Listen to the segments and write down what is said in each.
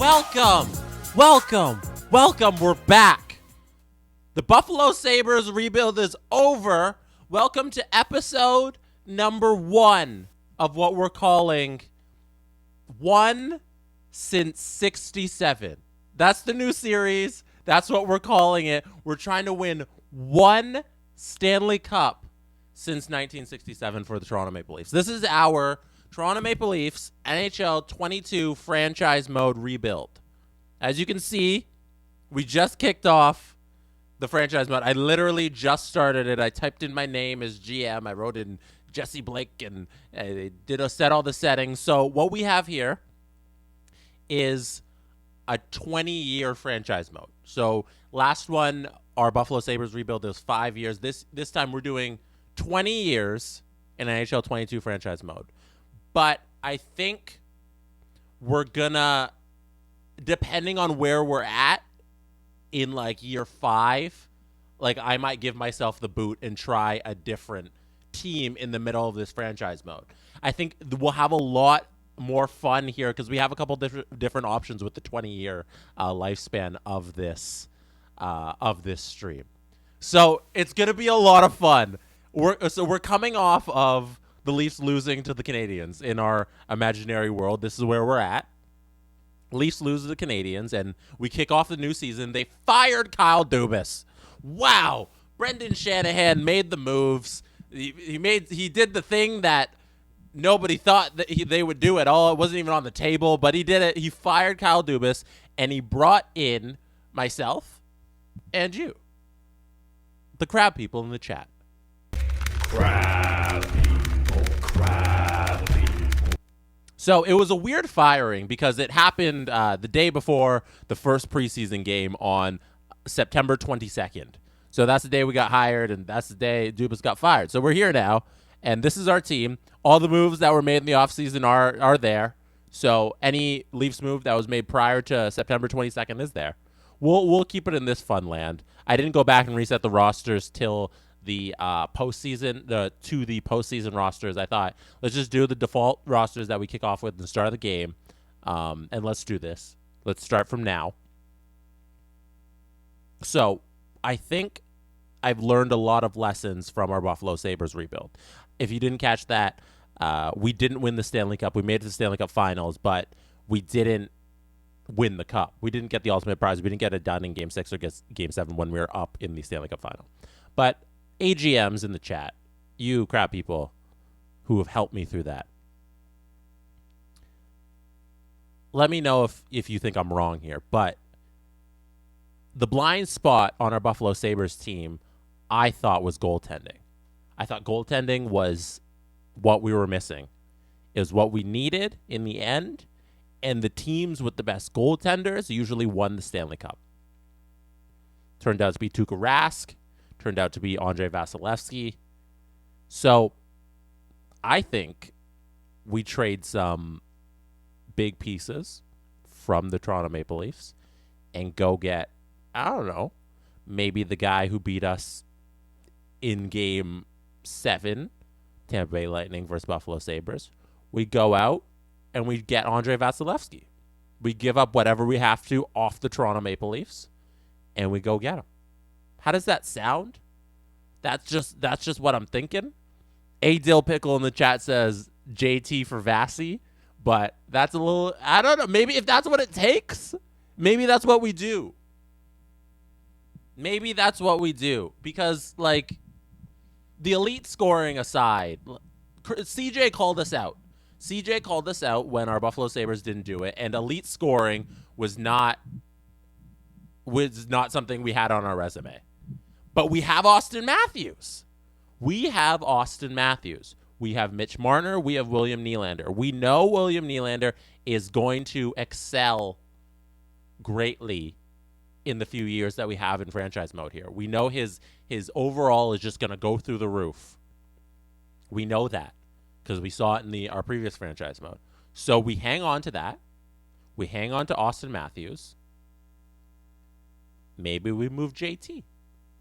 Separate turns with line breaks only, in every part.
Welcome. We're back. The Buffalo Sabres rebuild is over. Welcome to episode number 1 of what we're calling One Since 67. That's the new series. That's what we're calling it. We're trying to win one Stanley Cup since 1967 for the Toronto Maple Leafs. This is our Toronto Maple Leafs NHL 22 franchise mode rebuild. As you can see, we just kicked off the franchise mode. I literally just started it. I typed in my name as GM. I wrote in Jesse Blake and set all the settings. So what we have here is a 20-year franchise mode. So last one, our Buffalo Sabres rebuild, was 5 years. This time we're doing 20 years in NHL 22 franchise mode. But I think we're gonna, depending on where we're at in like year 5, like I might give myself the boot and try a different team in the middle of this franchise mode. I think we'll have a lot more fun here because we have a couple different options with the 20-year lifespan of this stream. So it's gonna be a lot of fun. We're coming off of the Leafs losing to the Canadiens in our imaginary world. This is where we're at. Leafs lose to the Canadiens, and we kick off the new season. They fired Kyle Dubas. Wow. Brendan Shanahan made the moves. He did the thing that nobody thought that they would do at all. It wasn't even on the table, but he did it. He fired Kyle Dubas, and he brought in myself and you, the crab people in the chat. Crab people. So it was a weird firing because it happened the day before the first preseason game on September 22nd. So that's the day we got hired, and that's the day Dubas got fired. So we're here now, and this is our team. All the moves that were made in the offseason are there. So any Leafs move that was made prior to September 22nd is there. We'll keep it in this fun land. I didn't go back and reset the rosters till the postseason, to the postseason rosters. I thought, let's just do the default rosters that we kick off with at the start of the game, and let's do this. Let's start from now. So I think I've learned a lot of lessons from our Buffalo Sabres rebuild. If you didn't catch that, we didn't win the Stanley Cup. We made it to the Stanley Cup finals, but we didn't win the cup. We didn't get the ultimate prize. We didn't get it done in Game 6 or Game 7 when we were up in the Stanley Cup final. But A GMs in the chat, you crap people who have helped me through that, let me know if you think I'm wrong here. But the blind spot on our Buffalo Sabres team, I thought, was goaltending. I thought goaltending was what we were missing. It was what we needed in the end, and the teams with the best goaltenders usually won the Stanley Cup. Turned out to be Tuukka Rask. Turned out to be Andrei Vasilevsky. So I think we trade some big pieces from the Toronto Maple Leafs and go get, I don't know, maybe the guy who beat us in Game 7, Tampa Bay Lightning versus Buffalo Sabres. We go out and we get Andrei Vasilevsky. We give up whatever we have to off the Toronto Maple Leafs, and we go get him. How does that sound? That's just what I'm thinking. A Dill Pickle in the chat says JT for Vassy, but that's a little, I don't know. Maybe if that's what it takes, maybe that's what we do. Maybe that's what we do. Because, like, the elite scoring aside, CJ called us out. CJ called us out when our Buffalo Sabres didn't do it, and elite scoring was not something we had on our resume. But we have Austin Matthews. We have Mitch Marner. We have William Nylander. We know William Nylander is going to excel greatly in the few years that we have in franchise mode here. We know his overall is just going to go through the roof. We know that because we saw it in our previous franchise mode. So we hang on to that. We hang on to Austin Matthews. Maybe we move JT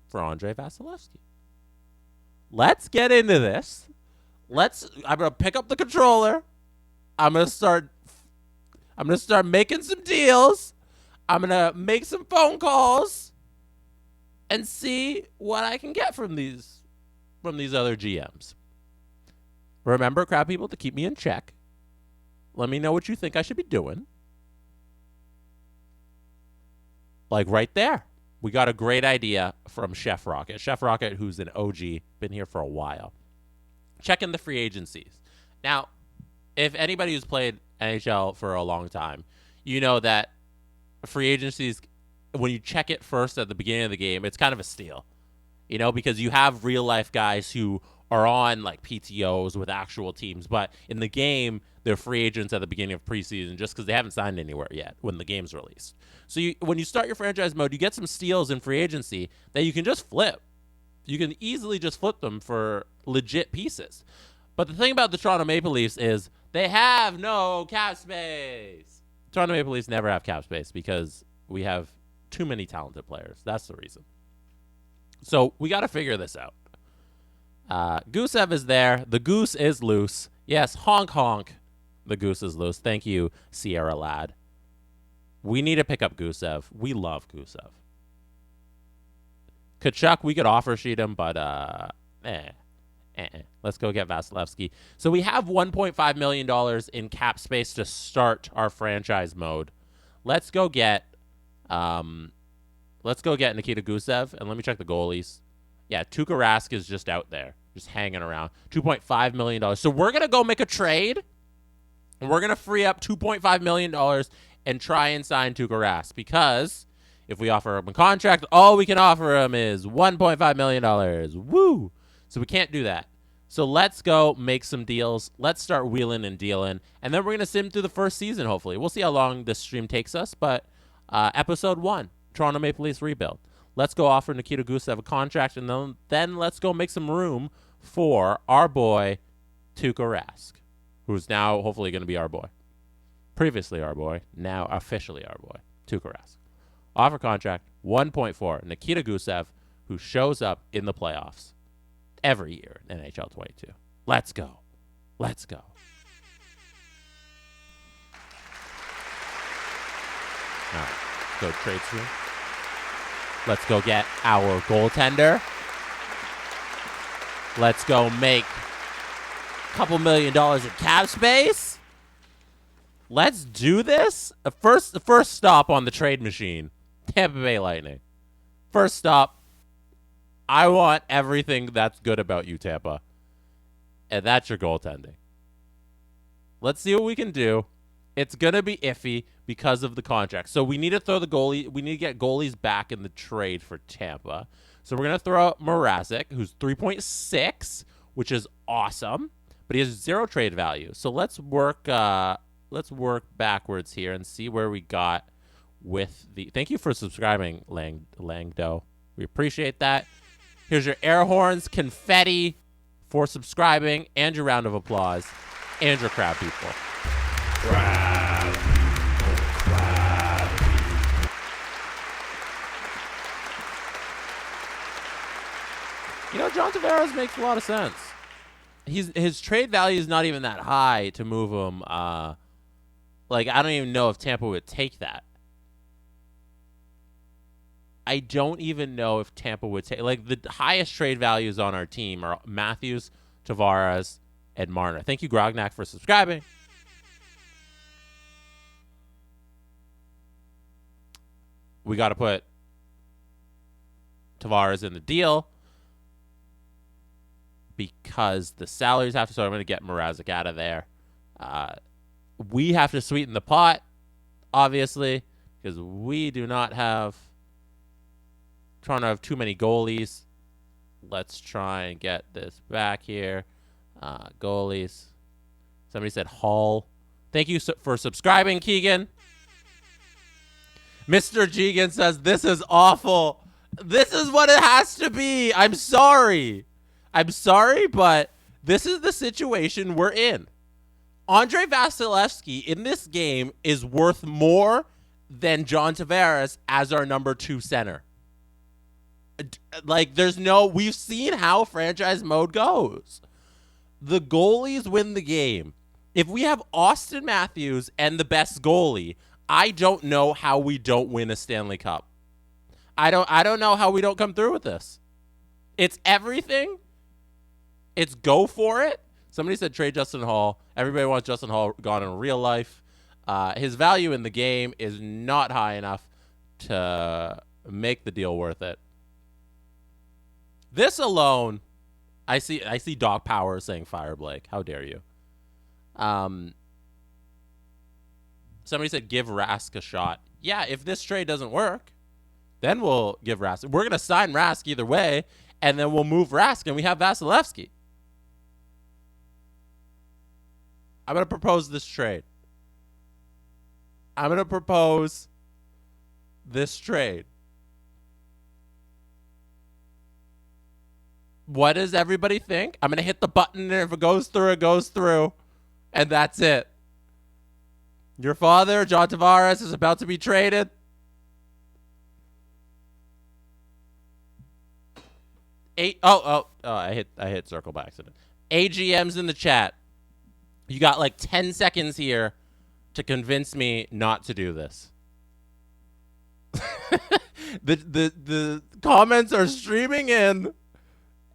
for Andrei Vasilevsky. Let's get into this. I'm going to pick up the controller. I'm going to start I'm going to start making some deals. I'm going to make some phone calls and see what I can get from these other GMs. Remember, crowd people, to keep me in check. Let me know what you think I should be doing. Like right there. We got a great idea from Chef Rocket. Chef Rocket, who's an OG, been here for a while. Checking the free agencies. Now, if anybody who's played NHL for a long time, you know that free agencies, when you check it first at the beginning of the game, it's kind of a steal. You know, because you have real life guys who are on like PTOs with actual teams, but in the game, they're free agents at the beginning of preseason just because they haven't signed anywhere yet when the game's released. So when you start your franchise mode, you get some steals in free agency that you can just flip. You can easily just flip them for legit pieces. But the thing about the Toronto Maple Leafs is they have no cap space. Toronto Maple Leafs never have cap space because we have too many talented players. That's the reason. So we got to figure this out. Gusev is there. The goose is loose. Yes, honk honk. The goose is loose. Thank you, Sierra Lad. We need to pick up Gusev. We love Gusev. Kachuk, we could offer sheet him, but let's go get Vasilevsky. So we have $1.5 million in cap space to start our franchise mode. Let's go get Nikita Gusev, and let me check the goalies. Yeah, Tuukka Rask is just out there, just hanging around. $2.5 million. So we're going to go make a trade, and we're going to free up $2.5 million and try and sign Tuukka Rask, because if we offer him a contract, all we can offer him is $1.5 million. Woo! So we can't do that. So let's go make some deals. Let's start wheeling and dealing, and then we're going to sim through the first season, hopefully. We'll see how long this stream takes us, but episode 1, Toronto Maple Leafs rebuild. Let's go offer Nikita Gusev a contract, and then let's go make some room for our boy, Tuukka Rask, who's now hopefully going to be our boy. Previously our boy, now officially our boy, Tuukka Rask. Offer contract, 1.4, Nikita Gusev, who shows up in the playoffs every year in NHL 22. Let's go. Let's go. All right, go trade stream. Let's go get our goaltender. Let's go make a couple $1 million in cap space. Let's do this. The first stop on the trade machine, Tampa Bay Lightning. First stop. I want everything that's good about you, Tampa. And that's your goaltending. Let's see what we can do. It's going to be iffy because of the contract. So we need to throw the goalie. We need to get goalies back in the trade for Tampa. So we're going to throw out Mrazek, who's 3.6, which is awesome. But he has 0 trade value. So let's work backwards here and see where we got with the... Thank you for subscribing, Langdo. We appreciate that. Here's your air horns, confetti for subscribing, and your round of applause, and your crowd people. You know, John Tavares makes a lot of sense. His trade value is not even that high to move him. I don't even know if Tampa would take that. I don't even know if Tampa would take... the highest trade values on our team are Matthews, Tavares, and Marner. Thank you, Grognak, for subscribing. We got to put Tavares in the deal because the salaries have to... So I'm going to get Mrazek out of there. We have to sweeten the pot, obviously, because we do not have... Trying to have too many goalies. Let's try and get this back here. Goalies. Somebody said Hall. Thank you for subscribing, Keegan. Mr. Jegan says, this is awful. This is what it has to be. I'm sorry. I'm sorry, but this is the situation we're in. Andrei Vasilevsky in this game is worth more than John Tavares as our number 2 center. We've seen how franchise mode goes. The goalies win the game. If we have Austin Matthews and the best goalie, I don't know how we don't win a Stanley Cup. I don't know how we don't come through with this. It's everything. It's go for it. Somebody said trade Justin Hall. Everybody wants Justin Hall gone in real life. His value in the game is not high enough to make the deal worth it. This alone, I see Doc Power saying fire Blake. How dare you? Somebody said give Rask a shot. Yeah, if this trade doesn't work, then we'll give Rask. We're going to sign Rask either way, and then we'll move Rask, and we have Vasilevsky. I'm going to propose this trade. I'm going to propose this trade. What does everybody think? I'm going to hit the button, and if it goes through, it goes through. And that's it. Your father, John Tavares, is about to be traded. I hit circle by accident. A GMs in the chat. You got like 10 seconds here to convince me not to do this. The comments are streaming in.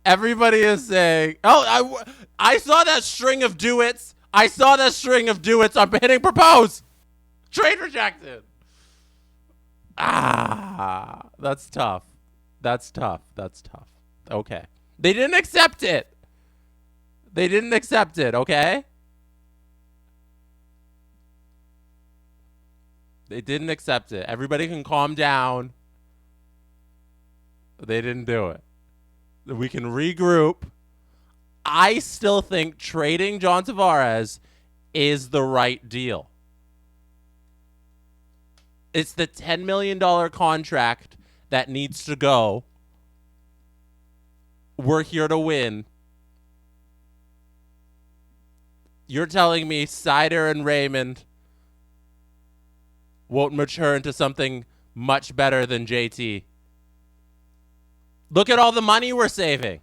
Everybody is saying, I saw that string of do-its. I'm hitting propose. Trade rejected. That's tough. Okay. They didn't accept it. Okay? They didn't accept it. Everybody can calm down. They didn't do it. We can regroup. I still think trading John Tavares is the right deal. It's the $10 million contract that needs to go. We're here to win. You're telling me Seider and Raymond won't mature into something much better than JT? Look at all the money we're saving.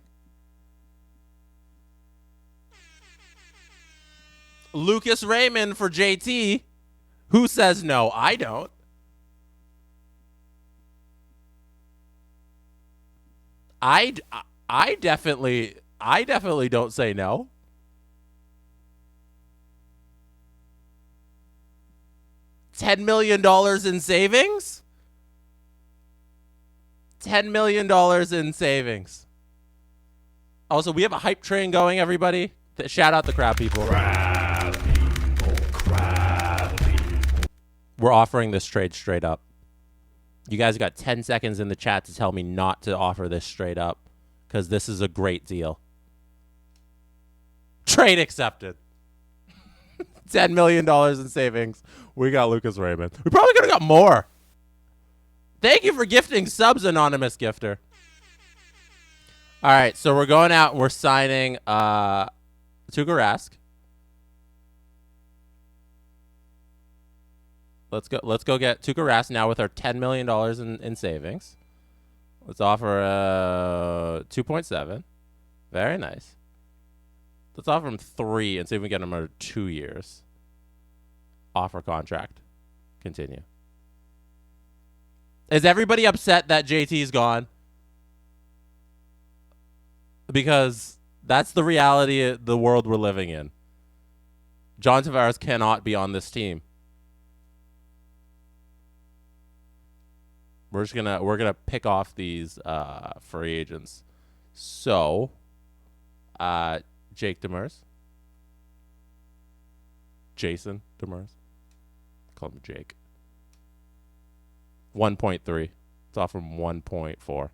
Lucas Raymond for JT. Who says no? I don't. I definitely don't say no. $10 million in savings? $10 million in savings. Also, we have a hype train going, everybody. Shout out the crowd people. Crowd people. We're offering this trade straight up. You guys got 10 seconds in the chat to tell me not to offer this straight up, because this is a great deal. Trade accepted. $10 million in savings. We got Lucas Raymond. We probably could have got more. Thank you for gifting subs, anonymous gifter. All right, so we're going out and we're signing Tuukka Rask. Let's go get Tuukka Rask now with our $10 million in savings. Let's offer 2.7. Very nice. Let's offer him 3 and see if we can get him under 2 years. Offer contract. Continue. Is everybody upset that JT's gone? Because that's the reality of the world we're living in. John Tavares cannot be on this team. We're gonna pick off these free agents. So, Jake Demers, Jason Demers, call him Jake. 1.3. Let's offer him 1.4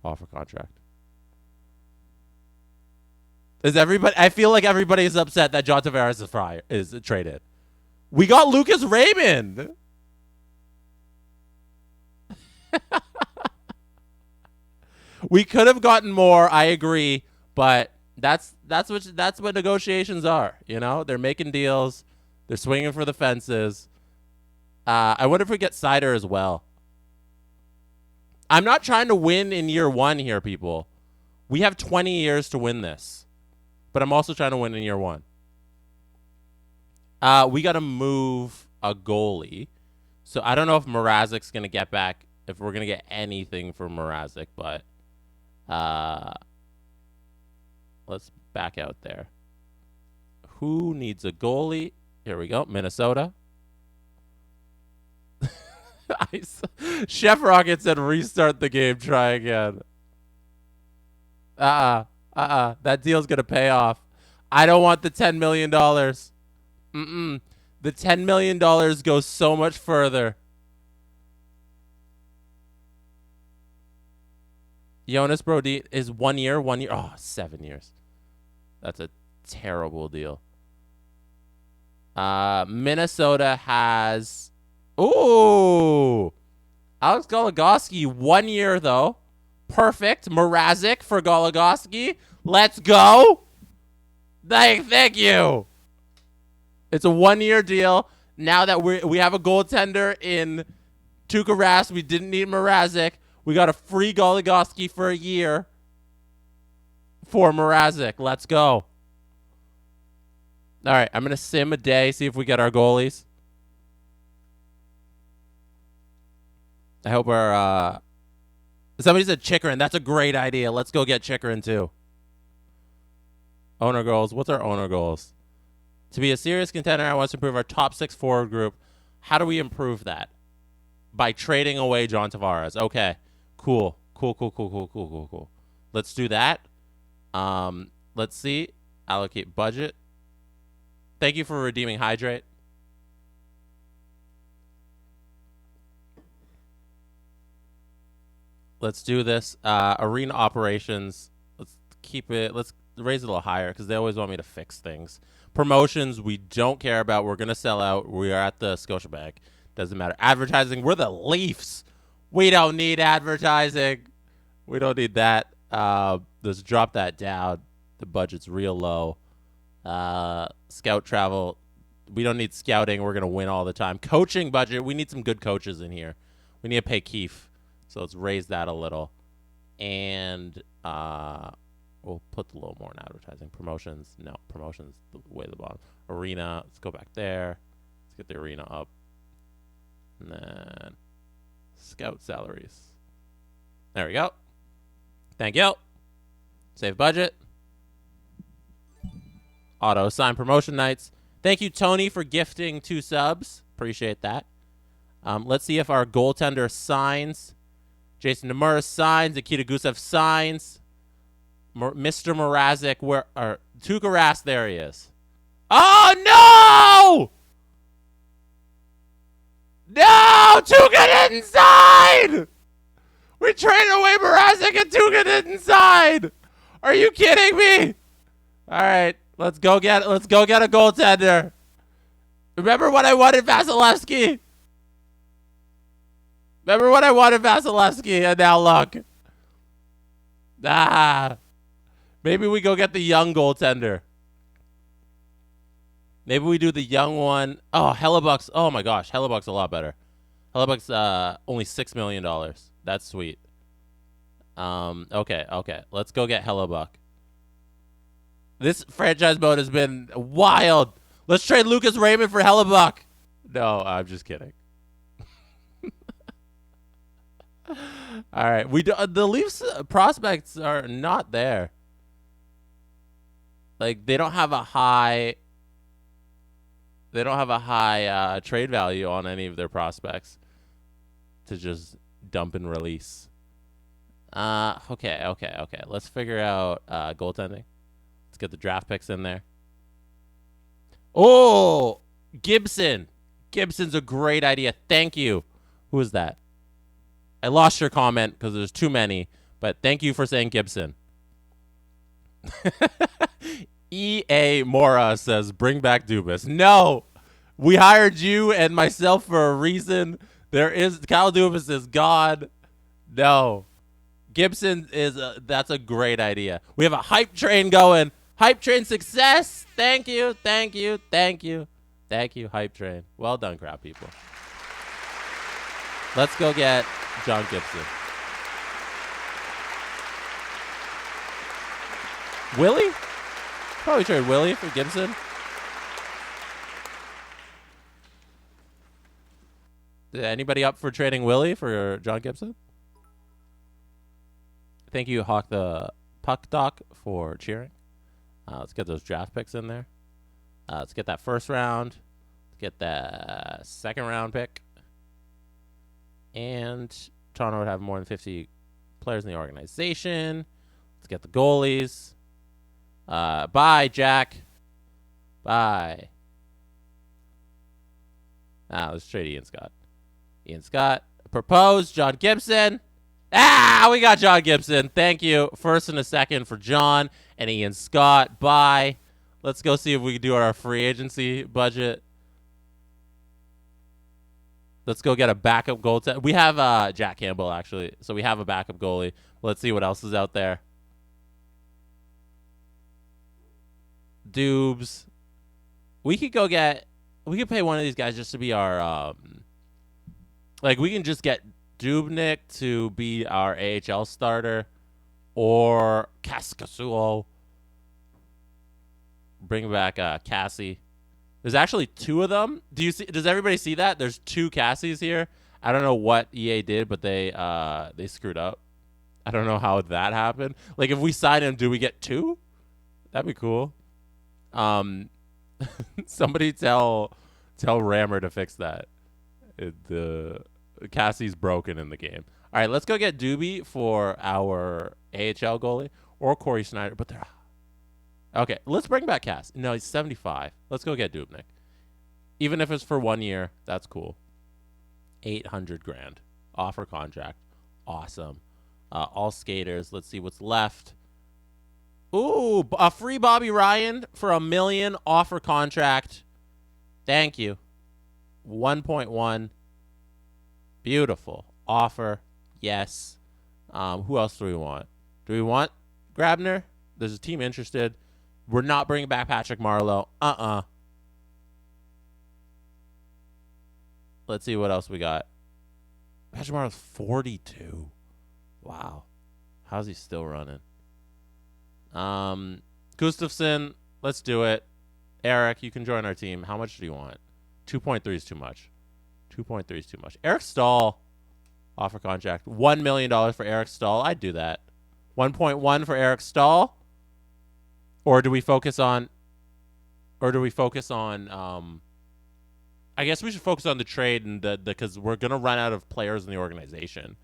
offer contract. Is everybody? I feel like everybody is upset that John Tavares is traded. We got Lucas Raymond. We could have gotten more. I agree, but that's what negotiations are. You know, they're making deals. They're swinging for the fences. I wonder if we get Seider as well. I'm not trying to win in year 1 here, people. We have 20 years to win this. But I'm also trying to win in year 1. We got to move a goalie. So I don't know if Mrazek's going to get back, if we're going to get anything from Mrazek, but let's back out there. Who needs a goalie? Here we go. Minnesota. Chef Rocket said restart the game, try again. That deal's going to pay off. I don't want the $10 million. The $10 million goes so much further. Jonas Brodin is 1 year, 1 year. Oh, 7 years. That's a terrible deal. Minnesota has... Ooh! Alex Goligoski, 1 year, though. Perfect. Mrazek for Goligoski. Let's go. Thank you. It's a 1 year deal. Now that we have a goaltender in Tuukka Rask, we didn't need Mrazek. We got a free Goligoski for a year for Mrazek. Let's go. All right, I'm going to sim a day, see if we get our goalies. I hope our... somebody said Chikrin. That's a great idea. Let's go get Chikrin, too. Owner goals. What's our owner goals? To be a serious contender, I want to improve our top 6 forward group. How do we improve that? By trading away John Tavares. Okay. Cool. Let's do that. Let's see. Allocate budget. Thank you for redeeming Hydrate. Let's do this. Arena operations. Let's keep it. Let's raise it a little higher because they always want me to fix things. Promotions, we don't care about. We're going to sell out. We are at the Scotiabank. Doesn't matter. Advertising, we're the Leafs. We don't need advertising. We don't need that. Let's drop that down. The budget's real low. Scout travel, we don't need scouting. We're going to win all the time. Coaching budget, we need some good coaches in here. We need to pay Keefe. So let's raise that a little. And we'll put a little more in advertising. Promotions, no. Promotions, way at the bottom. Arena, let's go back there. Let's get the arena up. And then scout salaries. There we go. Thank you. Save budget. Auto assign promotion nights. Thank you, Tony, for gifting 2 subs. Appreciate that. Let's see if our goaltender signs. Jason Demers signs. Nikita Gusev signs. Mr. Mrazek, where or Tuukka Rask, there he is. Oh no! No! Tuukka didn't sign! We traded away Mrazek and Tuukka didn't sign! Are you kidding me? Alright, let's go get a goaltender. Remember when I wanted Vasilevsky? And now look. Maybe we go get the young goaltender. Maybe we do the young one. Oh, Hellebuck's. Oh, my gosh. Hellebuck's a lot better. Hellebuck's only $6 million. That's sweet. Okay. Let's go get Hellebuck. This franchise mode has been wild. Let's trade Lucas Raymond for Hellebuck. No, I'm just kidding. All right. The Leafs prospects are not there. Like, they don't have a high trade value on any of their prospects to just dump and release. Okay. Let's figure out goaltending. Let's get the draft picks in there. Oh, Gibson. Gibson's a great idea. Thank you. Who is that? I lost your comment because there's too many, but thank you for saying Gibson. E.A. Mora says, bring back Dubas. No, we hired you and myself for a reason. Kyle Dubas is God. No, Gibson that's a great idea. We have a hype train going. Hype train success. Thank you. Hype train. Well done, crowd people. Let's go get John Gibson. Willie? Probably trade Willie for Gibson. Anybody up for trading Willie for John Gibson? Thank you, Hawk the Puck Doc, for cheering. Let's get those draft picks in there. Let's get that first round. Let's get that second round pick. And Toronto would have more than 50 players in the organization. Let's get the goalies. Bye, Jack. Bye. Let's trade Ian Scott. Ian Scott proposed John Gibson. We got John Gibson. Thank you. First and a second for John and Ian Scott. Bye. Let's go see if we can do our free agency budget. Let's go get a backup goaltender. We have Jack Campbell, actually. So we have a backup goalie. Let's see what else is out there. Dubes. We could pay one of these guys just to be our, we can just get Dubnik to be our AHL starter, or Kaskasuo. Bring back Cassie. There's actually two of them. Does everybody see that? There's two Cassies here. I don't know what EA did, but they screwed up. I don't know how that happened. Like, if we sign him, do we get two? That'd be cool. Somebody tell Rammer to fix that. The Cassie's broken in the game. All right, let's go get Doobie for our AHL goalie, or Corey Snyder. But they're okay. Let's bring back Cass. No, he's 75. Let's go get Dubnik. Even if it's for 1 year, that's cool. $800,000 offer contract. Awesome. All skaters. Let's see what's left. Ooh, a free Bobby Ryan for $1 million offer contract. Thank you. 1.1. Beautiful offer. Yes. Who else do we want? Do we want Grabner? There's a team interested. We're not bringing back Patrick Marleau. Let's see what else we got. Patrick Marleau's 42. Wow. How's he still running? Gustafson, let's do it. Eric, you can join our team. How much do you want? 2.3 is too much. 2.3 is too much. Eric Stahl, offer contract. $1 million for Eric Stahl. I'd do that. 1.1 for Eric Stahl. Or do we focus on I guess we should focus on the trade and because we're going to run out of players in the organization.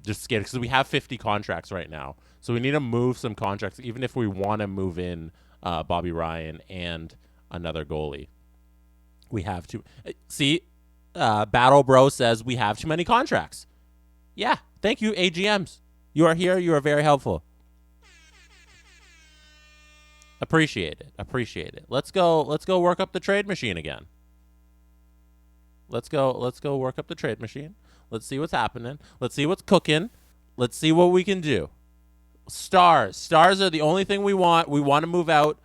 Just scared because we have 50 contracts right now. So we need to move some contracts, even if we want to move in Bobby Ryan and another goalie. We have to. See, Battle Bro says we have too many contracts. Yeah, thank you, A GMs. You are here. You are very helpful. Appreciate it. Let's go work up the trade machine again. Let's go work up the trade machine. Let's see what's happening. Let's see what's cooking. Let's see what we can do. Stars are the only thing we want. We want to move out.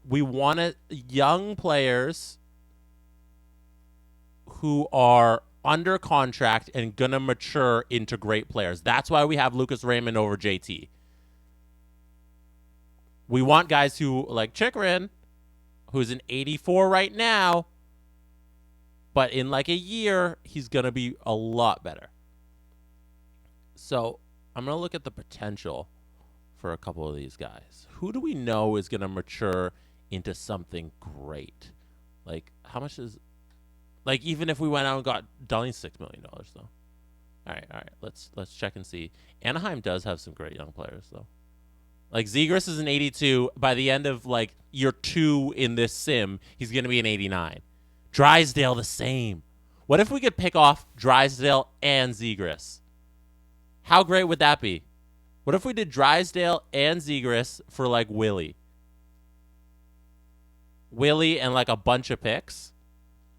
We want young players who are under contract and gonna mature into great players. That's why we have Lucas Raymond over JT. We want guys who, like Chikrin, who's an 84 right now, but in like a year, he's going to be a lot better. So I'm going to look at the potential for a couple of these guys. Who do we know is going to mature into something great? Like, how much is... Like, even if we went out and got only $6 million, though. All right. Let's check and see. Anaheim does have some great young players, though. Like, Zegras is an 82. By the end of, like, year 2 in this sim, he's going to be an 89. Drysdale, the same. What if we could pick off Drysdale and Zegras? How great would that be? What if we did Drysdale and Zegras for, like, Willie? Willie and, like, a bunch of picks?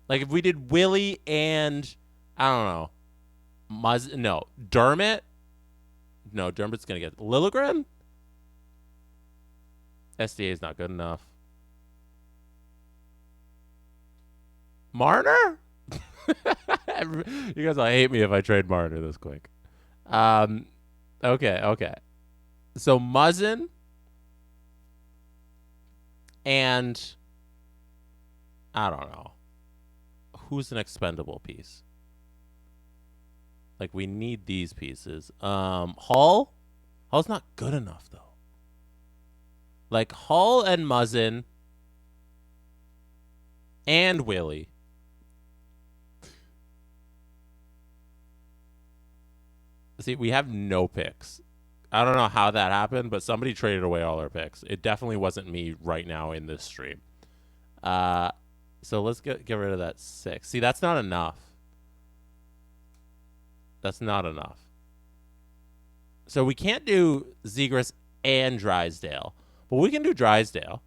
Like, if we did Willie and, I don't know, Dermott? No, Dermott's going to get Liljegren? SDA is not good enough. Marner? You guys will hate me if I trade Marner this quick. Okay. So Muzzin and I don't know. who's an expendable piece? Like, we need these pieces. Hull? Hull's not good enough, though. Like, Hull and Muzzin and Willie. See, we have no picks. I don't know how that happened, but somebody traded away all our picks. It definitely wasn't me right now in this stream. So let's get rid of that 6. See, that's not enough. That's not enough. So we can't do Zegras and Drysdale, but we can do Drysdale.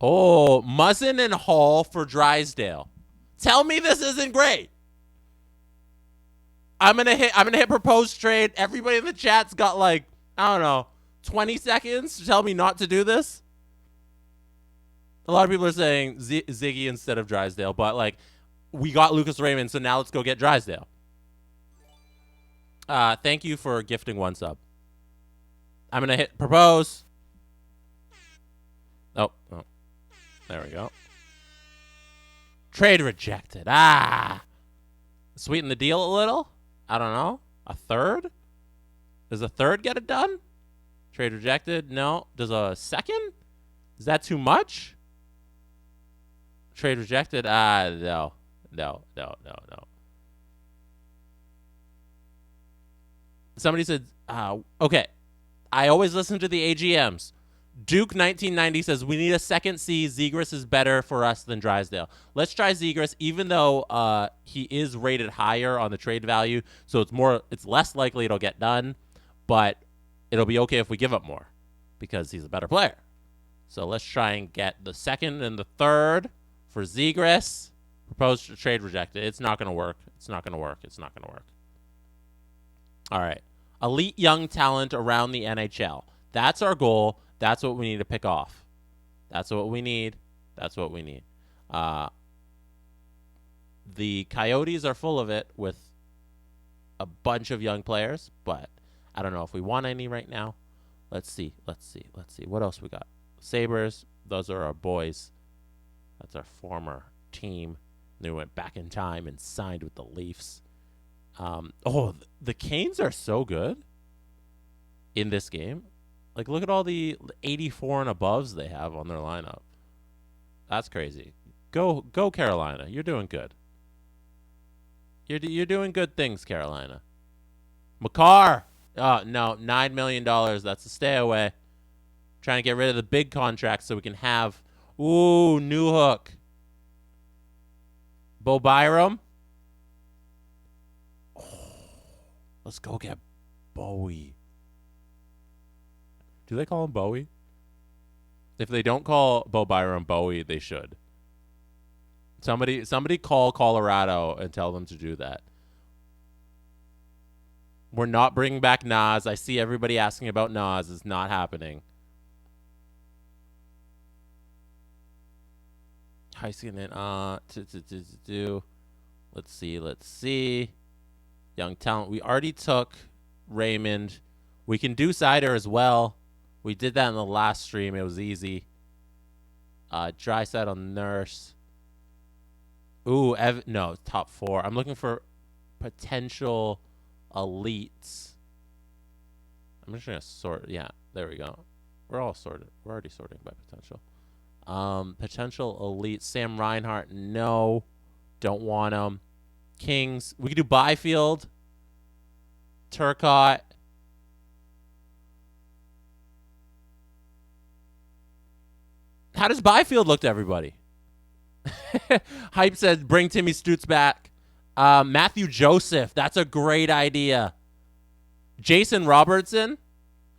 Oh, Muzzin and Hall for Drysdale. Tell me this isn't great. I'm gonna hit propose trade. Everybody in the chat's got like, I don't know, 20 seconds to tell me not to do this. A lot of people are saying Ziggy instead of Drysdale, but like, we got Lucas Raymond, so now let's go get Drysdale. Thank you for gifting 1 sub. I'm gonna hit propose. Oh, there we go. Trade rejected. Sweeten the deal a little. I don't know. A third? Does a third get it done? Trade rejected. No. Does a second? Is that too much? Trade rejected. No. Somebody said, okay. I always listen to the A GMs. Duke 1990 says, we need a second C. Zegras is better for us than Drysdale. Let's try Zegras, even though he is rated higher on the trade value, so it's less likely it'll get done, but it'll be okay if we give up more because he's a better player. So let's try and get the second and the third for Zegras. Proposed trade rejected. It's not going to work. It's not going to work. It's not going to work. All right. Elite young talent around the NHL. That's our goal. That's what we need to pick off. That's what we need. That's what we need. The Coyotes are full of it with a bunch of young players, but I don't know if we want any right now. Let's see. What else we got? Sabres, those are our boys. That's our former team. They went back in time and signed with the Leafs. The Canes are so good in this game. Like, look at all the 84 and above they have on their lineup. That's crazy. Go Carolina. You're doing good. You're doing good things, Carolina. Makar. Oh, no, $9 million. That's a stay away. Trying to get rid of the big contracts so we can have, new hook. Bo Byram. Oh, let's go get Bowie. Do they call him Bowie? If they don't call Bo Byram Bowie, they should. Somebody call Colorado and tell them to do that. We're not bringing back Nas. I see everybody asking about Nas. It's not happening. High skin it. Let's see. Young talent. We already took Raymond. We can do Sider as well. We did that in the last stream. It was easy. Dry side on Nurse. Ooh, no, top 4. I'm looking for potential elites. I'm just going to sort. Yeah, there we go. We're all sorted. We're already sorting by potential. Potential elite. Sam Reinhart, no. Don't want him. Kings. We could do Byfield. Turcotte. How does Byfield look to everybody? Hype said, bring Timmy Stutz back. Matthew Joseph. That's a great idea. Jason Robertson.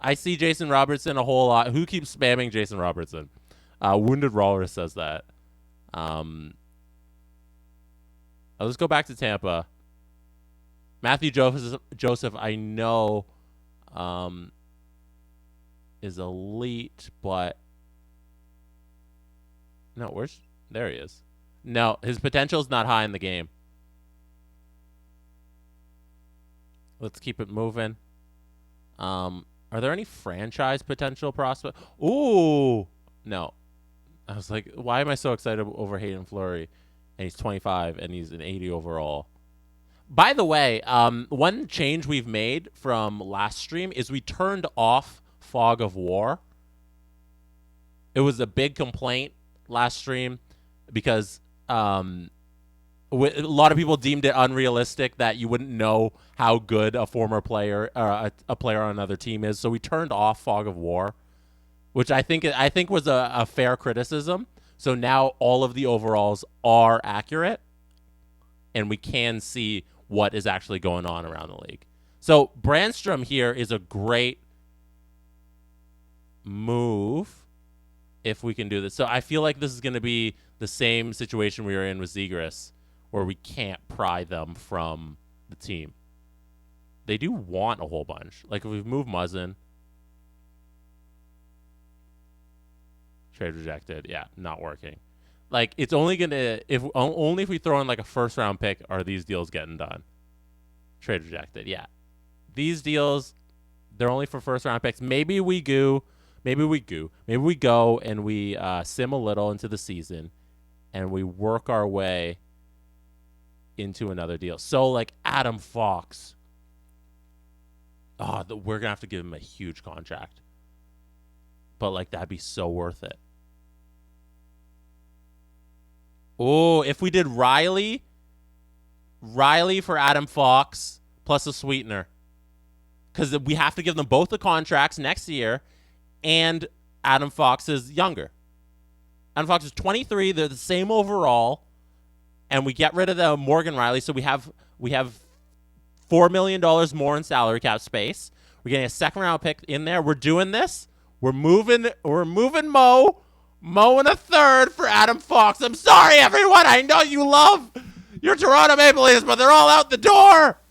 I see Jason Robertson a whole lot. Who keeps spamming Jason Robertson? Wounded Walrus says that. Let's go back to Tampa. Matthew Joseph, I know, is elite, but no, there he is. No, his potential is not high in the game. Let's keep it moving. Are there any franchise potential prospects? Ooh, no. I was like, why am I so excited over Hayden Fleury? And he's 25 and he's an 80 overall. By the way, one change we've made from last stream is we turned off Fog of War. It was a big complaint last stream because a lot of people deemed it unrealistic that you wouldn't know how good a former player or a player on another team is. So we turned off Fog of War, which I think was a fair criticism. So now all of the overalls are accurate, and we can see what is actually going on around the league. So Brandstrom here is a great move if we can do this. So I feel like this is going to be the same situation we were in with Zegras, where we can't pry them from the team. They do want a whole bunch. Like if we've moved Muzzin. Trade rejected. Yeah, not working. Like it's only gonna only if we throw in like a first round pick are these deals getting done. Trade rejected. Yeah, these deals they're only for first round picks. Maybe we go and we sim a little into the season, and we work our way into another deal. So like Adam Fox. Oh, we're gonna have to give him a huge contract, but like that'd be so worth it. Oh, if we did Riley for Adam Fox plus a sweetener. Because we have to give them both the contracts next year, and Adam Fox is younger. Adam Fox is 23. They're the same overall, and we get rid of the Morgan Riley, so we have $4 million more in salary cap space. We're getting a second round pick in there. We're doing this. We're moving Mo. Mo and a third for Adam Fox. I'm sorry, everyone. I know you love your Toronto Maple Leafs, but they're all out the door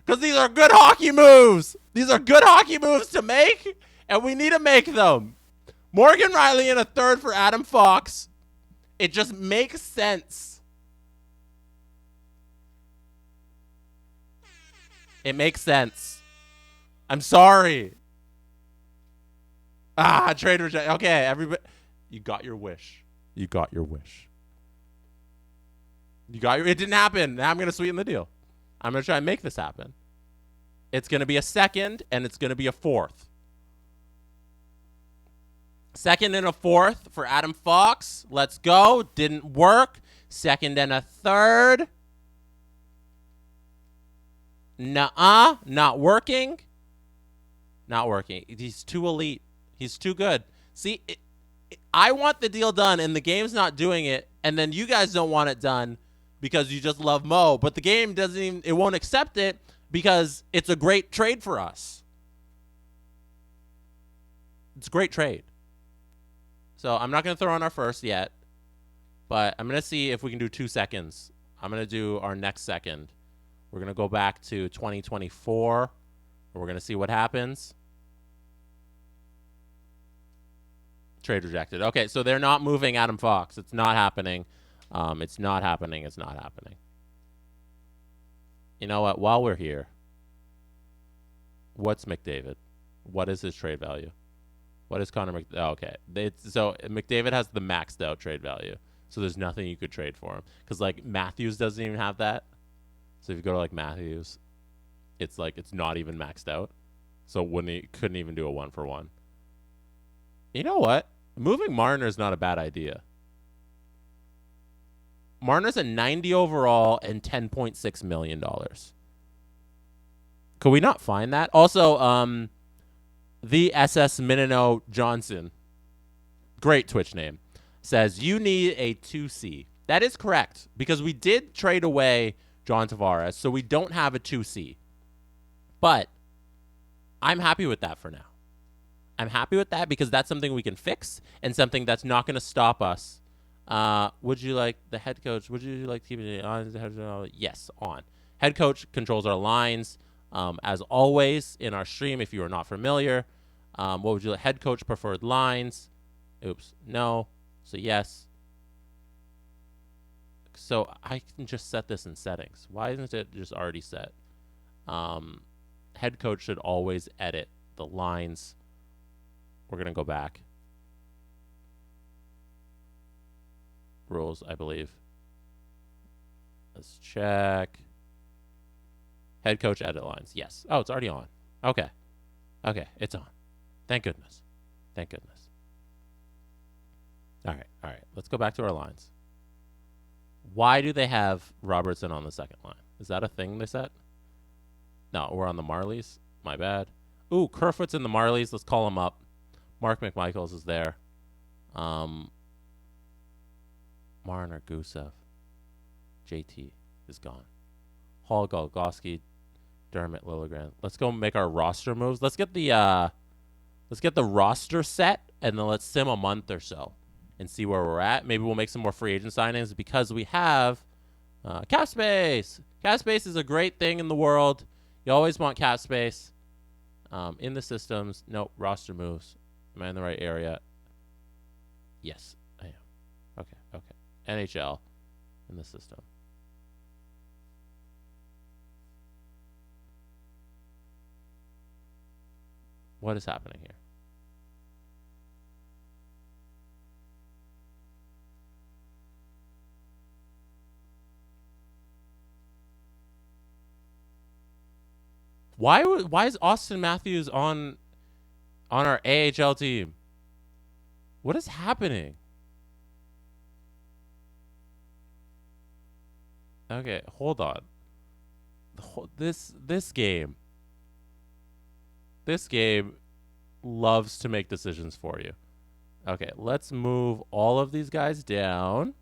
because these are good hockey moves. These are good hockey moves to make, and we need to make them. Morgan Riley and a third for Adam Fox. It just makes sense. It makes sense. I'm sorry. Trade reject. Okay, everybody. You got your wish. It didn't happen. Now I'm going to sweeten the deal. I'm going to try and make this happen. It's going to be a second, and it's going to be a fourth. Second and a fourth for Adam Fox. Let's go. Didn't work. Second and a third. Nuh-uh. Not working. He's too elite. He's too good. See, I want the deal done, and the game's not doing it, and then you guys don't want it done because you just love Mo, but the game it won't accept it because it's a great trade for us. It's a great trade. So I'm not going to throw on our first yet, but I'm going to see if we can do 2 seconds. I'm going to do our next second. We're going to go back to 2024, and we're going to see what happens. Trade rejected. Okay, so they're not moving Adam Fox. It's not happening. It's not happening. You know what? While we're here, what's McDavid? What is his trade value? What is Connor McDavid? Oh, okay. So McDavid has the maxed out trade value. So there's nothing you could trade for him. Because, like, Matthews doesn't even have that. So if you go to, like, Matthews, it's not even maxed out. So couldn't even do a 1-for-1. You know what? Moving Marner is not a bad idea. Marner's a 90 overall and $10.6 million. Could we not find that? Also, the SS Minino Johnson, great Twitch name, says you need a 2C. That is correct, because we did trade away John Tavares, so we don't have a 2C. But I'm happy with that for now. I'm happy with that because that's something we can fix and something that's not going to stop us. Would you like the head coach? Would you like keeping it on? Yes, on. Head coach controls our lines. As always in our stream, if you are not familiar, what would you like? Head coach preferred lines. Oops, no. So yes. So I can just set this in settings. Why isn't it just already set? Head coach should always edit the lines. We're going to go back. rules, I believe. Let's check. Head coach edit lines. Yes. Oh, it's already on. Okay. Okay, it's on. Thank goodness. Thank goodness. All right. Let's go back to our lines. Why do they have Robertson on the second line? Is that a thing they said? No, we're on the Marlies. My bad. Ooh, Kerfoot's in the Marlies. Let's call him up. Mark McMichaels is there. Marner, Gusev. JT is gone. Hall, Golgoski, Dermott, Liljegren. Let's go make our roster moves. Let's get the roster set, and then let's sim a month or so and see where we're at. Maybe we'll make some more free agent signings because we have cap space. Cap space is a great thing in the world. You always want cap space. In the systems. Nope. Roster moves. Am I in the right area? Yes, I am. Okay. NHL in the system. What is happening here? Why is Austin Matthews on our AHL team? What is happening? Okay, hold on. This game loves to make decisions for you. Okay, let's move all of these guys down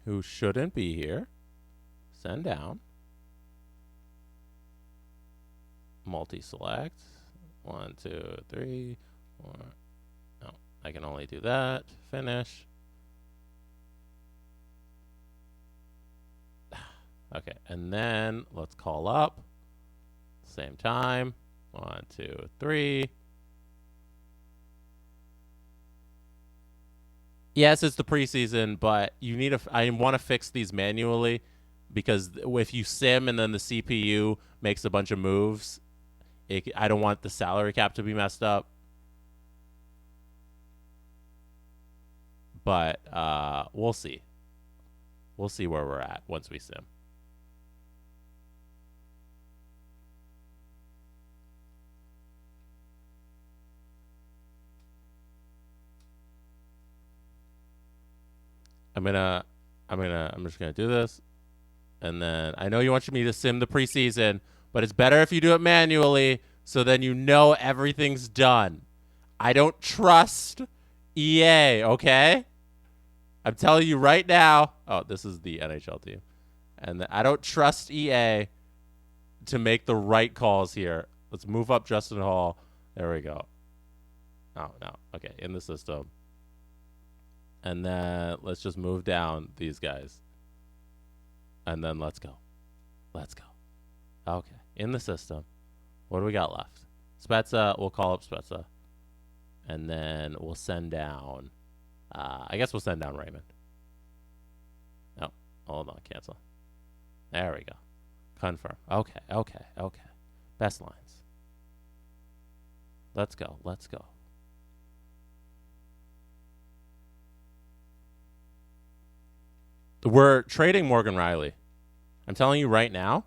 who shouldn't be here. Send down. Multi-select. 1, 2, 3, 4. No, I can only do that. Finish. Okay, and then let's call up. Same time. 1, 2, 3. Yes, it's the preseason, but you need I want to fix these manually because if you sim and then the CPU makes a bunch of moves, I don't want the salary cap to be messed up. But we'll see. We'll see where we're at once we sim. I'm just gonna do this, and then I know you want me to sim the preseason, but it's better if you do it manually, so then you know everything's done. I don't trust EA, okay? I'm telling you right now. Oh, this is the NHL team, and I don't trust EA to make the right calls here. Let's move up Justin Hall. There we go. Oh no, okay, in the system. And then let's just move down these guys. And then let's go. Okay. In the system. What do we got left? Spezza. We'll call up Spezza. And then we'll send down. I guess we'll send down Raymond. No. Hold on. Cancel. There we go. Confirm. Okay. Best lines. Let's go. We're trading Morgan Rielly. I'm telling you right now,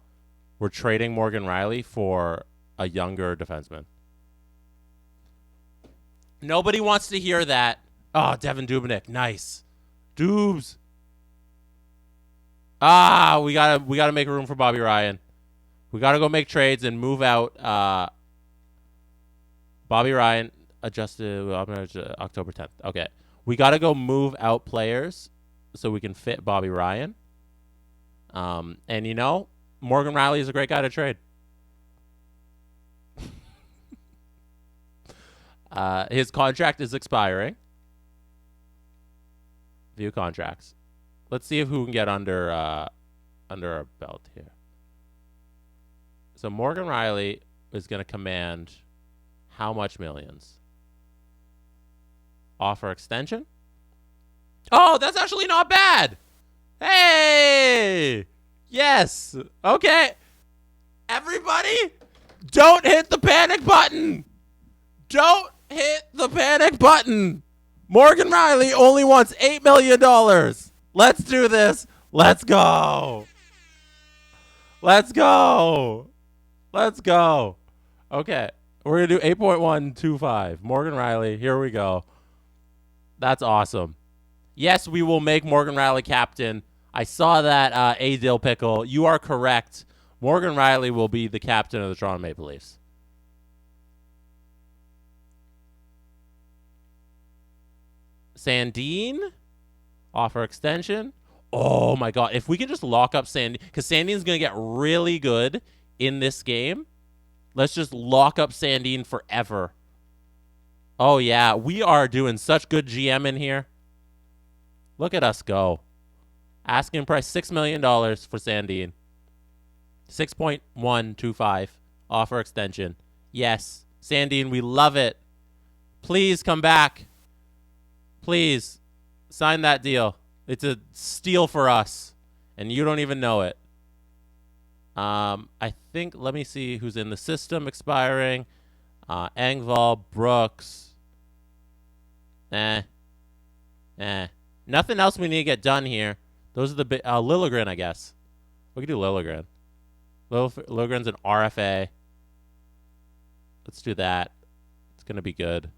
we're trading Morgan Rielly for a younger defenseman. Nobody wants to hear that. Oh, Devin Dubnyk, nice. Dubs. We gotta make room for Bobby Ryan. We gotta go make trades and move out Bobby Ryan adjusted October 10th. Okay. We gotta go move out players so we can fit Bobby Ryan. And you know, Morgan Rielly is a great guy to trade. His contract is expiring. View contracts. Let's see who can get under our belt here. So Morgan Rielly is going to command how much millions? Offer extension? Oh, that's actually not bad. Hey! Yes. Okay. Everybody, don't hit the panic button. Don't hit the panic button. Morgan Riley only wants $8 million. Let's do this. Let's go. Let's go. Let's go. Okay. We're going to do 8.125. Morgan Riley. Here we go. That's awesome. Yes, we will make Morgan Riley captain. I saw that, A. Dill Pickle. You are correct. Morgan Riley will be the captain of the Toronto Maple Leafs. Sandin, offer extension. Oh, my God. If we can just lock up Sandin, because Sandin's going to get really good in this game. Let's just lock up Sandin forever. Oh, yeah. We are doing such good GM in here. Look at us go. Asking price $6 million for Sandin. 6.125. Offer extension. Yes. Sandin, we love it. Please come back. Please sign that deal. It's a steal for us, and you don't even know it. I think, let me see who's in the system expiring. Engvall, Brooks. Nothing else we need to get done here. Those are the big, Liljegren, I guess. We can do Liljegren. Liljegren's an RFA. Let's do that. It's going to be good.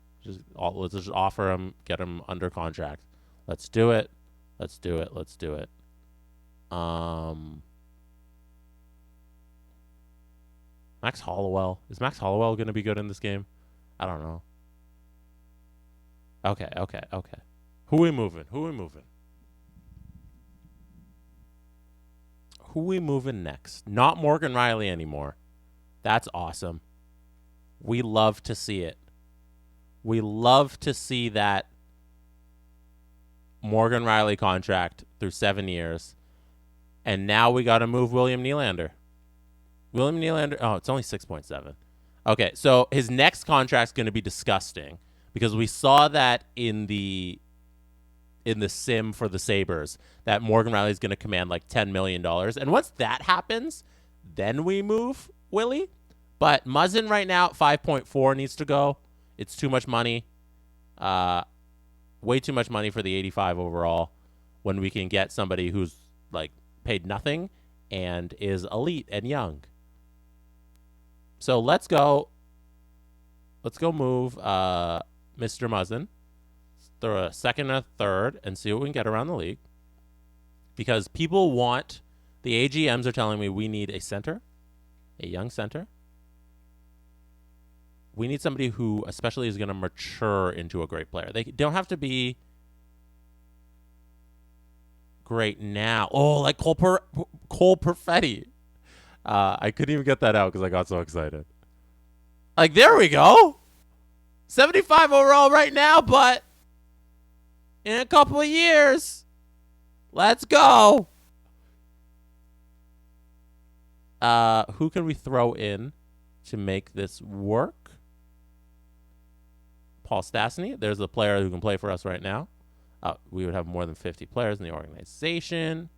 Let's just offer him, get him under contract. Let's do it. Let's do it. Let's do it. Max Hollowell. Is Max Hollowell going to be good in this game? I don't know. Okay. Who we moving? Who we moving next? Not Morgan Riley anymore. That's awesome. We love to see it. We love to see that Morgan Riley contract through 7 years. And now we got to move William Nylander. William Nylander, oh, it's only 6.7. Okay, so his next contract's going to be disgusting because we saw that in the sim for the Sabres that Morgan Riley is going to command like $10 million. And once that happens, then we move Willie. But Muzzin right now at 5.4 needs to go. It's too much money. Way too much money for the 85 overall when we can get somebody who's like paid nothing and is elite and young. So let's go move Mr. Muzzin. Throw a second and a third and see what we can get around the league. Because people want, the AGMs are telling me we need a center, a young center. We need somebody who especially is going to mature into a great player. They don't have to be great now. Oh, like Cole Perfetti. I couldn't even get that out because I got so excited. Like, there we go. 75 overall right now, but in a couple of years, let's go. Who can we throw in to make this work? Paul Stastny. There's a player who can play for us right now. We would have more than 50 players in the organization.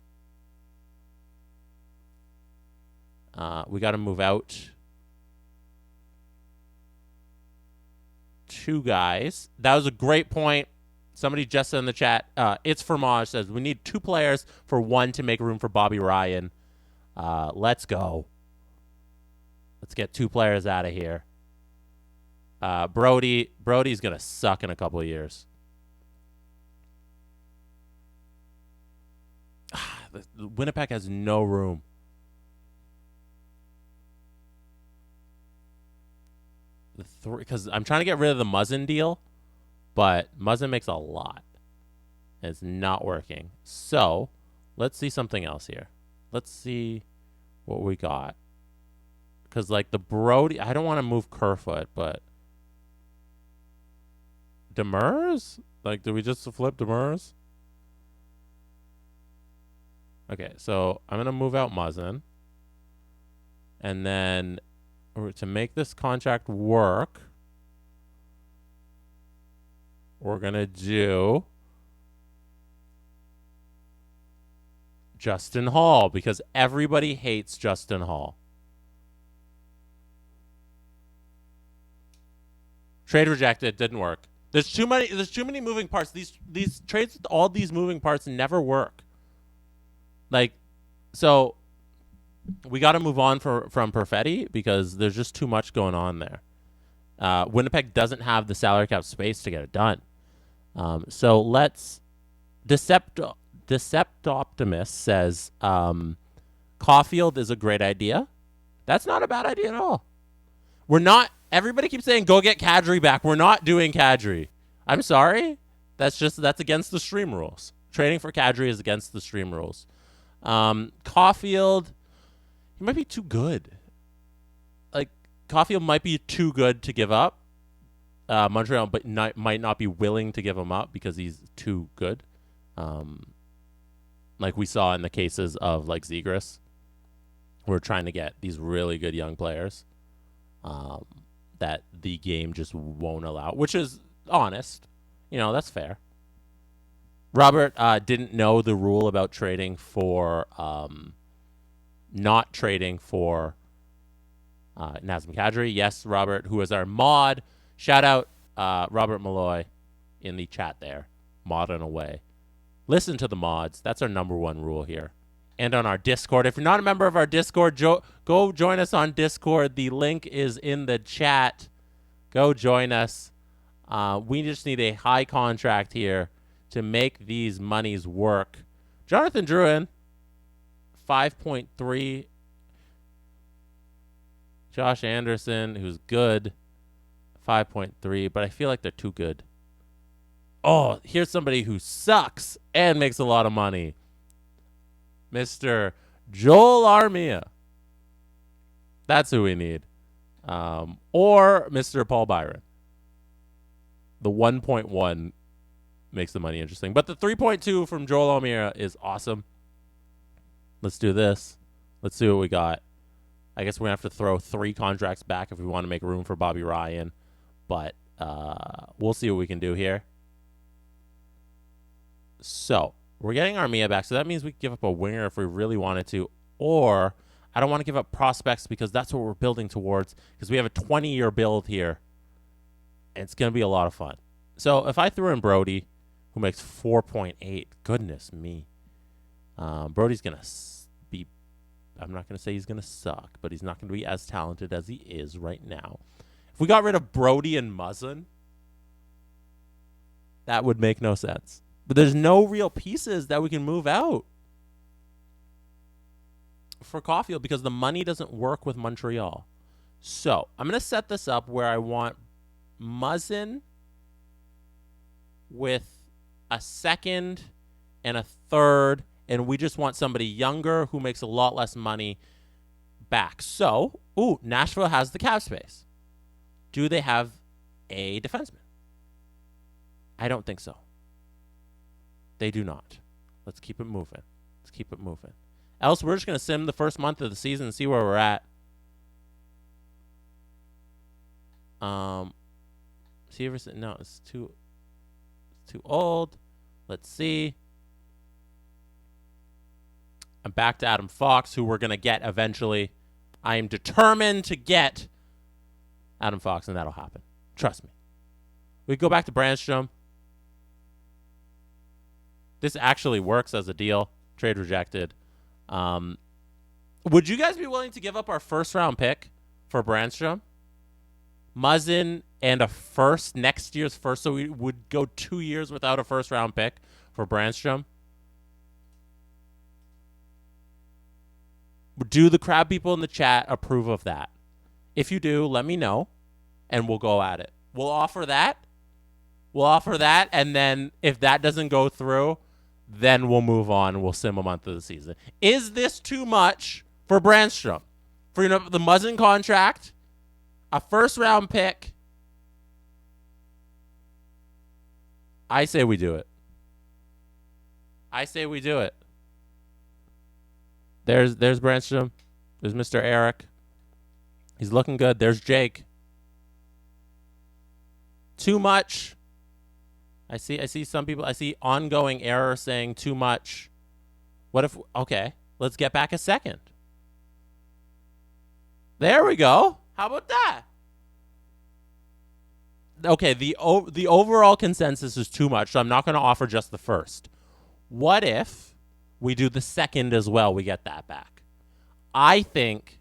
We got to move out 2 guys. That was a great point. Somebody just said in the chat, it's Fromage says, we need 2 players for 1 to make room for Bobby Ryan. Let's go. Let's get 2 players out of here. Brody's going to suck in a couple of years. Winnipeg has no room. Because I'm trying to get rid of the Muzzin deal, but Muzzin makes a lot. And it's not working. So, let's see something else here. Let's see what we got. Because, like, the Brody, I don't want to move Kerfoot, but Demers? Like, do we just flip Demers? Okay, so I'm going to move out Muzzin. And then to make this contract work, we're going to do Justin Hall because everybody hates Justin Hall. Trade rejected. Didn't work. There's too many moving parts. These trades with all these moving parts never work. Like, so we got to move on from Perfetti because there's just too much going on there. Winnipeg doesn't have the salary cap space to get it done. So let's Decept Optimist says Caulfield is a great idea. That's not a bad idea at all. We're not. Everybody keeps saying go get Kadri back. We're not doing Kadri. I'm sorry. That's against the stream rules. Trading for Kadri is against the stream rules. Caulfield, he might be too good. Like, Caulfield might be too good to give up. Montreal might not be willing to give him up because he's too good. Like we saw in the cases of like Zegras. We're trying to get these really good young players that the game just won't allow, which is honest. That's fair. Robert didn't know the rule about trading for not trading for Nazem Kadri. Yes, Robert, who is our mod. Shout out Robert Malloy in the chat there. Mod and away. Listen to the mods. That's our number one rule here. And on our Discord. If you're not a member of our Discord, go join us on Discord. The link is in the chat. Go join us. We just need a high contract here to make these monies work. Jonathan Drouin, 5.3. Josh Anderson, who's good, 5.3. But I feel like they're too good. Oh, here's somebody who sucks and makes a lot of money. Mr. Joel Armia. That's who we need. Or Mr. Paul Byron. The 1.1 makes the money interesting. But the 3.2 from Joel Armia is awesome. Let's do this. Let's see what we got. I guess we're going to have to throw 3 contracts back if we want to make room for Bobby Ryan. But we'll see what we can do here. So, we're getting Armia back, so that means we can give up a winger if we really wanted to. Or, I don't want to give up prospects because that's what we're building towards. Because we have a 20-year build here. And it's going to be a lot of fun. So, if I threw in Brody, who makes 4.8, goodness me. Brody's going to be, I'm not going to say he's going to suck, but he's not going to be as talented as he is right now. If we got rid of Brody and Muzzin, that would make no sense. But there's no real pieces that we can move out for Caulfield because the money doesn't work with Montreal. So I'm going to set this up where I want Muzzin with a second and a third, and we just want somebody younger who makes a lot less money back. So, Nashville has the cap space. Do they have a defenseman? I don't think so. They do not. Let's keep it moving. Else, we're just going to sim the first month of the season and see where we're at. Severson, no, it's too old. Let's see. I'm back to Adam Fox, who we're going to get eventually. I am determined to get Adam Fox, and that'll happen. Trust me. We go back to Brandstrom. This actually works as a deal. Trade rejected. Would you guys be willing to give up our first-round pick for Brandstrom? Muzzin and a first, next year's first, so we would go 2 years without a first-round pick for Brandstrom? Do the crab people in the chat approve of that? If you do, let me know, and we'll go at it. We'll offer that, and then if that doesn't go through, then we'll move on and we'll sim a month of the season. Is this too much for Brandstrom? For the Muzzin contract, a first-round pick? I say we do it. There's Brandstrom. There's Mr. Eric. He's looking good. There's Jake. Too much. I see some people. I see ongoing error saying too much. What if? Okay, let's get back a second. There we go. How about that? okay, the overall consensus is too much, so I'm not going to offer just the first. What if we do the second as well? We get that back. I think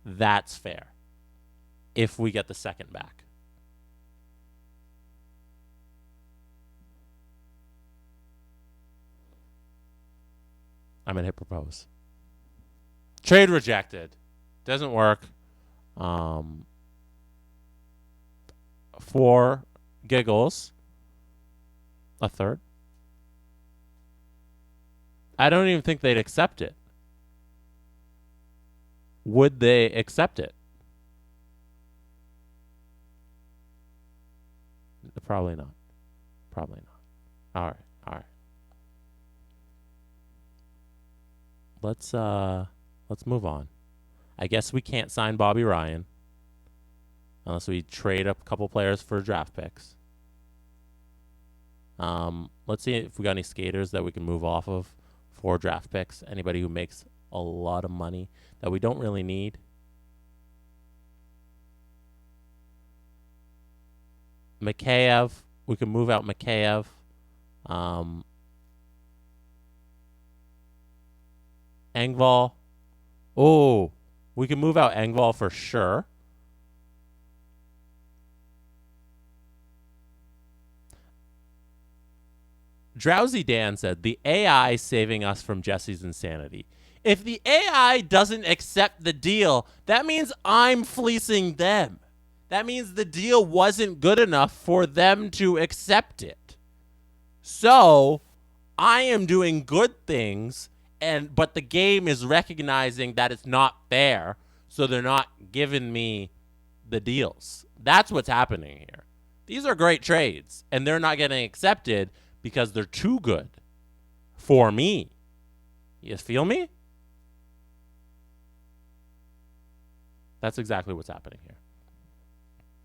that's fair if we get the second back. I'm going to hit propose. Trade rejected. Doesn't work. For giggles, a third. I don't even think they'd accept it. Would they accept it? Probably not. Probably not. All right. All right. Let's move on. I guess we can't sign Bobby Ryan unless we trade up a couple players for draft picks. Let's see if we got any skaters that we can move off of for draft picks. Anybody who makes a lot of money that we don't really need. Mikheyev, we can move out Mikheyev. Engvall. Oh, we can move out Engvall for sure. Drowsy Dan said, the AI saving us from Jesse's insanity. If the AI doesn't accept the deal, that means I'm fleecing them. That means the deal wasn't good enough for them to accept it. So I am doing good things, but the game is recognizing that it's not fair, so they're not giving me the deals. That's what's happening here. These are great trades, and they're not getting accepted because they're too good for me. You feel me? That's exactly what's happening here.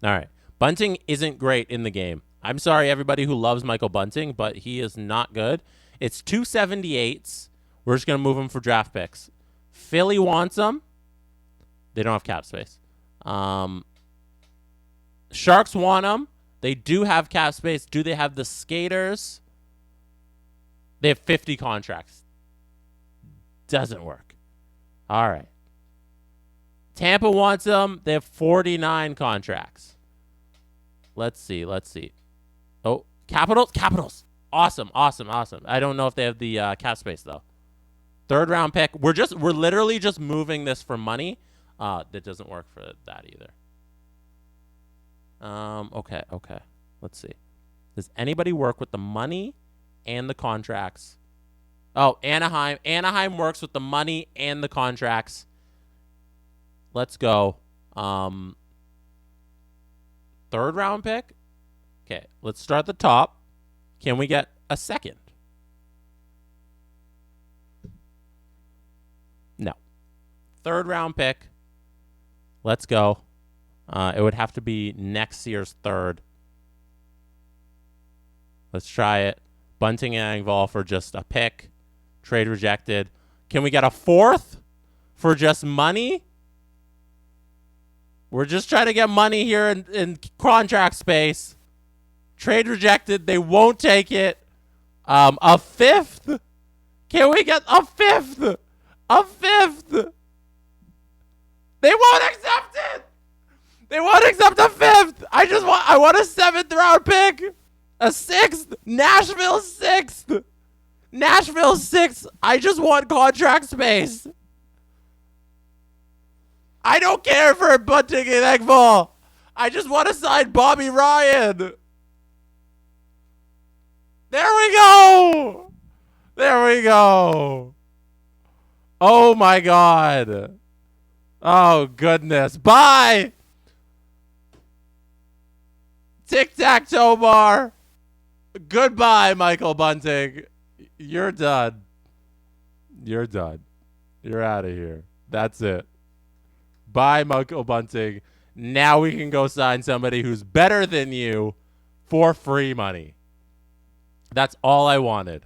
All right. Bunting isn't great in the game. I'm sorry, everybody who loves Michael Bunting, but he is not good. It's 278s. We're just going to move him for draft picks. Philly wants him. They don't have cap space. Sharks want him. They do have cap space. Do they have the skaters? They have 50 contracts. Doesn't work. All right. Tampa wants them. They have 49 contracts. Let's see. Oh, Capitals. Awesome. I don't know if they have the cap space though. Third round pick. We're literally just moving this for money. That doesn't work for that either. Okay. Let's see. Does anybody work with the money and the contracts? Oh, Anaheim. Anaheim works with the money and the contracts. Let's go. Third round pick. Okay, let's start at the top. Can we get a second? No. Third round pick. Let's go. It would have to be next year's third. Let's try it. Bunting and Engvall for just a pick. Trade rejected. Can we get a fourth for just money? We're just trying to get money here in contract space. Trade rejected. They won't take it. A fifth? Can we get a fifth? A fifth? They won't accept it. They won't accept a fifth. I want a seventh round pick. A sixth. Nashville sixth. Nashville sixth. I just want contract space. I don't care for Bunting and Engvall. I just want to sign Bobby Ryan. There we go. There we go. Oh, my God. Oh, goodness. Bye. Tic-tac-toe bar. Goodbye, Michael Bunting. You're done. You're done. You're out of here. That's it. Bye, Michael Bunting. Now we can go sign somebody who's better than you for free money. That's all I wanted.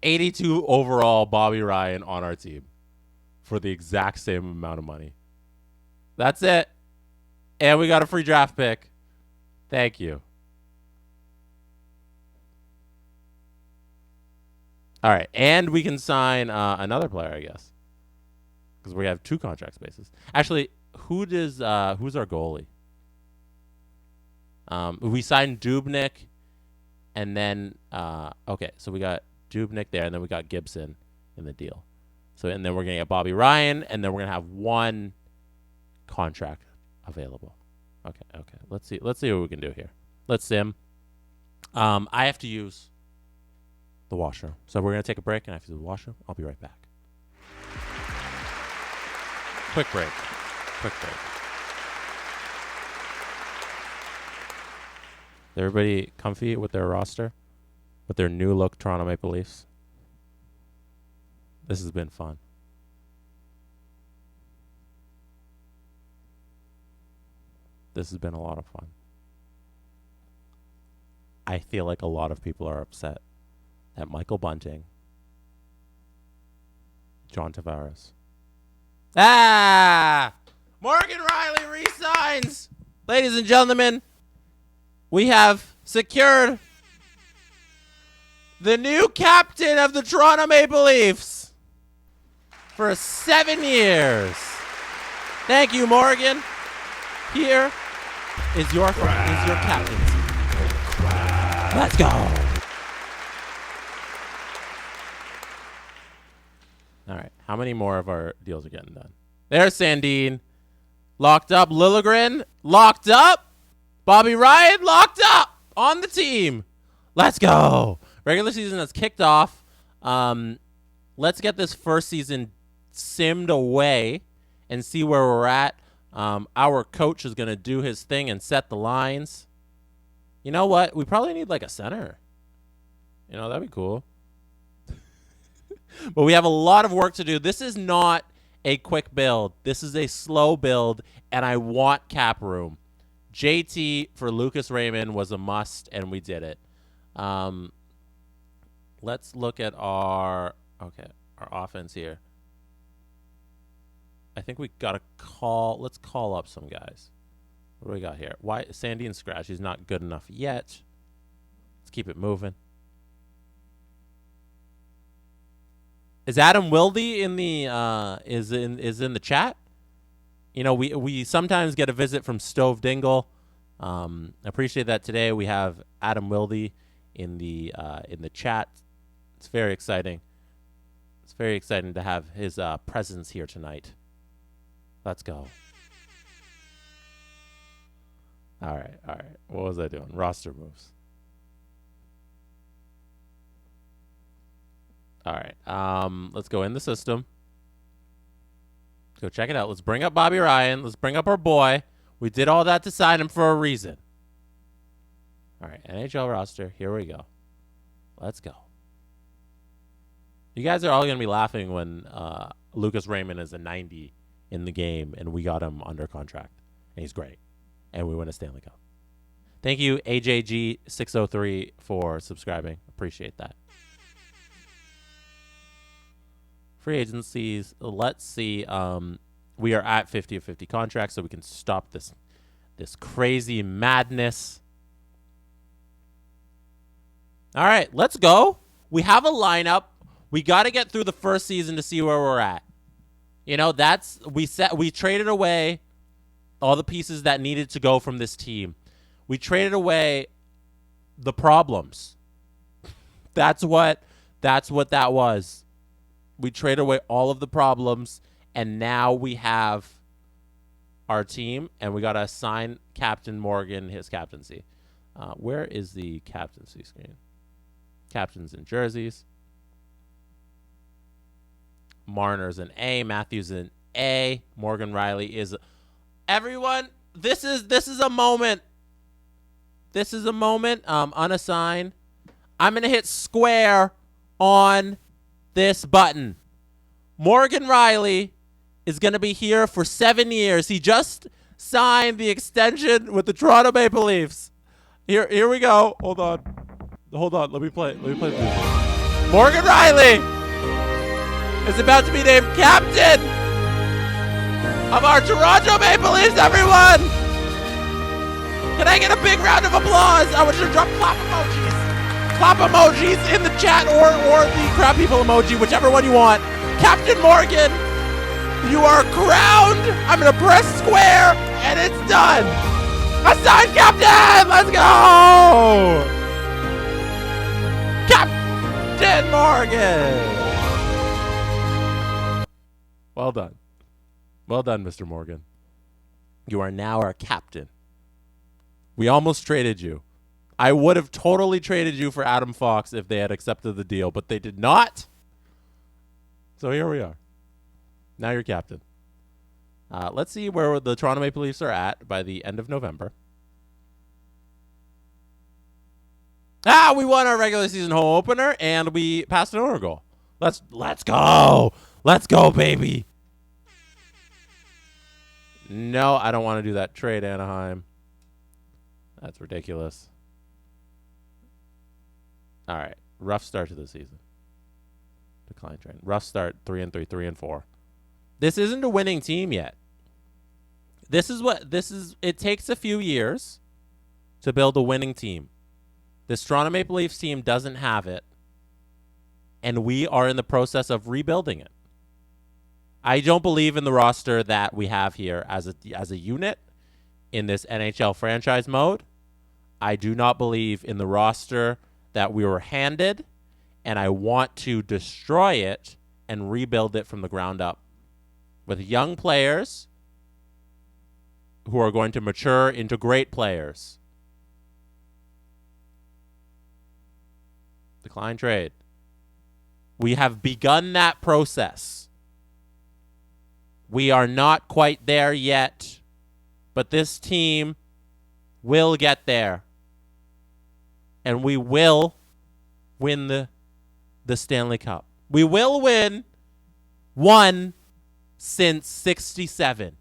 82 overall Bobby Ryan on our team for the exact same amount of money. That's it. And we got a free draft pick. Thank you. All right, and we can sign another player, I guess, because we have 2 contract spaces. Actually, who's our goalie? We signed Dubnyk, and then okay, so we got Dubnyk there, and then we got Gibson in the deal. So and then we're gonna get Bobby Ryan, and then we're gonna have 1 contract available. Okay. Let's see what we can do here. Let's sim. I have to use the washroom, so we're gonna take a break, and I have to do the washroom. I'll be right back. Quick break. Is everybody comfy with their roster? With their new look Toronto Maple Leafs? This has been fun. This has been a lot of fun. I feel like a lot of people are upset at Michael Bunting, John Tavares. Morgan Riley resigns! Ladies and gentlemen, we have secured the new captain of the Toronto Maple Leafs for 7 years. Thank you, Morgan. Here is your captaincy. Let's go. All right. How many more of our deals are getting done? There's Sandine. Locked up. Liljegren. Locked up. Bobby Ryan. Locked up. On the team. Let's go. Regular season has kicked off. Let's get this first season simmed away and see where we're at. Our coach is going to do his thing and set the lines. You know what? We probably need like a center. You know, that'd be cool. But we have a lot of work to do. This is not a quick build. This is a slow build, and I want cap room. JT for Lucas Raymond was a must, and we did it. Let's look at our offense here. I think we got to let's call up some guys. What do we got here? Why Sandy and Scratch? He's not good enough yet. Let's keep it moving. Is Adam Wilde in the is in the chat? You know, we sometimes get a visit from Stove Dingle. Appreciate that today. We have Adam Wilde in the chat. It's very exciting. It's very exciting to have his presence here tonight. Let's go. All right. What was I doing? Roster moves. All right. Let's go in the system. Let's go check it out. Let's bring up Bobby Ryan. Let's bring up our boy. We did all that to sign him for a reason. All right. NHL roster. Here we go. Let's go. You guys are all going to be laughing when Lucas Raymond is a 90 in the game, and we got him under contract. And he's great. And we win a Stanley Cup. Thank you, AJG603, for subscribing. Appreciate that. Free agencies. Let's see. We are at 50 of 50 contracts, so we can stop this crazy madness. All right, let's go. We have a lineup. We got to get through the first season to see where we're at. You know, we traded away all the pieces that needed to go from this team. We traded away the problems. That's what that was. We traded away all of the problems, and now we have our team, and we got to assign Captain Morgan his captaincy. Where is the captaincy screen? Captains and jerseys. Marner's an A. Matthews an A. Morgan Riley is... Everyone, this is a moment. This is a moment. Unassigned. I'm going to hit square on this button. Morgan Riley is going to be here for 7 years. He just signed the extension with the Toronto Maple Leafs. Here we go. Hold on. Let me play. Morgan Riley is about to be named captain of our Toronto Maple Leafs, everyone. Can I get a big round of applause? I want you to drop clap emojis. Clap emojis in the chat or the crowd people emoji, whichever one you want. Captain Morgan, you are crowned. I'm going to press square, and it's done. Assigned captain. Let's go. Captain Morgan. Well done. Well done, Mr. Morgan. You are now our captain. We almost traded you. I would have totally traded you for Adam Fox if they had accepted the deal, but they did not. So here we are. Now you're captain. Let's see where the Toronto Maple Leafs are at by the end of November. We won our regular season home opener, and we passed an owner goal. Let's go. Let's go, baby. No, I don't want to do that trade, Anaheim. That's ridiculous. All right. Rough start to the season. Decline trend. Rough start, 3-3, 3-4. This isn't a winning team yet. It takes a few years to build a winning team. This Toronto Maple Leafs team doesn't have it, and we are in the process of rebuilding it. I don't believe in the roster that we have here as a unit in this NHL franchise mode. I do not believe in the roster that we were handed, and I want to destroy it and rebuild it from the ground up with young players who are going to mature into great players. Decline trade. We have begun that process. We are not quite there yet, but this team will get there. And we will win the Stanley Cup. We will win one since 67.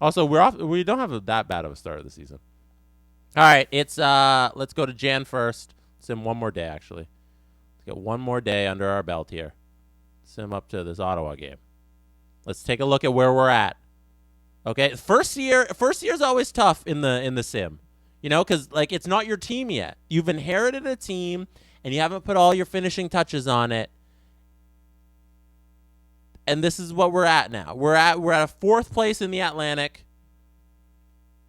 Also, we don't have that bad of a start of the season. All right, it's let's go to Jan 1st. Sim one more day, actually. Let's get one more day under our belt here. Sim up to this Ottawa game. Let's take a look at where we're at. Okay, first year is always tough in the sim. You know, because like it's not your team yet. You've inherited a team and you haven't put all your finishing touches on it. And this is what we're at now. We're at a 4th place in the Atlantic.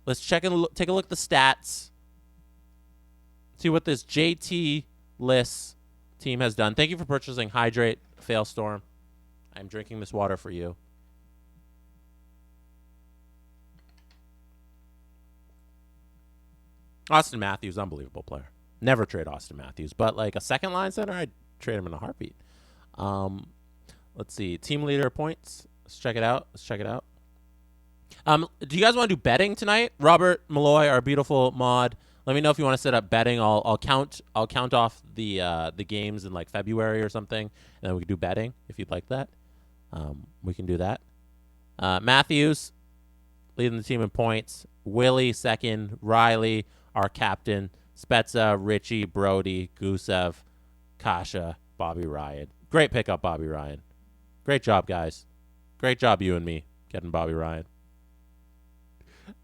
Let's take a look at the stats. See what this JT Liss team has done. Thank you for purchasing Hydrate Failstorm. I'm drinking this water for you. Austin Matthews, unbelievable player. Never trade Austin Matthews, but like a second line center, I'd trade him in a heartbeat. Let's see. Team leader points. Let's check it out. Do you guys want to do betting tonight? Robert Malloy, our beautiful mod. Let me know if you want to set up betting. I'll count off the games in like February or something, and then we can do betting if you'd like that. We can do that. Matthews leading the team in points. Willie second. Riley, our captain. Spezza, Richie, Brody, Gusev, Kasha, Bobby Ryan. Great pickup, Bobby Ryan. Great job, guys. Great job, you and me, getting Bobby Ryan.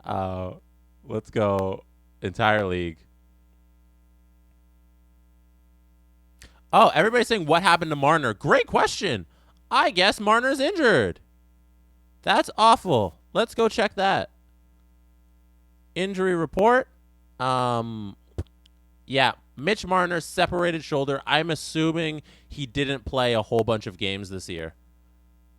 Let's go entire league. Oh, everybody's saying what happened to Marner. Great question. I guess Marner's injured. That's awful. Let's go check that. Injury report. Yeah, Mitch Marner, separated shoulder. I'm assuming he didn't play a whole bunch of games this year.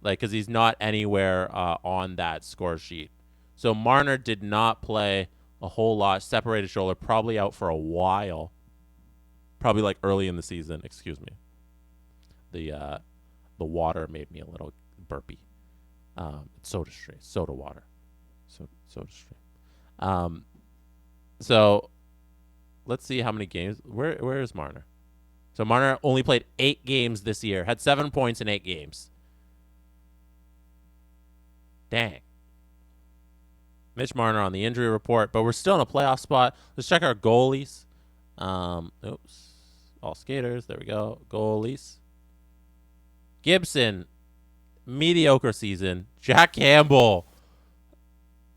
Like, because he's not anywhere on that score sheet. So Marner did not play a whole lot. Separated shoulder, probably out for a while. Probably like early in the season. Excuse me. The water made me a little burpy. Soda stream, soda water, soda stream. So let's see how many games. Where is Marner? So Marner only played 8 games this year. Had 7 points in 8 games. Dang. Mitch Marner on the injury report, but we're still in a playoff spot. Let's check our goalies. Oops. All skaters. There we go. Goalies. Gibson, mediocre season. Jack Campbell,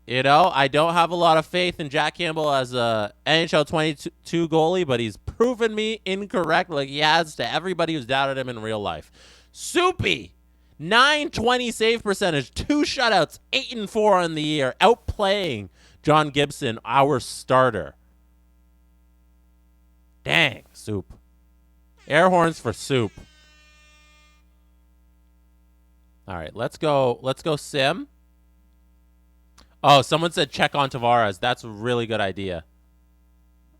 You know, I don't have a lot of faith in Jack Campbell as a NHL 22 goalie, but he's proven me incorrect like he has to everybody who's doubted him in real life. Soupy, 920 save percentage, 2 shutouts, 8-4 on the year, outplaying John Gibson, our starter. Dang, Soup. Air horns for Soup. All right, let's go Sim. Oh, someone said check on Tavares. That's a really good idea.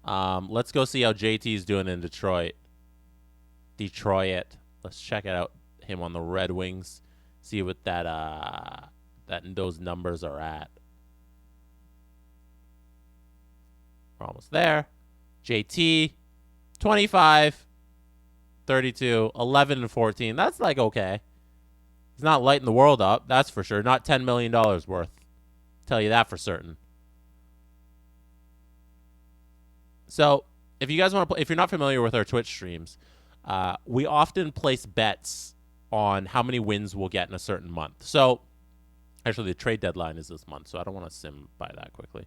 Let's go see how JT's doing in Detroit. Let's check it out. Him on the Red Wings. See what those numbers are at. We're almost there. JT, 25, 32, 11, and 14. That's like okay. He's not lighting the world up, that's for sure. Not $10 million worth. Tell you that for certain. So, if you guys want to play, if you're not familiar with our Twitch streams, we often place bets on how many wins we'll get in a certain month. So, actually, the trade deadline is this month, so I don't want to sim by that quickly.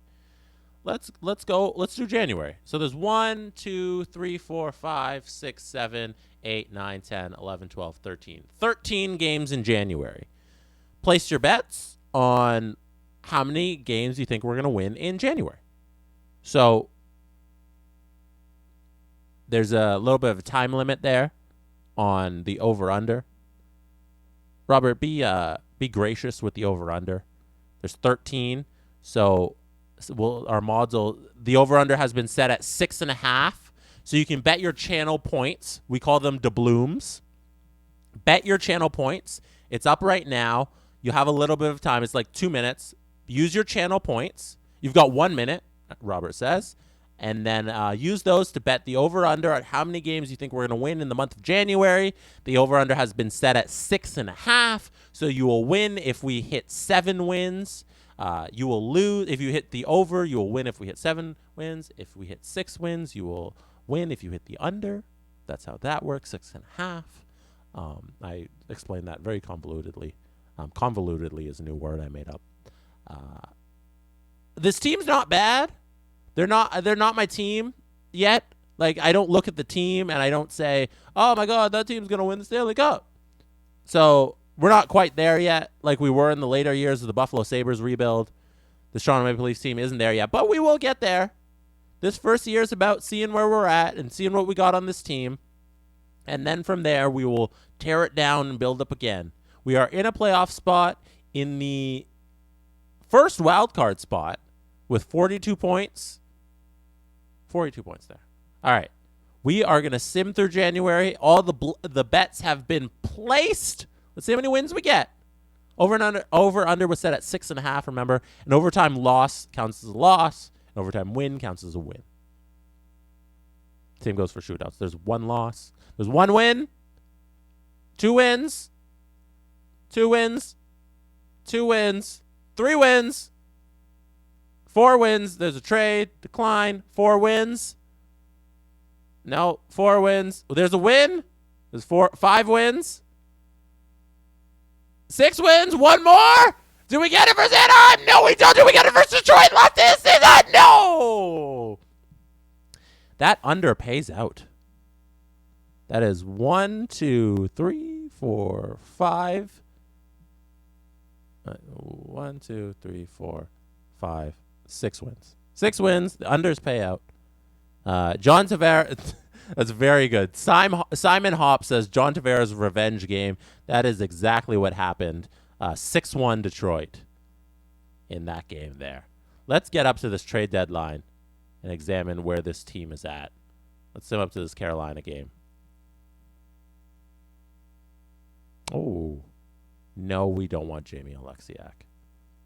Let's go. Let's do January. So there's 1, 2, 3, 4, 5, 6, 7, 8, 9, 10, 11, 12, 13. 13 games in January. Place your bets on how many games you think we're going to win in January. So there's a little bit of a time limit there on the over-under. Robert, be gracious with the over-under. There's 13, so our mods will. The over-under has been set at 6.5, so you can bet your channel points. We call them doubloons. Bet your channel points. It's up right now. You have a little bit of time. It's like 2 minutes. Use your channel points. You've got 1 minute, Robert says. And then use those to bet the over-under at how many games you think we're going to win in the month of January. The over-under has been set at 6.5, so you will win if we hit 7 wins. You will lose if you hit the over. You will win if we hit 7 wins. If we hit 6 wins, you will win if you hit the under. That's how that works, 6.5. I explained that very convolutedly. Convolutedly is a new word I made up. This team's not bad. They're not my team yet. Like, I don't look at the team and I don't say, oh my God, that team's going to win the Stanley Cup. So we're not quite there yet like we were in the later years of the Buffalo Sabres rebuild. The Toronto Maple Leafs team isn't there yet, but we will get there. This first year is about seeing where we're at and seeing what we got on this team. And then from there, we will tear it down and build up again. We are in a playoff spot in the first wild card spot with 42 points. 42 points there. All right. We are going to sim through January. All the bets have been placed. Let's see how many wins we get. Over under was set at 6.5, remember? An overtime loss counts as a loss. An overtime win counts as a win. Same goes for shootouts. There's 1 loss. There's 1 win. 2 wins. 2 wins. 2 wins. 3 wins. 4 wins. There's a trade. Decline. 4 wins. No. 4 wins. Well, there's a win. There's 5 wins. 6 wins. 1 more. Do we get it versus Anaheim? No, we don't. Do we get it versus Detroit? Left this season? No. That under pays out. That is 1, 2, 3, 4, 5. 1, 2, 3, 4, 5, 6 wins. 6 wins. The unders pay out. John Tavares. That's very good. Simon Hopp says John Tavares' revenge game. That is exactly what happened. 6-1 Detroit in that game there. Let's get up to this trade deadline and examine where this team is at. Let's sim up to this Carolina game. Oh, no, we don't want Jamie Alexiak.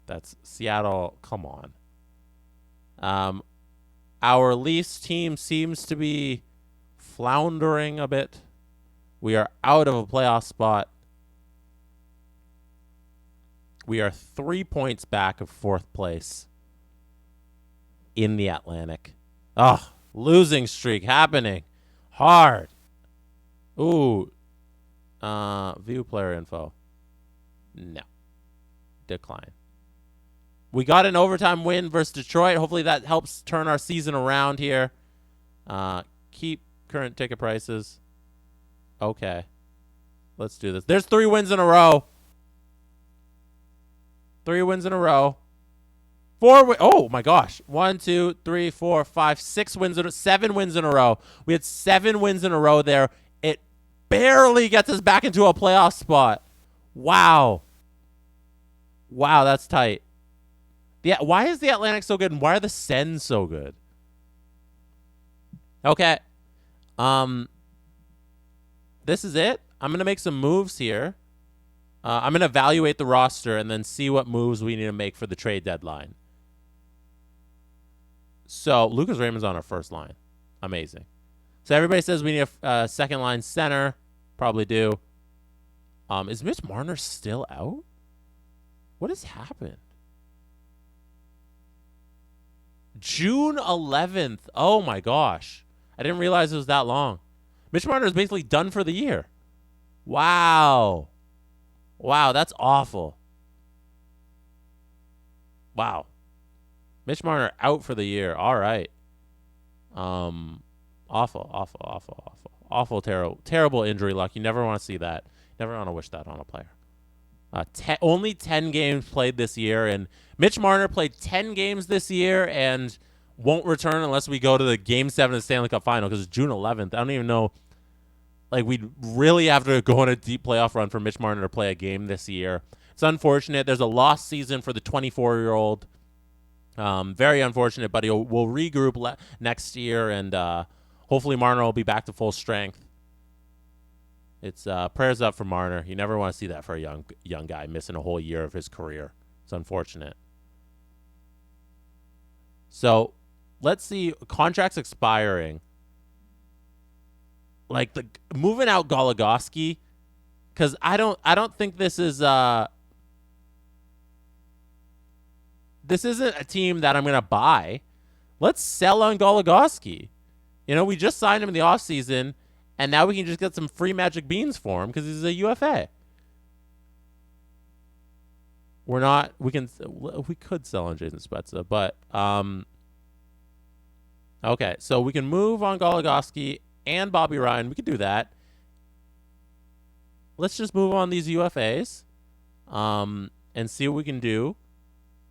That's Seattle. Come on. Our Leafs team seems to be floundering a bit. We are out of a playoff spot. We are 3 points back of 4th place in the Atlantic. Oh, losing streak happening. Hard. Ooh. View player info. No. Decline. We got an overtime win versus Detroit. Hopefully that helps turn our season around here. Keep current ticket prices. Okay. Let's do this. There's 3 wins in a row. 3 wins in a row. 4 oh my gosh. 1, 2, 3, 4, 5, 6 wins 7 wins in a row. We had 7 wins in a row there. It barely gets us back into a playoff spot. Wow. Wow, that's tight. Yeah, why is the Atlantic so good and why are the Sens so good? Okay. This is it. I'm going to make some moves here. I'm going to evaluate the roster and then see what moves we need to make for the trade deadline. So, Lucas Raymond's on our first line. Amazing. So, everybody says we need a second line center. Probably do. Is Mitch Marner still out? What has happened? June 11th. Oh, my gosh. I didn't realize it was that long. Mitch Marner is basically done for the year. Wow. Wow, that's awful. Wow. Mitch Marner out for the year. All right. Awful, terrible injury luck. You never want to see that. Never want to wish that on a player. Only 10 games played this year, and Mitch Marner played 10 games this year and won't return unless we go to the Game 7 of the Stanley Cup Final because it's June 11th. I don't even know. Like, we'd really have to go on a deep playoff run for Mitch Marner to play a game this year. It's unfortunate. There's a lost season for the 24-year-old. Very unfortunate, but we'll regroup next year, and hopefully Marner will be back to full strength. It's prayers up for Marner. You never want to see that for a young guy missing a whole year of his career. It's unfortunate. So let's see contracts expiring. Like the moving out Goligoski, because I don't think this is this isn't a team that I'm gonna buy. Let's sell on Goligoski. You know, we just signed him in the offseason, and now we can just get some free magic beans for him because he's a UFA. We could sell on Jason Spezza, but okay, so we can move on Goligoski and Bobby Ryan. We could do that. Let's just move on these UFAs and see what we can do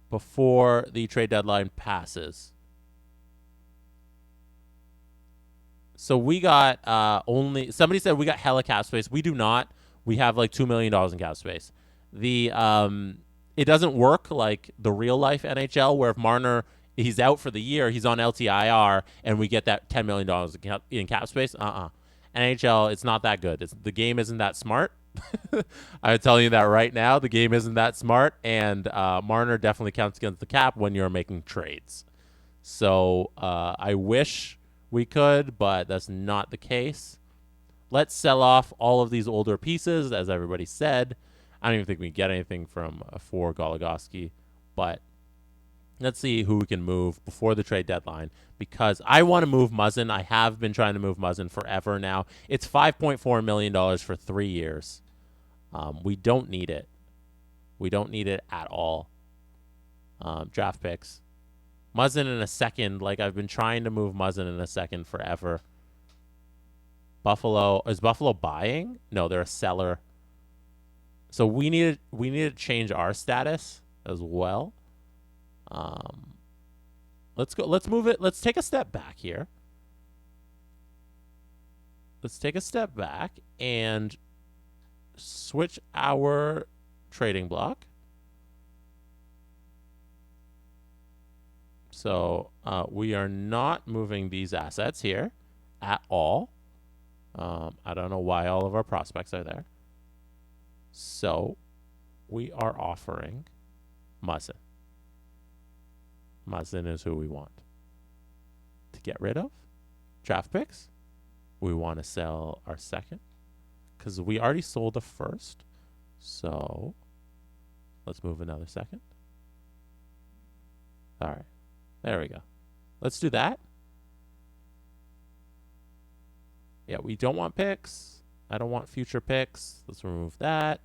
before the trade deadline passes. So we got somebody said we got hella cap space. We do not. We have like $2 million in cap space. It doesn't work like the real life NHL where if Marner he's out for the year, he's on LTIR, and we get that $10 million in cap space. NHL, it's not that good. The game isn't that smart. I'm telling you that right now. The game isn't that smart, and Marner definitely counts against the cap when you're making trades. So I wish we could, but that's not the case. Let's sell off all of these older pieces, as everybody said. I don't even think we get anything for Goligoski, but let's see who we can move before the trade deadline because I want to move Muzzin. I have been trying to move Muzzin forever now. It's $5.4 million for 3 years. We don't need it. We don't need it at all. Draft picks. Muzzin in a second. Like, I've been trying to move Muzzin in a second forever. Buffalo. Is Buffalo buying? No, they're a seller. So we need to change our status as well. Let's go. Let's move it. Let's take a step back here. Let's take a step back and switch our trading block. So we are not moving these assets here at all. I don't know why all of our prospects are there. So we are offering Muzzin. Muzzin is who we want to get rid of. Draft picks. We want to sell our second because we already sold the first. So let's move another second. All right. There we go. Let's do that. Yeah, we don't want picks. I don't want future picks. Let's remove that.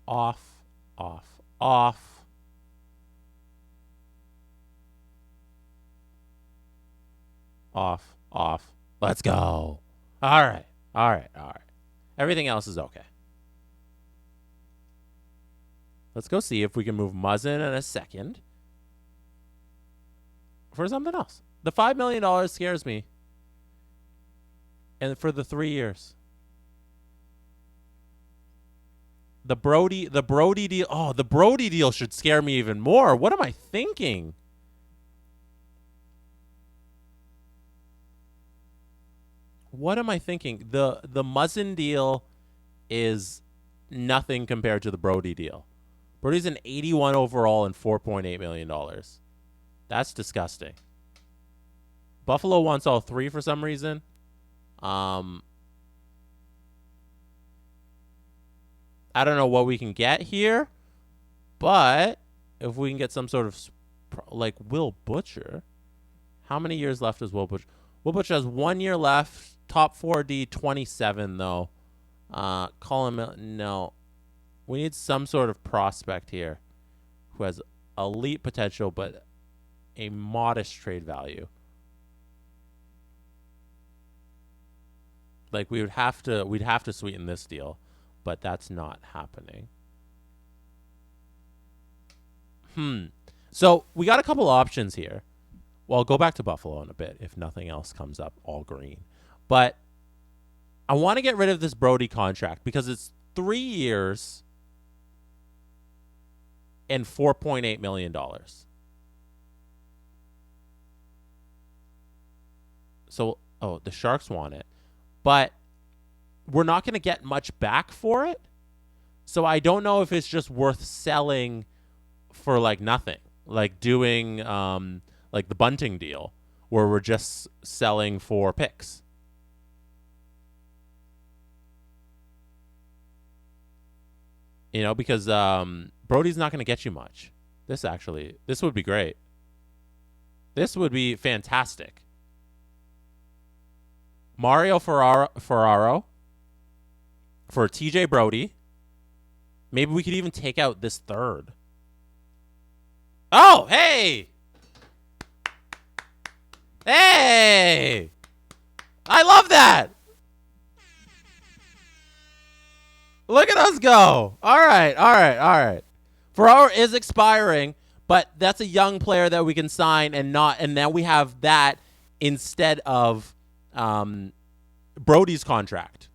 Off, off, Off. Off. Off. Let's go. All right. All right. All right. Everything else is okay. Let's go see if we can move Muzzin in a second for something else. The $5 million scares me. And for the 3 years. The Brody deal. Oh, the Brody deal should scare me even more. What am I thinking? What am I thinking? The Muzzin deal is nothing compared to the Brody deal. Brody's an 81 overall and $4.8 million. That's disgusting. Buffalo wants all three for some reason. I don't know what we can get here, but if we can get some sort of like Will Butcher. How many years left is Will Butcher? Will Butcher has 1 year left. Top 4D, 27 though. Call him. No. We need some sort of prospect here who has elite potential but a modest trade value. Like we'd have to sweeten this deal, but that's not happening. So we got a couple options here. Well, I'll go back to Buffalo in a bit if nothing else comes up all green. But I want to get rid of this Brody contract because it's 3 years and $4.8 million. So, the Sharks want it. But we're not going to get much back for it. So I don't know if it's just worth selling for like nothing. Like doing like the Bunting deal where we're just selling for picks. You know, because Brody's not going to get you much. This would be great. This would be fantastic. Mario Ferraro for TJ Brody. Maybe we could even take out this third. Oh, hey! Hey! I love that! Look at us go. All right. Ferraro is expiring, but that's a young player that we can sign and now we have that instead of Brody's contract.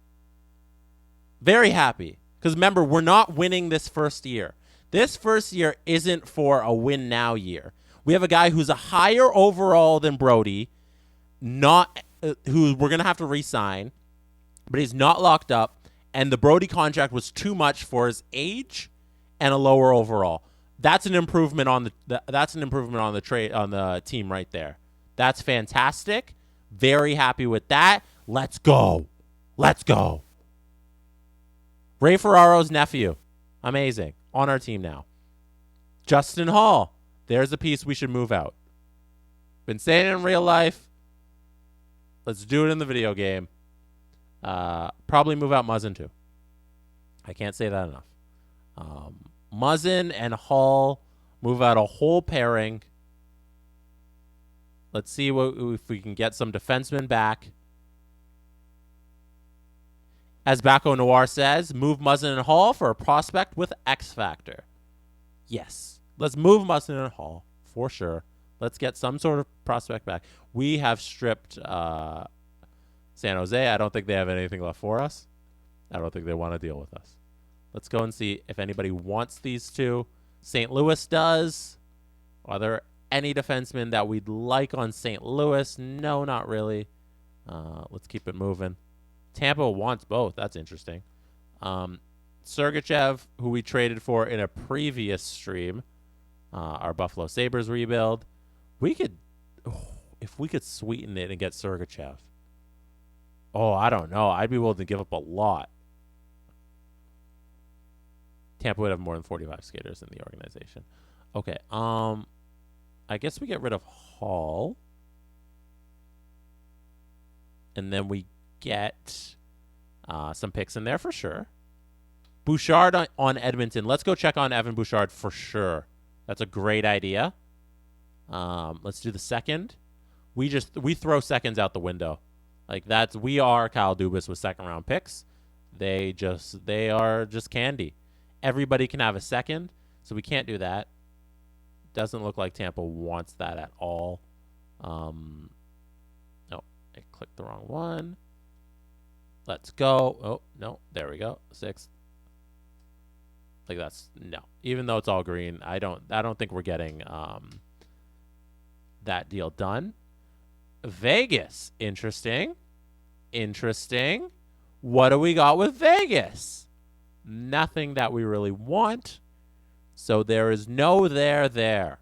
Very happy. Because remember, we're not winning this first year. This first year isn't for a win now year. We have a guy who's a higher overall than Brody, who we're going to have to re-sign, but he's not locked up. And the Brody contract was too much for his age and a lower overall. That's an improvement on the trade on the team right there. That's fantastic. Very happy with that. Let's go. Ray Ferraro's nephew. Amazing. On our team now. Justin Hall. There's a piece we should move out. Been saying it in real life. Let's do it in the video game. Probably move out Muzzin too. I can't say that enough. Muzzin and Hall move out a whole pairing. Let's see if we can get some defensemen back. As Baco Noir says, move Muzzin and Hall for a prospect with X Factor. Yes. Let's move Muzzin and Hall for sure. Let's get some sort of prospect back. We have stripped San Jose. I don't think they have anything left for us. I don't think they want to deal with us. Let's go and see if anybody wants these two. St. Louis does. Are there any defensemen that we'd like on St. Louis? No, not really. Let's keep it moving. Tampa wants both. That's interesting. Sergachev, who we traded for in a previous stream, our Buffalo Sabres rebuild. If we could sweeten it and get Sergachev. Oh, I don't know. I'd be willing to give up a lot. Tampa would have more than 45 skaters in the organization. Okay. I guess we get rid of Hall. And then we get some picks in there for sure. Bouchard on Edmonton. Let's go check on Evan Bouchard for sure. That's a great idea. Let's do the second. We throw seconds out the window. Like we are Kyle Dubas with second round picks. They are just candy. Everybody can have a second, so we can't do that. Doesn't look like Tampa wants that at all. No, I clicked the wrong one. Let's go. Oh, no, there we go. 6. Like no. Even though it's all green, I don't think we're getting that deal done. Vegas, interesting. What do we got with Vegas? Nothing that we really want. So there is no there.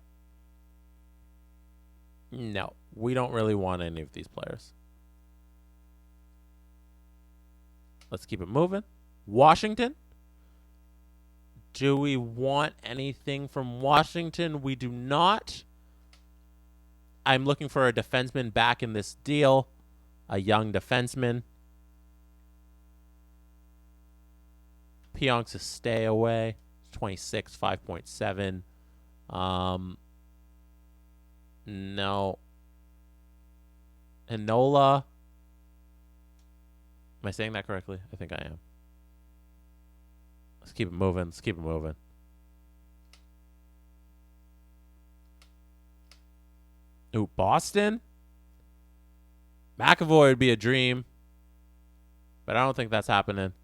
No, we don't really want any of these players. Let's keep it moving. Washington. Do we want anything from Washington? We do not. I'm looking for a defenseman back in this deal. A young defenseman. Pionk's a stay away. 26, 5.7. No. Enola. Am I saying that correctly? I think I am. Let's keep it moving. Ooh, Boston? McAvoy would be a dream. But I don't think that's happening.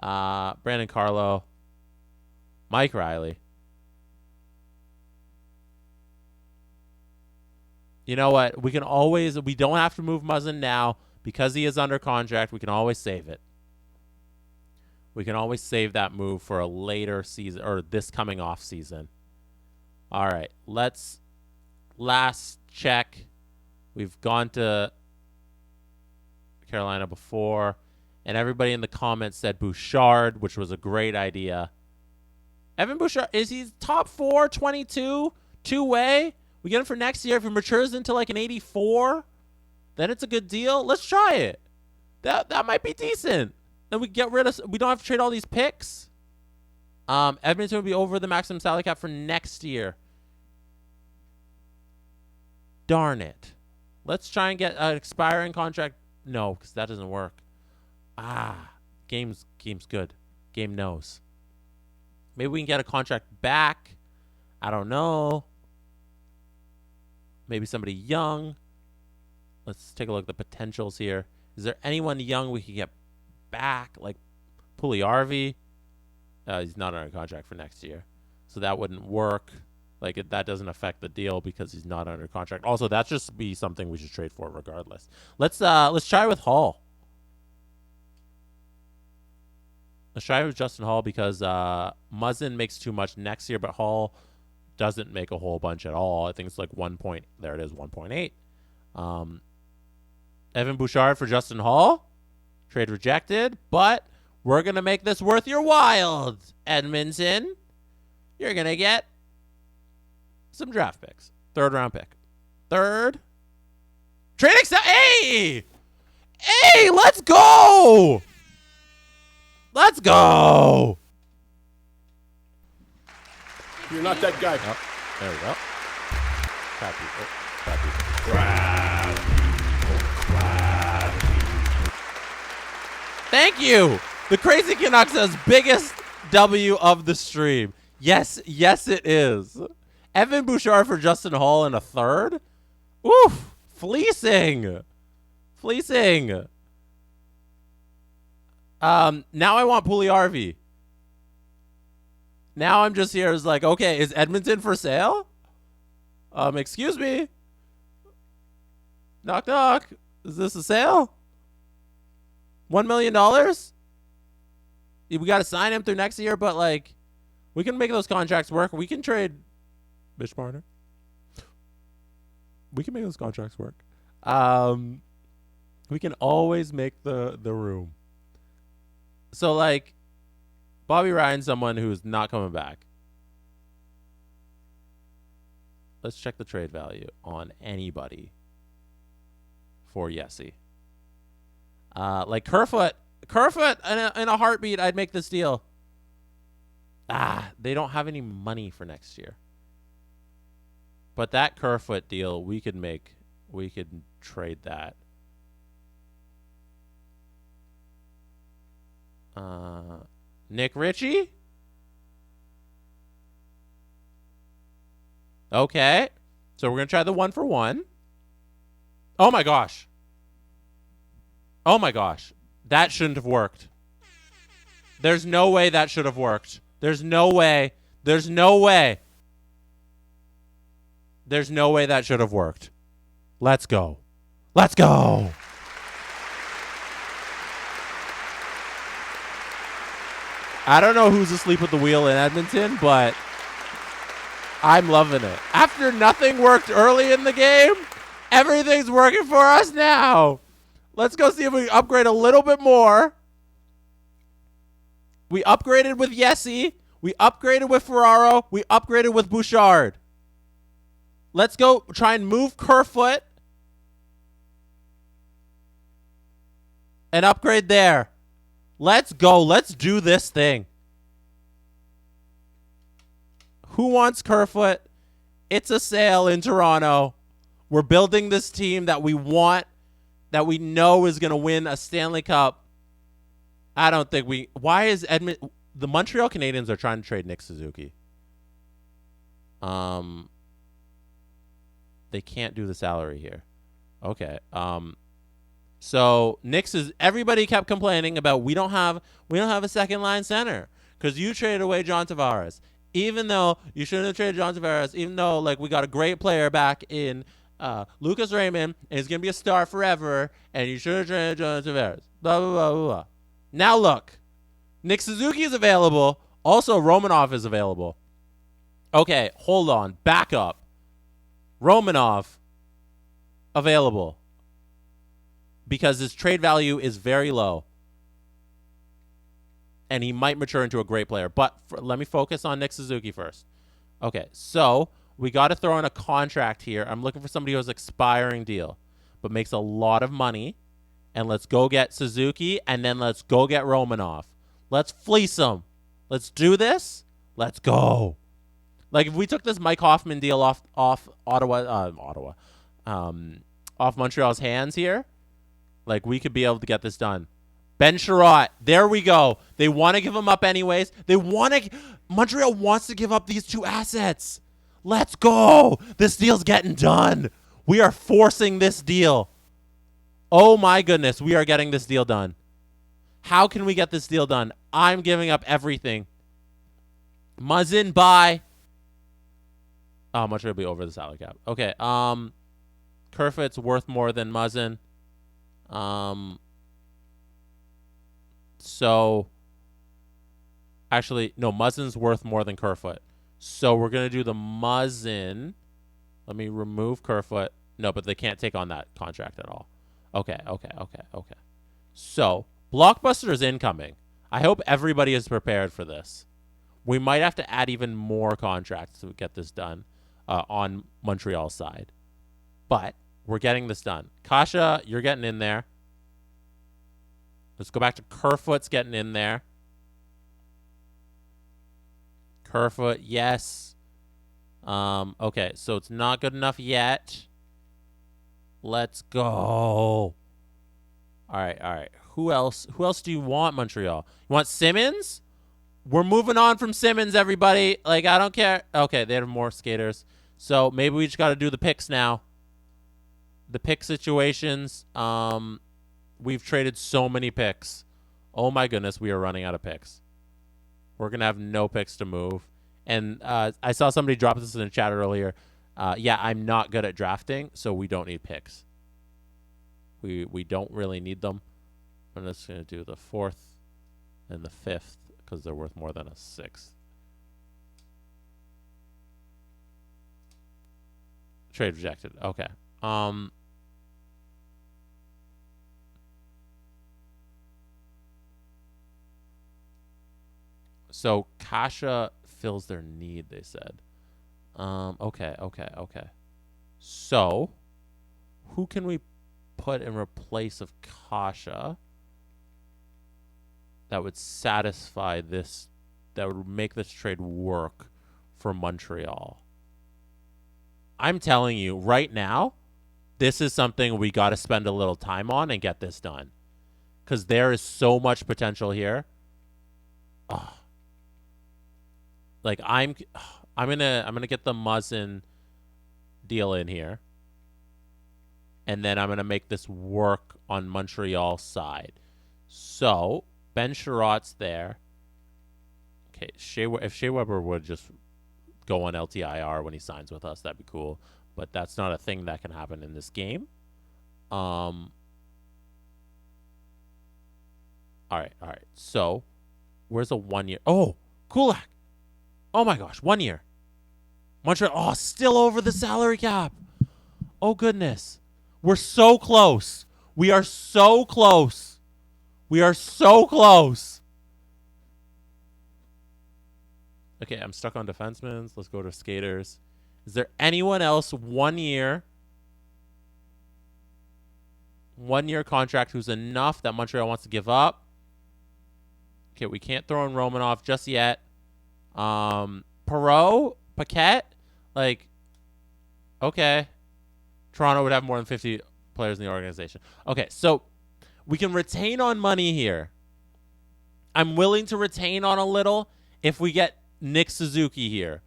Brandon Carlo. Mike Riley. You know what? We don't have to move Muzzin now because he is under contract. We can always save it. We can always save that move for a later season or this coming off season. All right, last check. We've gone to Carolina before, and everybody in the comments said Bouchard, which was a great idea. Evan Bouchard, is he top 4, 22, two-way? We get him for next year. If he matures into like an 84, then it's a good deal. Let's try it. That might be decent. Then we don't have to trade all these picks. Edmonton would be over the maximum salary cap for next year. Darn it. Let's try and get an expiring contract. No, because that doesn't work. Game's good. Game knows. Maybe we can get a contract back. I don't know. Maybe somebody young. Let's take a look at the potentials here. Is there anyone young we can get back? Like Puljujärvi? He's not under contract for next year. So that wouldn't work. That doesn't affect the deal because he's not under contract. Also, that just be something we should trade for regardless. Let's try with Hall. Let's try with Justin Hall because Muzzin makes too much next year, but Hall doesn't make a whole bunch at all. I think it's like 1.8. Evan Bouchard for Justin Hall. Trade rejected, but we're going to make this worth your while, Edmonton. You're going to get some draft picks. 3rd round pick. Trade accept. Hey, let's go.
You're not that guy.
Oh, there we go. Crap people. Thank you. The Crazy Canucks has biggest W of the stream. Yes, it is. Evan Bouchard for Justin Hall in a 3rd. Oof. Fleecing. Now I want Puljujärvi. Now I'm just here as like, okay, is Edmonton for sale? Excuse me. Knock, knock. Is this a sale? $1 million? We got to sign him through next year, but we can make those contracts work. We can trade Mitch Marner. We can make those contracts work. We can always make the room. So Bobby Ryan's someone who's not coming back. Let's check the trade value on anybody for Yessie. Kerfoot in a heartbeat, I'd make this deal. They don't have any money for next year. But that Kerfoot deal, we could trade that. Nick Ritchie? Okay. So we're going to try the 1-for-1. Oh my gosh. Oh my gosh. That shouldn't have worked. There's no way that should have worked. There's no way. There's no way. There's no way that should have worked. Let's go. Let's go. I don't know who's asleep at the wheel in Edmonton, but I'm loving it. After nothing worked early in the game, everything's working for us now. Let's go see if we upgrade a little bit more. We upgraded with Yessi. We upgraded with Ferraro. We upgraded with Bouchard. Let's go try and move Kerfoot and upgrade there. Let's go. Let's do this thing. Who wants Kerfoot? It's a sale in Toronto. We're building this team that we want, that we know is going to win a Stanley Cup. I don't think we... Why is the Montreal Canadiens are trying to trade Nick Suzuki. They can't do the salary here. Okay. So everybody kept complaining about we don't have a second line center because you traded away John Tavares. Even though you shouldn't have traded John Tavares, even though like we got a great player back in Lucas Raymond and he's gonna be a star forever, and you should have traded John Tavares. Blah blah blah blah blah. Now look, Nick Suzuki is available. Also, Romanov is available. Okay, hold on, back up. Romanov available because his trade value is very low and he might mature into a great player. But let me focus on Nick Suzuki first. Okay, so we got to throw in a contract here. I'm looking for somebody who has an expiring deal but makes a lot of money. And let's go get Suzuki, and then let's go get Romanov. Let's fleece him. Let's do this. Let's go. Like if we took this Mike Hoffman deal off off Montreal's hands here, like we could be able to get this done. Ben Sherratt, there we go. They want to give him up anyways. Montreal wants to give up these two assets. Let's go. This deal's getting done. We are forcing this deal. Oh my goodness, we are getting this deal done. How can we get this deal done? I'm giving up everything. Muzzin, bye. Oh, Montreal will be over the salary cap. Okay, Kerfoot's worth more than Muzzin. So, actually, no, Muzzin's worth more than Kerfoot. So we're going to do the Muzzin. Let me remove Kerfoot. No, but they can't take on that contract at all. Okay. So, Blockbuster is incoming. I hope everybody is prepared for this. We might have to add even more contracts to get this done on Montreal's side. But we're getting this done. Kasha, you're getting in there. Let's go back to Kerfoot's getting in there. Kerfoot, yes. Okay, so it's not good enough yet. Let's go. All right. Who else do you want, Montreal? You want Simmons? We're moving on from Simmons, everybody. Like, I don't care. Okay, they have more skaters. So maybe we just got to do the picks now. The pick situations. We've traded so many picks. Oh, my goodness, we are running out of picks. We're going to have no picks to move. And I saw somebody drop this in the chat earlier. Yeah, I'm not good at drafting, so we don't need picks. We don't really need them. I'm just going to do the 4th and the 5th because they're worth more than a 6th. Trade rejected. Okay. So Kasha fills their need, they said. Okay. So, who can we put in replace of Kasha that would satisfy this make this trade work for Montreal. I'm telling you right now, this is something we got to spend a little time on and get this done, because there is so much potential here. Oh. Like I'm gonna get the Muzzin deal in here, and then I'm gonna make this work on Montreal's side. So Ben Sherratt's there. Okay, if Shea Weber would just go on LTIR when he signs with us, that'd be cool. But that's not a thing that can happen in this game. All right. So where's a 1 year? Oh, Kulak. Oh my gosh, 1 year. Montreal, still over the salary cap. Oh goodness. We're so close. We are so close. Okay, I'm stuck on defensemen. Let's go to skaters. Is there anyone else 1 year? 1 year contract who's enough that Montreal wants to give up? Okay, we can't throw in Romanov just yet. Paquette, like, okay. Toronto would have more than 50 players in the organization. Okay, so we can retain on money here. I'm willing to retain on a little if we get Nick Suzuki here.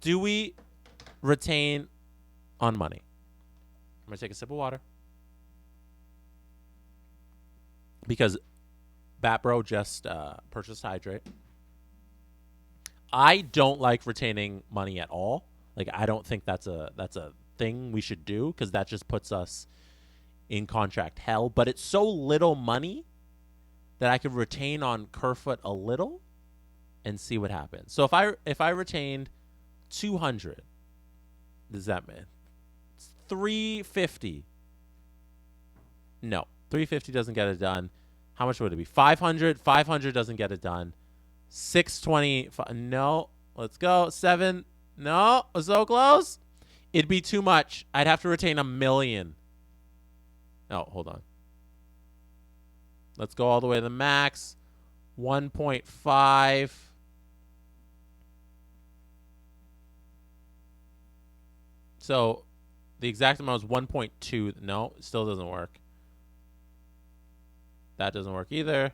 Do we retain on money? I'm going to take a sip of water. Because Batbro just purchased Hydrate. I don't like retaining money at all. Like, I don't think that's a thing we should do, because that just puts us in contract hell. But it's so little money that I could retain on Kerfoot a little and see what happens. So if I retained 200, does that mean it's 350? No, 350 doesn't get it done. How much would it be? 500. 500 doesn't get it done. 620. No. Let's go. 7. No. So close. It'd be too much. I'd have to retain $1 million. Oh, hold on. Let's go all the way to the max. 1.5. So the exact amount is 1.2. No, it still doesn't work. That doesn't work either.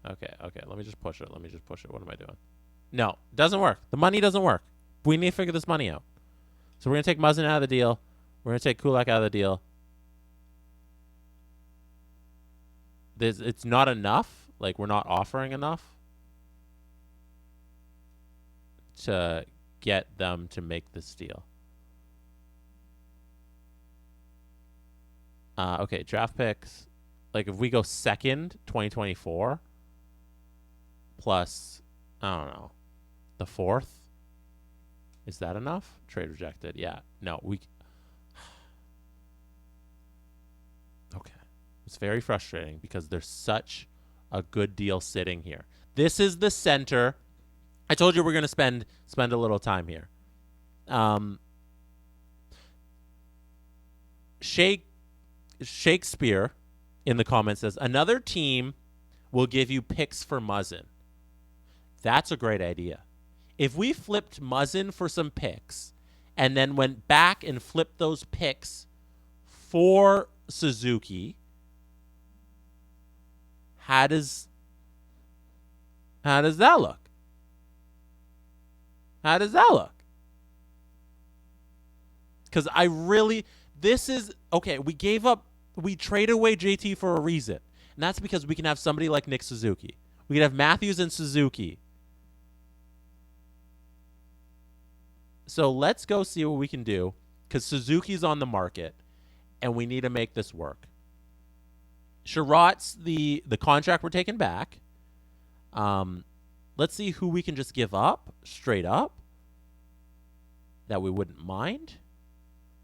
Okay. Let me just push it. What am I doing? No, it doesn't work. The money doesn't work. We need to figure this money out. So we're going to take Muzzin out of the deal. We're going to take Kulak out of the deal. It's not enough. Like, we're not offering enough to get them to make this deal. Okay, draft picks. Like, if we go second, 2024, plus, I don't know, the fourth, is that enough? Trade rejected. Yeah. No, we. Okay. It's very frustrating because there's such a good deal sitting here. This is the center. I told you we're going to spend a little time here. Shakespeare in the comments says, another team will give you picks for Muzzin. That's a great idea. If we flipped Muzzin for some picks and then went back and flipped those picks for Suzuki, how does that look? How does that look? Because this is, okay, we traded away JT for a reason. And that's because we can have somebody like Nick Suzuki. We can have Matthews and Suzuki. So let's go see what we can do, because Suzuki's on the market, and we need to make this work. Sherratt's the contract we're taking back. Let's see who we can just give up straight up that we wouldn't mind.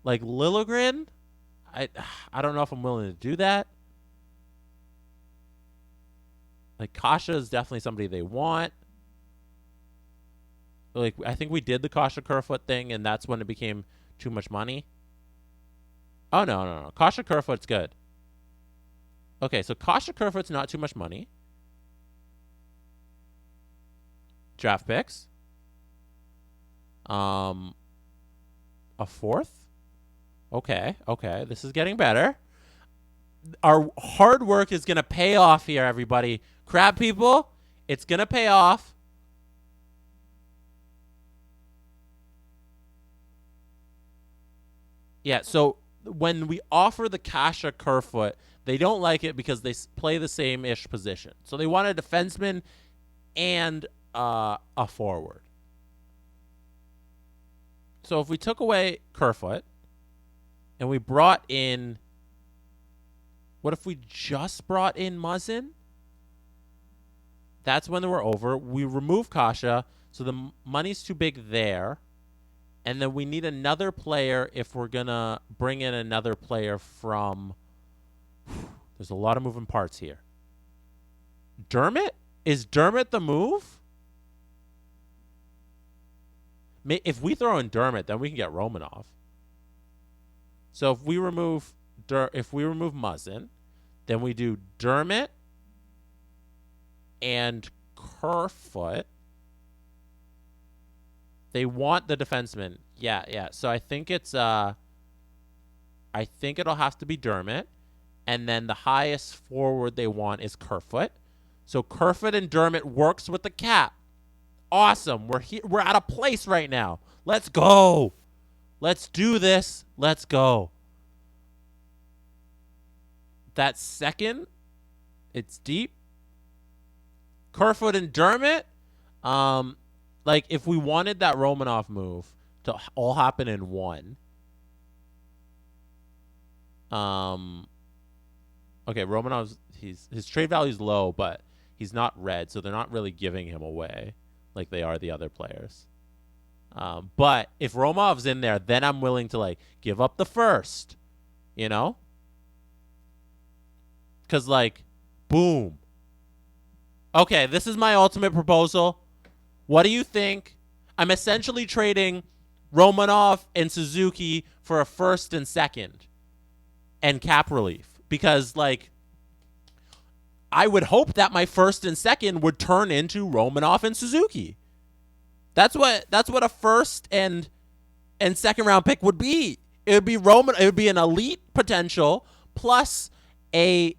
Like Liljegren, I don't know if I'm willing to do that. Like Kasha is definitely somebody they want. Like, I think we did the Kasha Kerfoot thing, and that's when it became too much money. Oh, no. Kasha Kerfoot's good. Okay, so Kasha Kerfoot's not too much money. Draft picks. A fourth. Okay. This is getting better. Our hard work is going to pay off here, everybody. Crab people, it's going to pay off. Yeah, so when we offer the Kasha Kerfoot, they don't like it because they play the same-ish position. So they want a defenseman and a forward. So if we took away Kerfoot and we brought in, what if we just brought in Muzzin? That's when we're over. We remove Kasha, so the money's too big there. And then we need another player if we're going to bring in another player from... There's a lot of moving parts here. Dermott? Is Dermott the move? If we throw in Dermott, then we can get Romanov. So if we remove Muzzin, then we do Dermott and Kerfoot. They want the defenseman. Yeah. So I think it'll have to be Dermott. And then the highest forward they want is Kerfoot. So Kerfoot and Dermott works with the cap. Awesome. We're at a place right now. Let's go. Let's do this. Let's go. That second, it's deep. Kerfoot and Dermott. Like, if we wanted that Romanov move to all happen in one. Okay, Romanov's his trade value is low, but he's not red, so they're not really giving him away like they are the other players. But if Romanov's in there, then I'm willing to, like, give up the first, you know? Because, like, boom. Okay, this is my ultimate proposal. What do you think? I'm essentially trading Romanov and Suzuki for a first and second and cap relief. Because, like, I would hope that my first and second would turn into Romanov and Suzuki. That's what a first and second round pick would be. It would be It would be an elite potential plus a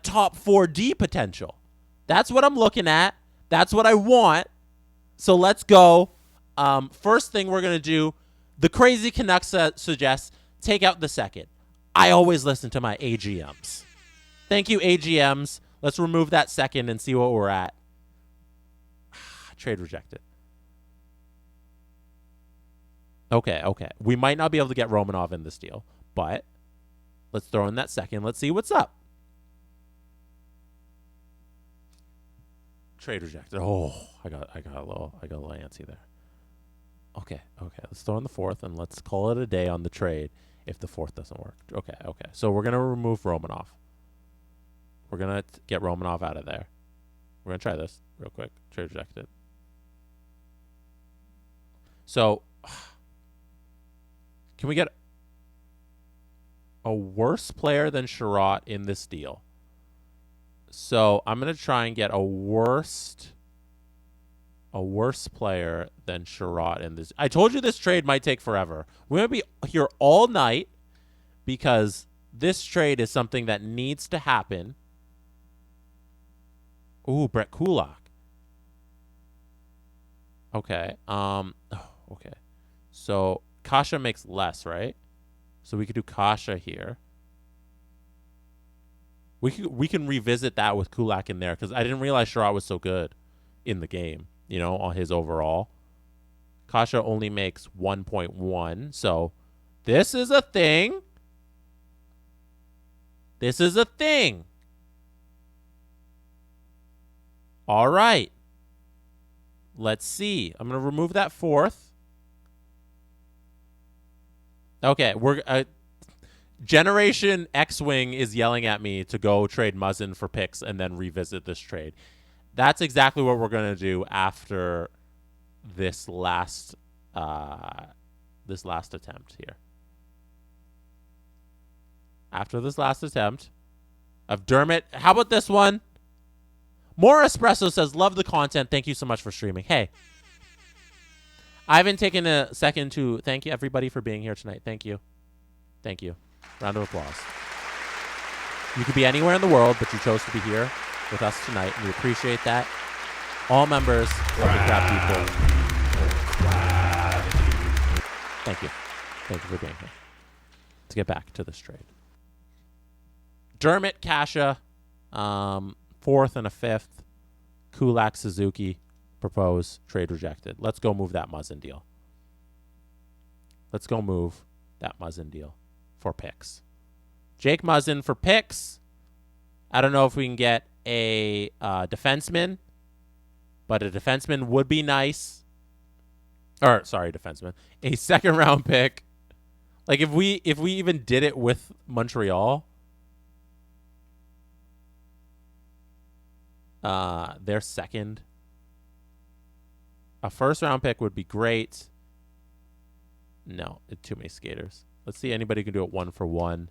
top 4D potential. That's what I'm looking at. That's what I want. So let's go. First thing we're gonna do, the crazy Canucks suggests take out the second. I always listen to my AGMs. Thank you, AGMs. Let's remove that second and see what we're at. Trade rejected. Okay. We might not be able to get Romanov in this deal, but let's throw in that second. Let's see what's up. Trade rejected. Oh, I got a little antsy there. Okay. Let's throw in the fourth and let's call it a day on the trade if the fourth doesn't work. Okay. So we're gonna remove Romanov. We're gonna get Romanov out of there. We're gonna try this real quick. Trade rejected. So, can we get a worse player than Sherratt in this deal? So I'm gonna try and get a worse player than Sherratt in this. I told you this trade might take forever. We're gonna be here all night because this trade is something that needs to happen. Ooh, Brett Kulak. Okay. Okay. So Kasha makes less, right? So we could do Kasha here. We can revisit that with Kulak in there because I didn't realize Sherratt was so good in the game, you know, on his overall. Kasha only makes 1.1, so this is a thing. This is a thing. All right. Let's see. I'm going to remove that fourth. Okay, we're Generation X-Wing is yelling at me to go trade Muzzin for picks and then revisit this trade. That's exactly what we're going to do after this last attempt here. After this last attempt, of Dermott. How about this one? More Espresso says, love the content. Thank you so much for streaming. Hey, I haven't taken a second to thank you everybody for being here tonight. Thank you. Thank you. Round of applause. You could be anywhere in the world, but you chose to be here with us tonight, and we appreciate that. All members of the Crap People. Thank you. Thank you for being here. Let's get back to this trade. Dermott, Kasha, 4th and a 5th. Kulak, Suzuki, propose, trade rejected. Let's go move that Muzzin deal. Let's go move that Muzzin deal for picks. Jake Muzzin for picks. I don't know if we can get a defenseman, but a defenseman would be nice. Or, sorry, defenseman. A second-round pick. Like, if we even did it with Montreal, they're second. A first-round pick would be great. No, too many skaters. Let's see anybody can do it 1-for-1.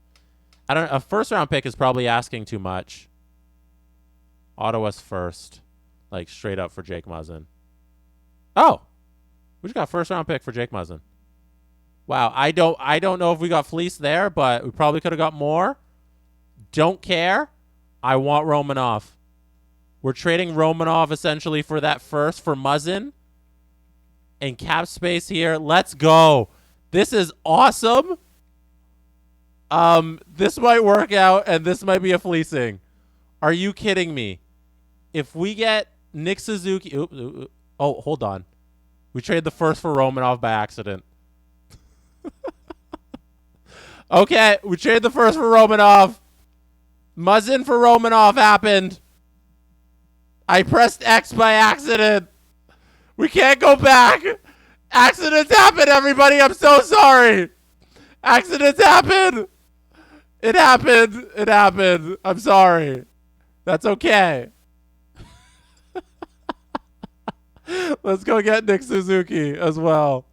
I don't know. A first-round pick is probably asking too much. Ottawa's first. Like, straight up for Jake Muzzin. Oh! We just got a first-round pick for Jake Muzzin. Wow, I don't know if we got fleeced there, but we probably could have got more. Don't care. I want Romanov. We're trading Romanov essentially for that first for Muzzin. And cap space here. Let's go. This is awesome. This might work out, and this might be a fleecing. Are you kidding me? If we get Nick Suzuki... Oh, hold on. We traded the first for Romanov by accident. Okay, we traded the first for Romanov. Muzzin for Romanov happened. I pressed X by accident. We can't go back. Accidents happen, everybody. I'm so sorry. Accidents happen. It happened. It happened. I'm sorry. That's okay. Let's go get Nick Suzuki as well.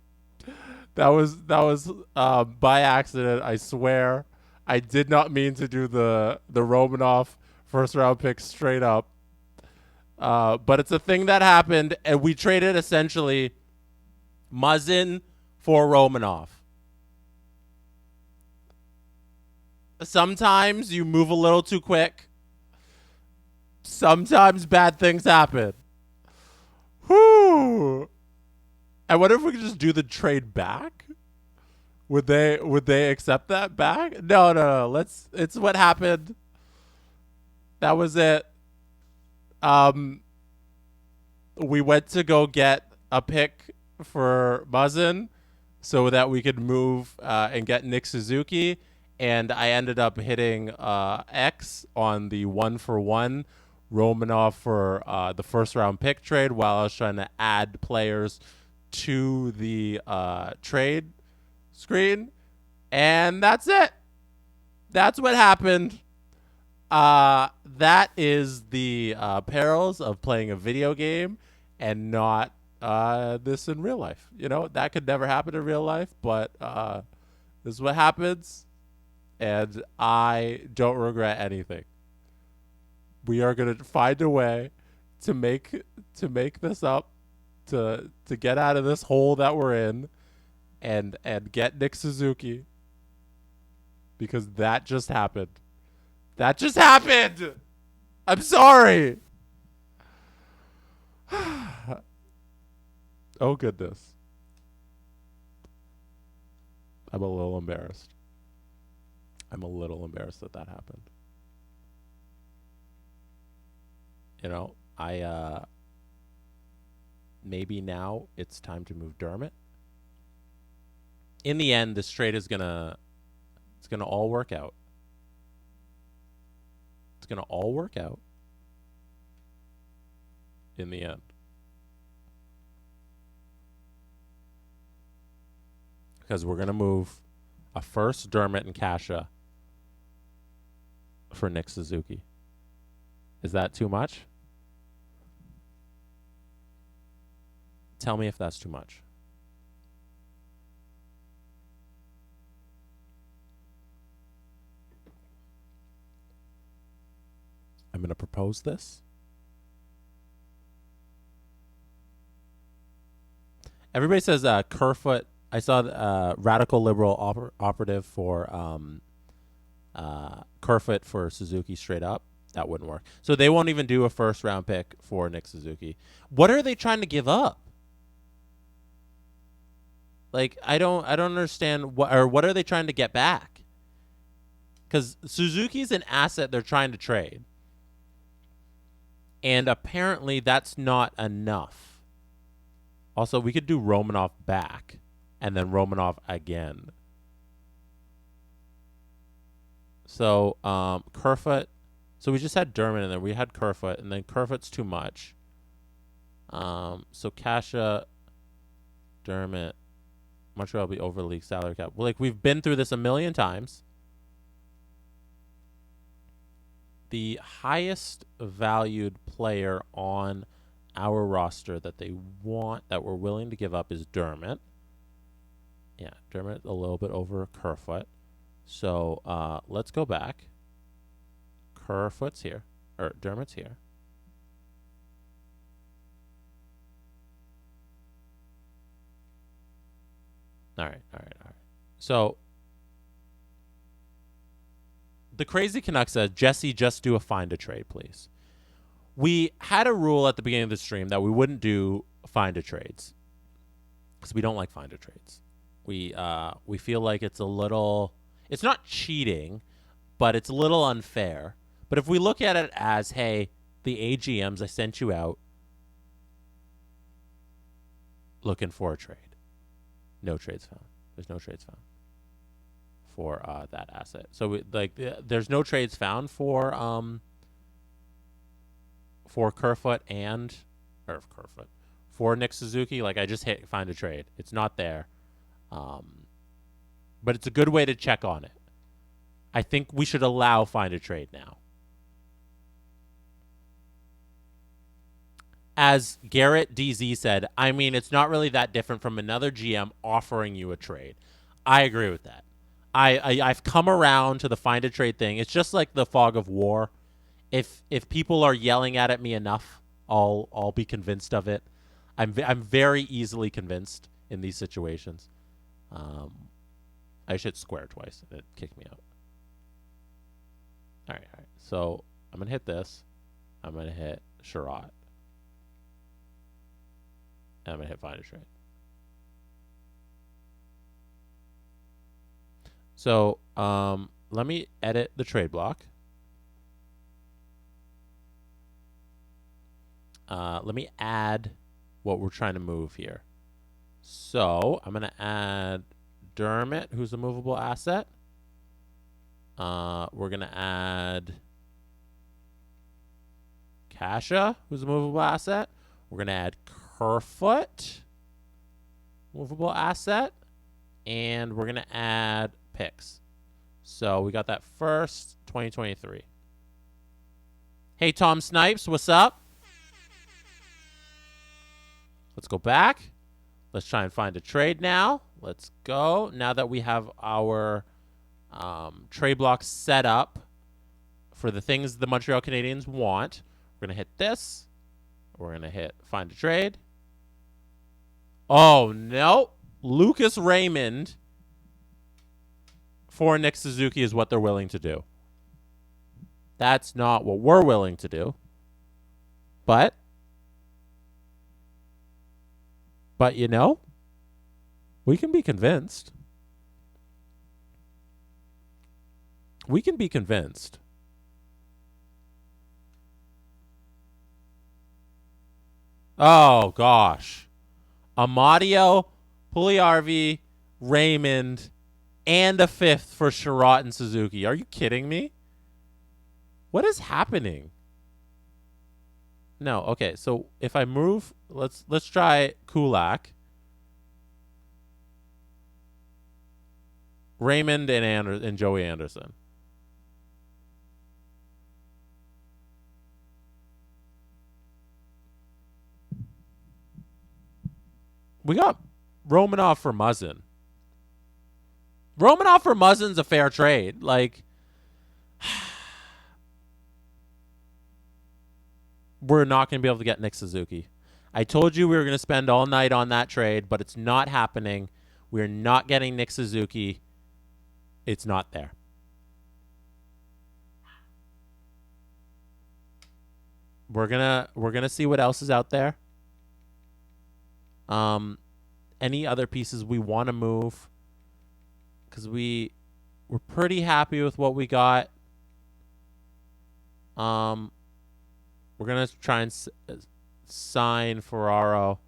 That was by accident. I swear, I did not mean to do the Romanov first round pick straight up. But it's a thing that happened, and we traded essentially Muzzin for Romanov. Sometimes you move a little too quick. Sometimes bad things happen. Whew. I wonder if we could just do the trade back. Would they accept that back? No. It's what happened. That was it. We went to go get a pick for Muzzin so that we could move and get Nick Suzuki, and I ended up hitting X on the 1-for-1 Romanov for the first round pick trade while I was trying to add players to the trade screen, and that's it. That's what happened. That is the perils of playing a video game and not this in real life. You know, that could never happen in real life, but this is what happens, and I don't regret anything. We are going to find a way to make this up, to get out of this hole that we're in, and get Nick Suzuki, because that just happened. That just happened. I'm sorry. Oh, goodness. I'm a little embarrassed. I'm a little embarrassed that happened. You know, maybe now it's time to move Dermott. In the end, this trade is gonna all work out. It's going to all work out in the end. Because we're going to move a first Dermott and Kasha for Nick Suzuki. Is that too much? Tell me if that's too much. I'm going to propose this. Everybody says Kerfoot. I saw radical liberal operative for Kerfoot for Suzuki straight up. That wouldn't work. So they won't even do a first round pick for Nick Suzuki. What are they trying to give up? Like I don't understand what are they trying to get back? Because Suzuki's an asset they're trying to trade. And apparently that's not enough. Also, we could do Romanov back and then Romanov again. So, Kerfoot. So we just had Dermott in there. We had Kerfoot, and then Kerfoot's too much. So Kasha, Dermott, Montreal will be over league salary cap. Well, like we've been through this a million times. The highest valued player on our roster that they want, that we're willing to give up, is Dermott. Yeah, Dermott a little bit over Kerfoot. So let's go back. Kerfoot's here, or Dermott's here. All right. So the Crazy Canuck says, Jesse, just do a find a trade, please. We had a rule at the beginning of the stream that we wouldn't do find a trades because we don't like find a trades. We feel like it's a little, it's not cheating, but it's a little unfair. But if we look at it as, hey, the A GMs, I sent you out looking for a trade. No trades found. There's no trades found for that asset. So there's no trades found for Kerfoot for Nick Suzuki. Like I just hit find a trade. It's not there. But it's a good way to check on it. I think we should allow find a trade now. As Garrett DZ said, I mean, it's not really that different from another GM offering you a trade. I agree with that. I've come around to the find a trade thing. It's just like the fog of war. If people are yelling at me enough, I'll be convinced of it. I'm very easily convinced in these situations. I just hit square twice and it kicked me out. All right. So I'm gonna hit this. I'm gonna hit Sherrod. And I'm going to hit find a trade. So let me edit the trade block. Let me add what we're trying to move here. So I'm going to add Dermott, who's a movable asset. We're going to add Kasha, who's a movable asset. We're going to add Kerfoot, movable asset, and we're going to add picks. So we got that first 2023. Hey, Tom Snipes, what's up? Let's go back. Let's try and find a trade now. Let's go. Now that we have our trade block set up for the things the Montreal Canadiens want, we're going to hit this. We're going to hit find a trade. Oh, no. Lucas Raymond for Nick Suzuki is what they're willing to do. That's not what we're willing to do. But you know, we can be convinced. We can be convinced. Oh, gosh. Amadio, Pugliarvi, Raymond, and a fifth for Sherratt and Suzuki. Are you kidding me? What is happening? No, okay. So if I move, let's try Kulak, Raymond, and Joey Anderson. We got Romanov for Muzzin. Romanov for Muzzin's a fair trade. Like, we're not going to be able to get Nick Suzuki. I told you we were going to spend all night on that trade, but it's not happening. We're not getting Nick Suzuki. It's not there. We're gonna see what else is out there. Any other pieces we want to move? Because we're pretty happy with what we got. We're gonna try and sign Ferraro.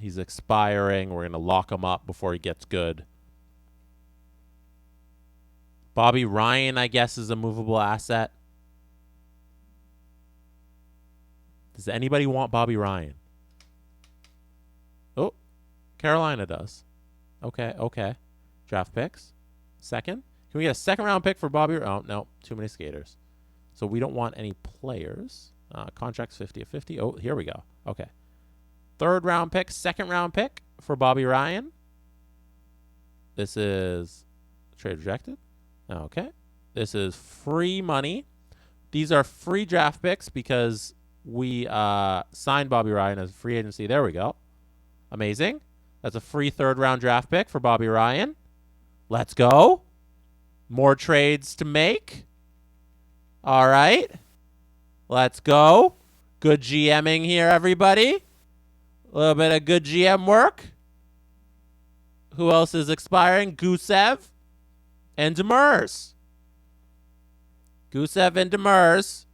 He's expiring. We're gonna lock him up before he gets good. Bobby Ryan, I guess, is a movable asset. Does anybody want Bobby Ryan? Oh, Carolina does. Okay. Draft picks. Second. Can we get a second-round pick for Bobby? Oh, no. Too many skaters. So we don't want any players. Contracts 50/50. Oh, here we go. Okay. Third-round pick, second-round pick for Bobby Ryan. This is trade rejected. Okay. This is free money. These are free draft picks because we signed Bobby Ryan as free agency. There we go. Amazing. That's a free third-round draft pick for Bobby Ryan. Let's go. More trades to make. All right. Let's go. Good GMing here, everybody. A little bit of good GM work. Who else is expiring? Gusev and Demers. Gusev and Demers.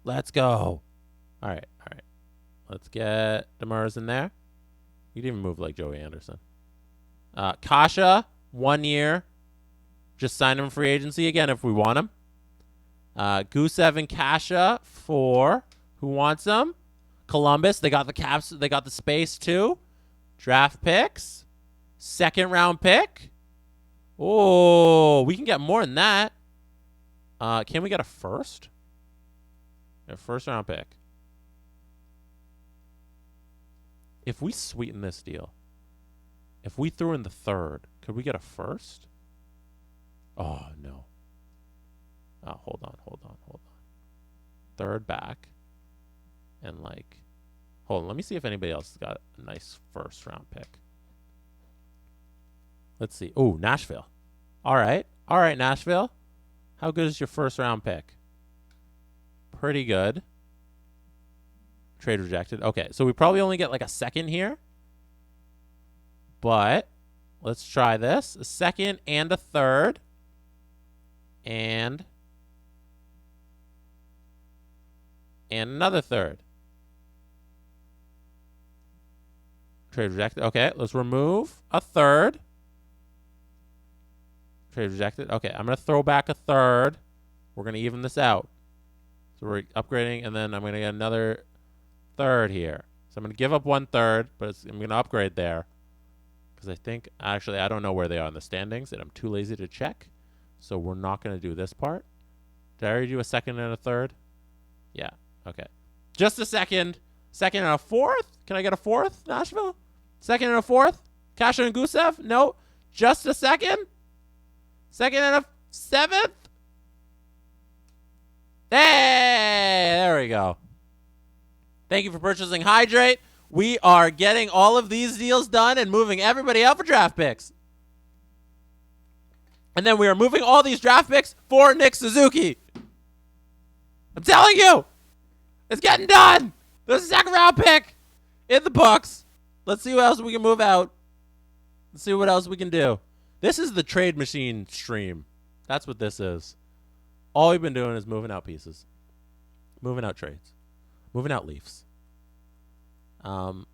Let's go. All right. Let's get Demers in there. You didn't even move like Joey Anderson. Kasha, 1 year. Just sign him free agency again if we want him. Gusev and Kasha, 4. Who wants them? Columbus, they got the caps. They got the space too. Draft picks. Second round pick. Oh, we can get more than that. Can we get a first? A first round pick. If we sweeten this deal, if we threw in the third, could we get a first? Oh, no. Oh, hold on. Third back. And hold on. Let me see if anybody else has got a nice first round pick. Let's see. Oh, Nashville. All right, Nashville. How good is your first round pick? Pretty good. Trade rejected. Okay, so we probably only get a second here. But let's try this. A second and a third. And another third. Trade rejected. Okay, let's remove a third. Trade rejected. Okay, I'm going to throw back a third. We're going to even this out. So we're upgrading, and then I'm going to get another third here. So I'm going to give up 1/3, but I'm going to upgrade there. Because I think, actually, I don't know where they are in the standings, and I'm too lazy to check. So we're not going to do this part. Did I already do a second and a third? Yeah, okay. Just a second. Second and a fourth? Can I get a fourth, Nashville? Second and a fourth? Kasha and Gusev? No. Just a second? Second and a seventh? Hey, there we go. Thank you for purchasing Hydrate. We are getting all of these deals done and moving everybody out for draft picks. And then we are moving all these draft picks for Nick Suzuki. I'm telling you, it's getting done. There's a second round pick in the books. Let's see what else we can move out. Let's see what else we can do. This is the trade machine stream. That's what this is. All we've been doing is moving out pieces. Moving out trades. Moving out Leafs. All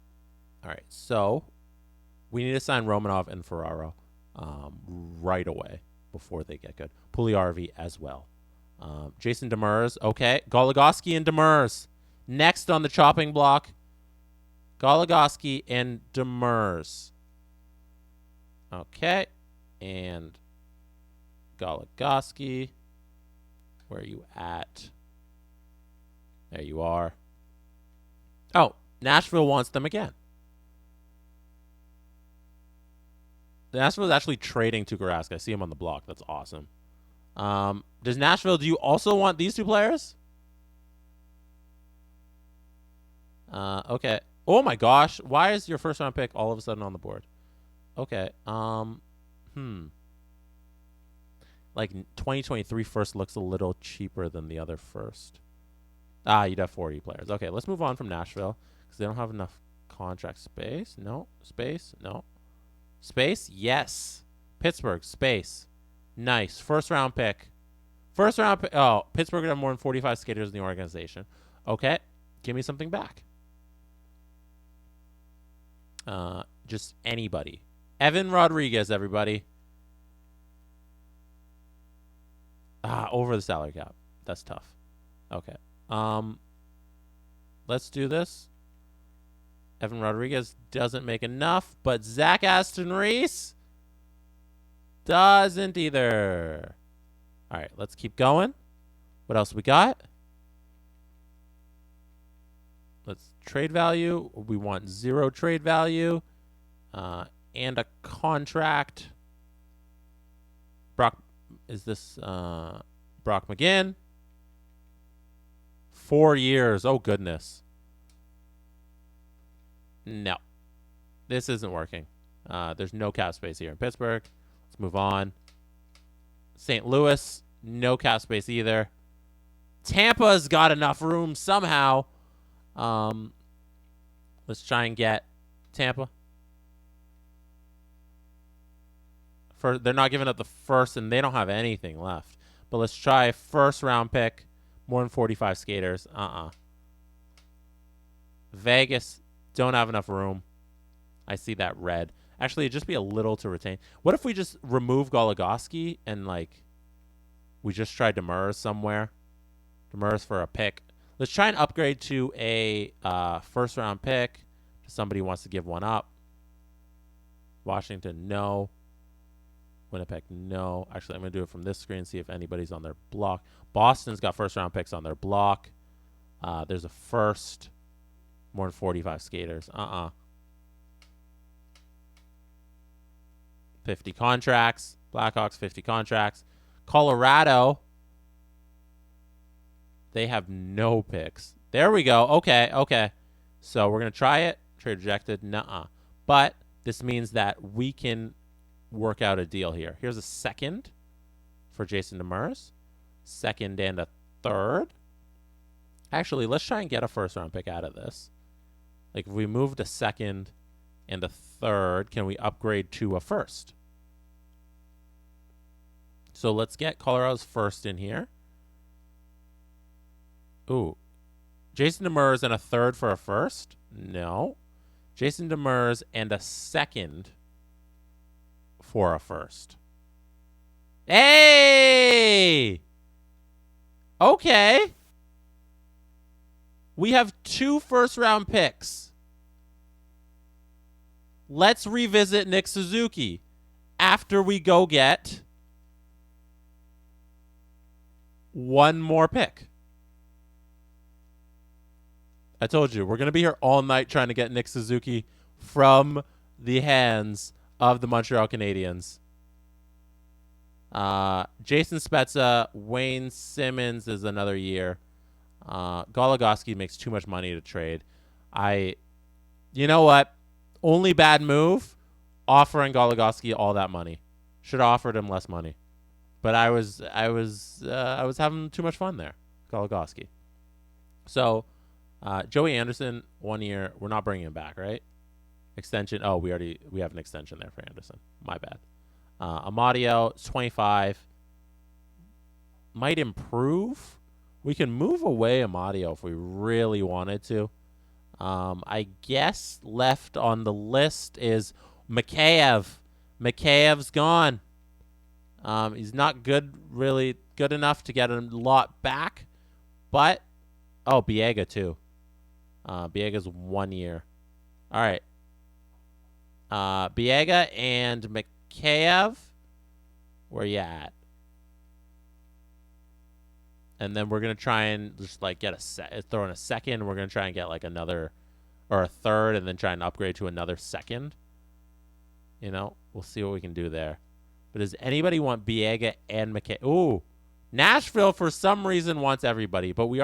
right, so we need to sign Romanov and Ferraro right away before they get good. Puljujärvi as well. Jason Demers, okay. Goligoski and Demers. Next on the chopping block, Goligoski and Demers. Okay, and Goligoski. Where are you at? There you are. Oh, Nashville wants them again. Nashville is actually trading to Garask. I see him on the block. That's awesome. Does Nashville, do you also want these two players? Okay. Oh my gosh. Why is your first round pick all of a sudden on the board? Okay. Like 2023 first looks a little cheaper than the other first. You'd have 40 players. Okay, let's move on from Nashville because they don't have enough contract space. No. Space? No. Space? Yes. Pittsburgh, space. Nice. First round pick. Oh, Pittsburgh would have more than 45 skaters in the organization. Okay. Give me something back. Just anybody. Evan Rodriguez, everybody. Over the salary cap. That's tough. Okay. Let's do this. Evan Rodriguez doesn't make enough, but Zach Aston Reese doesn't either. All right, let's keep going. What else we got? Let's trade value. We want 0 trade value and a contract. Brock, is this Brock McGinn? 4 years. Oh, goodness. No. This isn't working. There's no cap space here in Pittsburgh. Let's move on. St. Louis, no cap space either. Tampa's got enough room somehow. Let's try and get Tampa. They're not giving up the first, and they don't have anything left. But let's try first round pick. More than 45 skaters. Vegas, don't have enough room. I see that red. Actually, it'd just be a little to retain. What if we just remove Goligoski and, like, we just tried Demers somewhere? Demers for a pick. Let's try and upgrade to a first-round pick. Somebody wants to give one up. Washington, no. Winnipeg, no. Actually, I'm going to do it from this screen, see if anybody's on their block. Boston's got first-round picks on their block. There's a first. More than 45 skaters. 50 contracts. Blackhawks, 50 contracts. Colorado, they have no picks. There we go. Okay. So we're going to try it. Trade rejected. Nuh-uh. But this means that we can work out a deal here. Here's a second for Jason Demers. Second and a third. Actually, let's try and get a first-round pick out of this. Like, if we moved a second and a third, can we upgrade to a first? So let's get Colorado's first in here. Ooh. Jason Demers and a third for a first? No. Jason Demers and a second for a first. Hey! Okay. We have 2 first-round picks. Let's revisit Nick Suzuki after we go get 1 more pick. I told you, we're going to be here all night trying to get Nick Suzuki from the hands of the Montreal Canadiens. Jason Spezza, Wayne Simmons is another year. Goligoski makes too much money to trade. You know what? Only bad move, offering Goligoski all that money. Should have offered him less money. But I was having too much fun there, Goligoski. So, Joey Anderson, 1 year. We're not bringing him back, right? Extension. Oh, we have an extension there for Anderson. My bad. Amadio, 25. Might improve. We can move away Amadio if we really wanted to. I guess left on the list is Mikheyev. Mikheyev's gone. He's not really good enough to get a lot back. But, Biega too. Biega's 1 year. All right. Biega and Mikheyev. Where you at? And then we're going to try and just like get throw in a second. We're going to try and get like another or a third and then try and upgrade to another second. We'll see what we can do there. But does anybody want Biega and McKay? Ooh, Nashville for some reason wants everybody, but we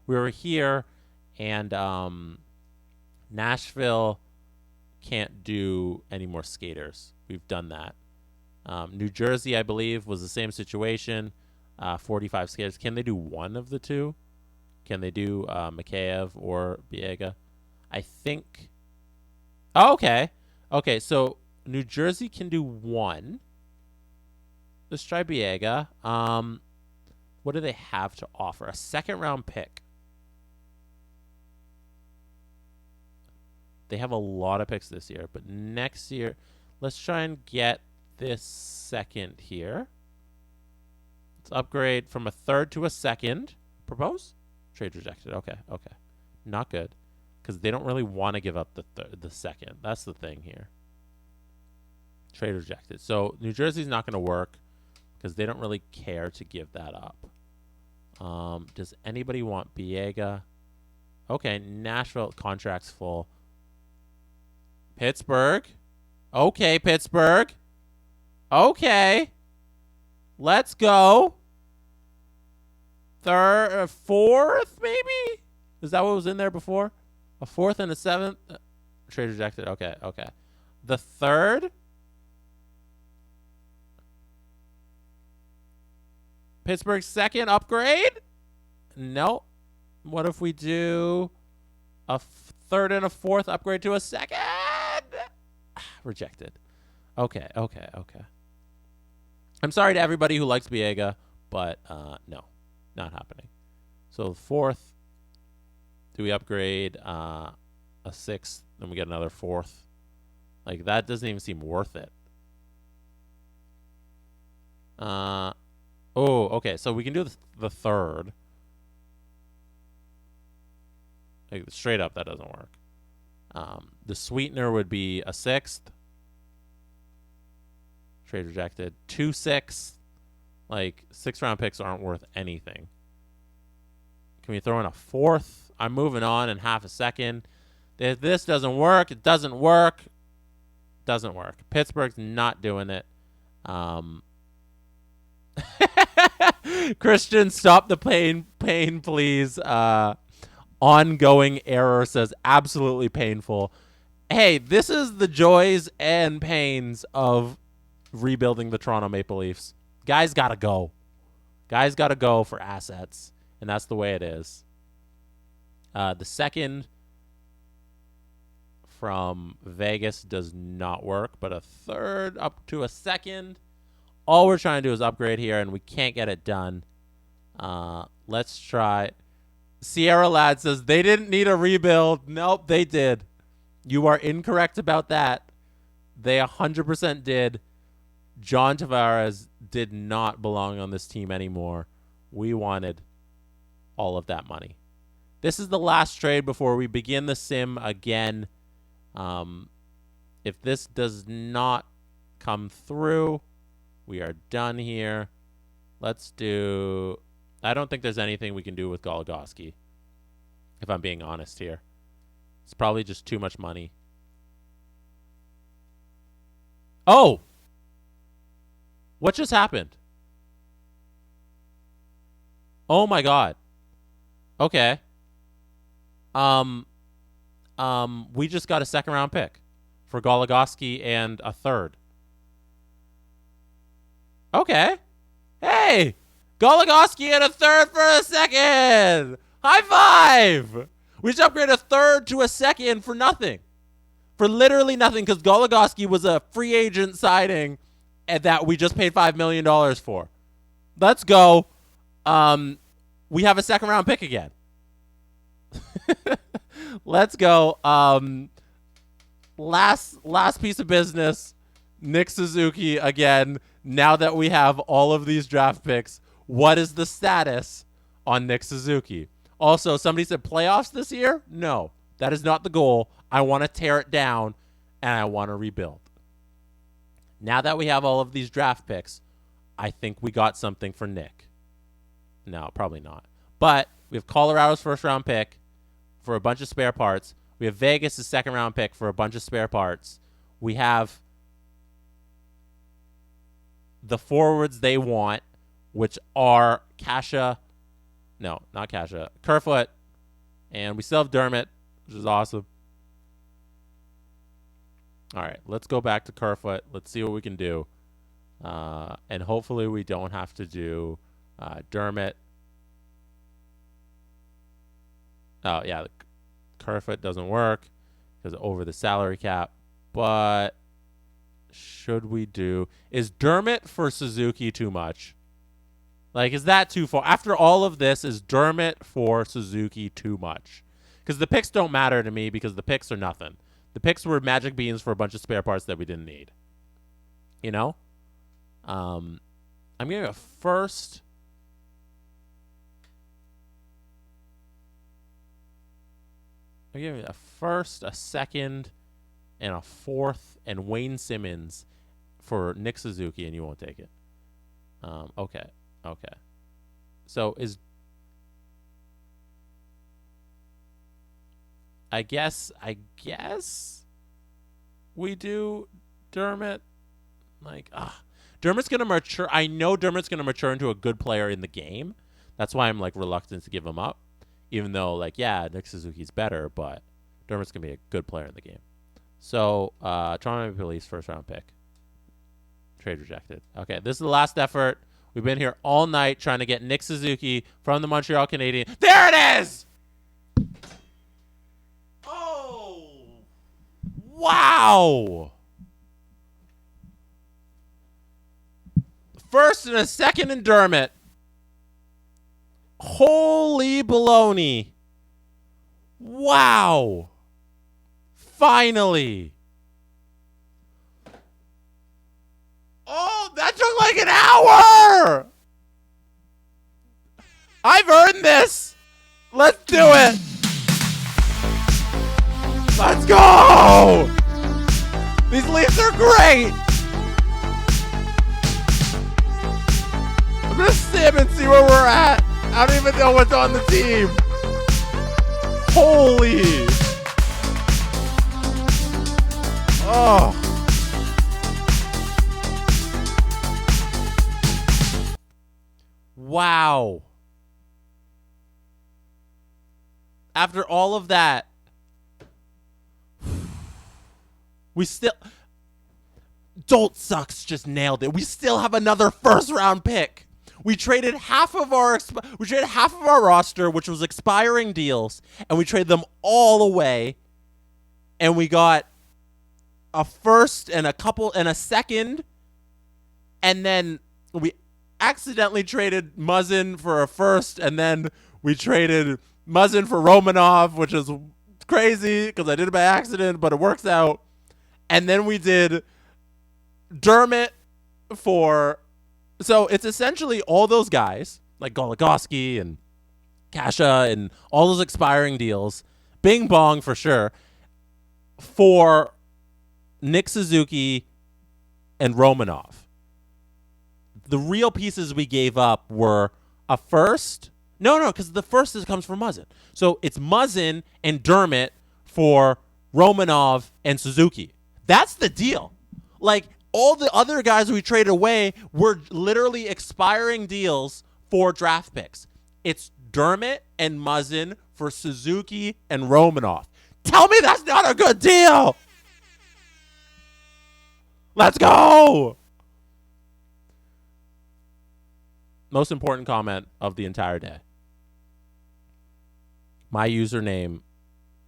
were here, and Nashville can't do any more skaters. We've done that. New Jersey, I believe, was the same situation. 45 skaters. Can they do one of the two? Can they do Mikheyev or Biega? I think. Oh, okay. Okay, so New Jersey can do one. Let's try Biega. What do they have to offer? A second-round pick. They have a lot of picks this year, but next year, let's try and get this second here. Let's upgrade from a third to a second. Propose? Trade rejected. Okay. Not good, because they don't really want to give up the second. That's the thing here. Trade rejected. So New Jersey's not going to work because they don't really care to give that up. Does anybody want Biega? Okay, Nashville contract's full. Pittsburgh. Okay, Pittsburgh. Okay. Let's go. Fourth, maybe? Is that what was in there before? A fourth and a seventh? Trade rejected. Okay. The third? Pittsburgh's second upgrade? No. What if we do a third and a fourth upgrade to a second? Rejected. Okay. I'm sorry to everybody who likes Biega, but no, not happening. So fourth, do we upgrade a sixth, then we get another fourth? Like, that doesn't even seem worth it. Okay, so we can do the third. Like, straight up, that doesn't work. The sweetener would be a sixth. Trade rejected. 2 sixths. Like, 6th-round picks aren't worth anything. Can we throw in a fourth? I'm moving on in half a second. If this doesn't work, it doesn't work. Doesn't work. Pittsburgh's not doing it. Christian, stop the pain, please. Ongoing error says absolutely painful. Hey, this is the joys and pains of rebuilding the Toronto Maple Leafs. Guys gotta go. Guys gotta go for assets, and that's the way it is. The second from Vegas does not work, but a third up to a second. All we're trying to do is upgrade here, and we can't get it done. Let's try. Sierra Lad says they didn't need a rebuild. Nope, they did. You are incorrect about that. They 100% did. John Tavares did not belong on this team anymore. We wanted all of that money. This is the last trade before we begin the sim again. If this does not come through, we are done here. Let's do... I don't think there's anything we can do with Goligoski, if I'm being honest here. It's probably just too much money. Oh! What just happened? Oh my god. Okay. We just got a second-round pick for Goligoski and a third. Okay. Hey! Goligoski and a third for a second! High five! We just upgraded a third to a second for nothing. For literally nothing, because Goligoski was a free agent signing and that we just paid $5 million for. Let's go. We have a second-round pick again. Let's go. Last piece of business. Nick Suzuki again. Now that we have all of these draft picks, what is the status on Nick Suzuki? Also, somebody said playoffs this year? No, that is not the goal. I want to tear it down, and I want to rebuild. Now that we have all of these draft picks, I think we got something for Nick. No, probably not. But we have Colorado's first-round pick for a bunch of spare parts. We have Vegas' second-round pick for a bunch of spare parts. We have the forwards they want, which are Kasha. No, not Kasha. Kerfoot. And we still have Dermott, which is awesome. All right, let's go back to Kerfoot. Let's see what we can do. And hopefully we don't have to do Dermott. Oh, yeah, Kerfoot doesn't work because over the salary cap. But should we do... Is Dermott for Suzuki too much? Like, is that too far? After all of this, is Dermott for Suzuki too much? Because the picks don't matter to me because the picks are nothing. The picks were magic beans for a bunch of spare parts that we didn't need. You know? I'm giving a first. I'm giving a first, a second, and a fourth, and Wayne Simmons for Nick Suzuki, and you won't take it. Okay. So I guess we do Dermott. Like, Dermott's going to mature. I know Dermott's going to mature into a good player in the game. That's why I'm, like, reluctant to give him up. Even though, like, yeah, Nick Suzuki's better, but Dermott's going to be a good player in the game. So, Toronto Maple Leafs first-round pick. Trade rejected. Okay, this is the last effort. We've been here all night trying to get Nick Suzuki from the Montreal Canadiens. There it is! Oh! Wow! First and a second in Dermott. Holy baloney. Wow. Finally. Oh, that took like an hour. I've earned this. Let's do it. Let's go. These Leafs are great. I'm going to sim and see where we're at. I don't even know what's on the team. Holy. Oh. Wow. After all of that, we still... Dolt Sucks just nailed it. We still have another first-round pick. We traded half of our roster, which was expiring deals, and we traded them all away. And we got a first and a second, and then we accidentally traded Muzzin for a first, and then we traded Muzzin for Romanov, which is crazy because I did it by accident, but it works out. And then we did Dermott for... So it's essentially all those guys, like Goligoski and Kasha and all those expiring deals, bing bong for sure, for Nick Suzuki and Romanov. The real pieces we gave up were a first. No, because the first comes from Muzzin. So it's Muzzin and Dermott for Romanov and Suzuki. That's the deal. Like, all the other guys we traded away were literally expiring deals for draft picks. It's Dermott and Muzzin for Suzuki and Romanov. Tell me that's not a good deal. Let's go. Most important comment of the entire day. My username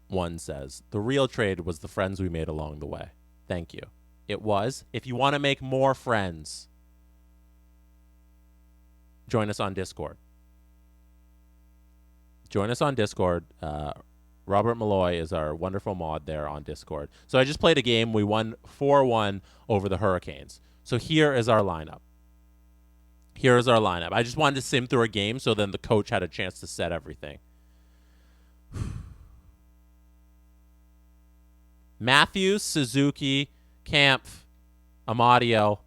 one says, the real trade was the friends we made along the way. Thank you. It was. If you want to make more friends, join us on Discord. Robert Malloy is our wonderful mod there on Discord. So I just played a game. We won 4-1 over the Hurricanes. So here is our lineup. I just wanted to sim through a game so then the coach had a chance to set everything. Matthews, Suzuki, Kampf, Amadio,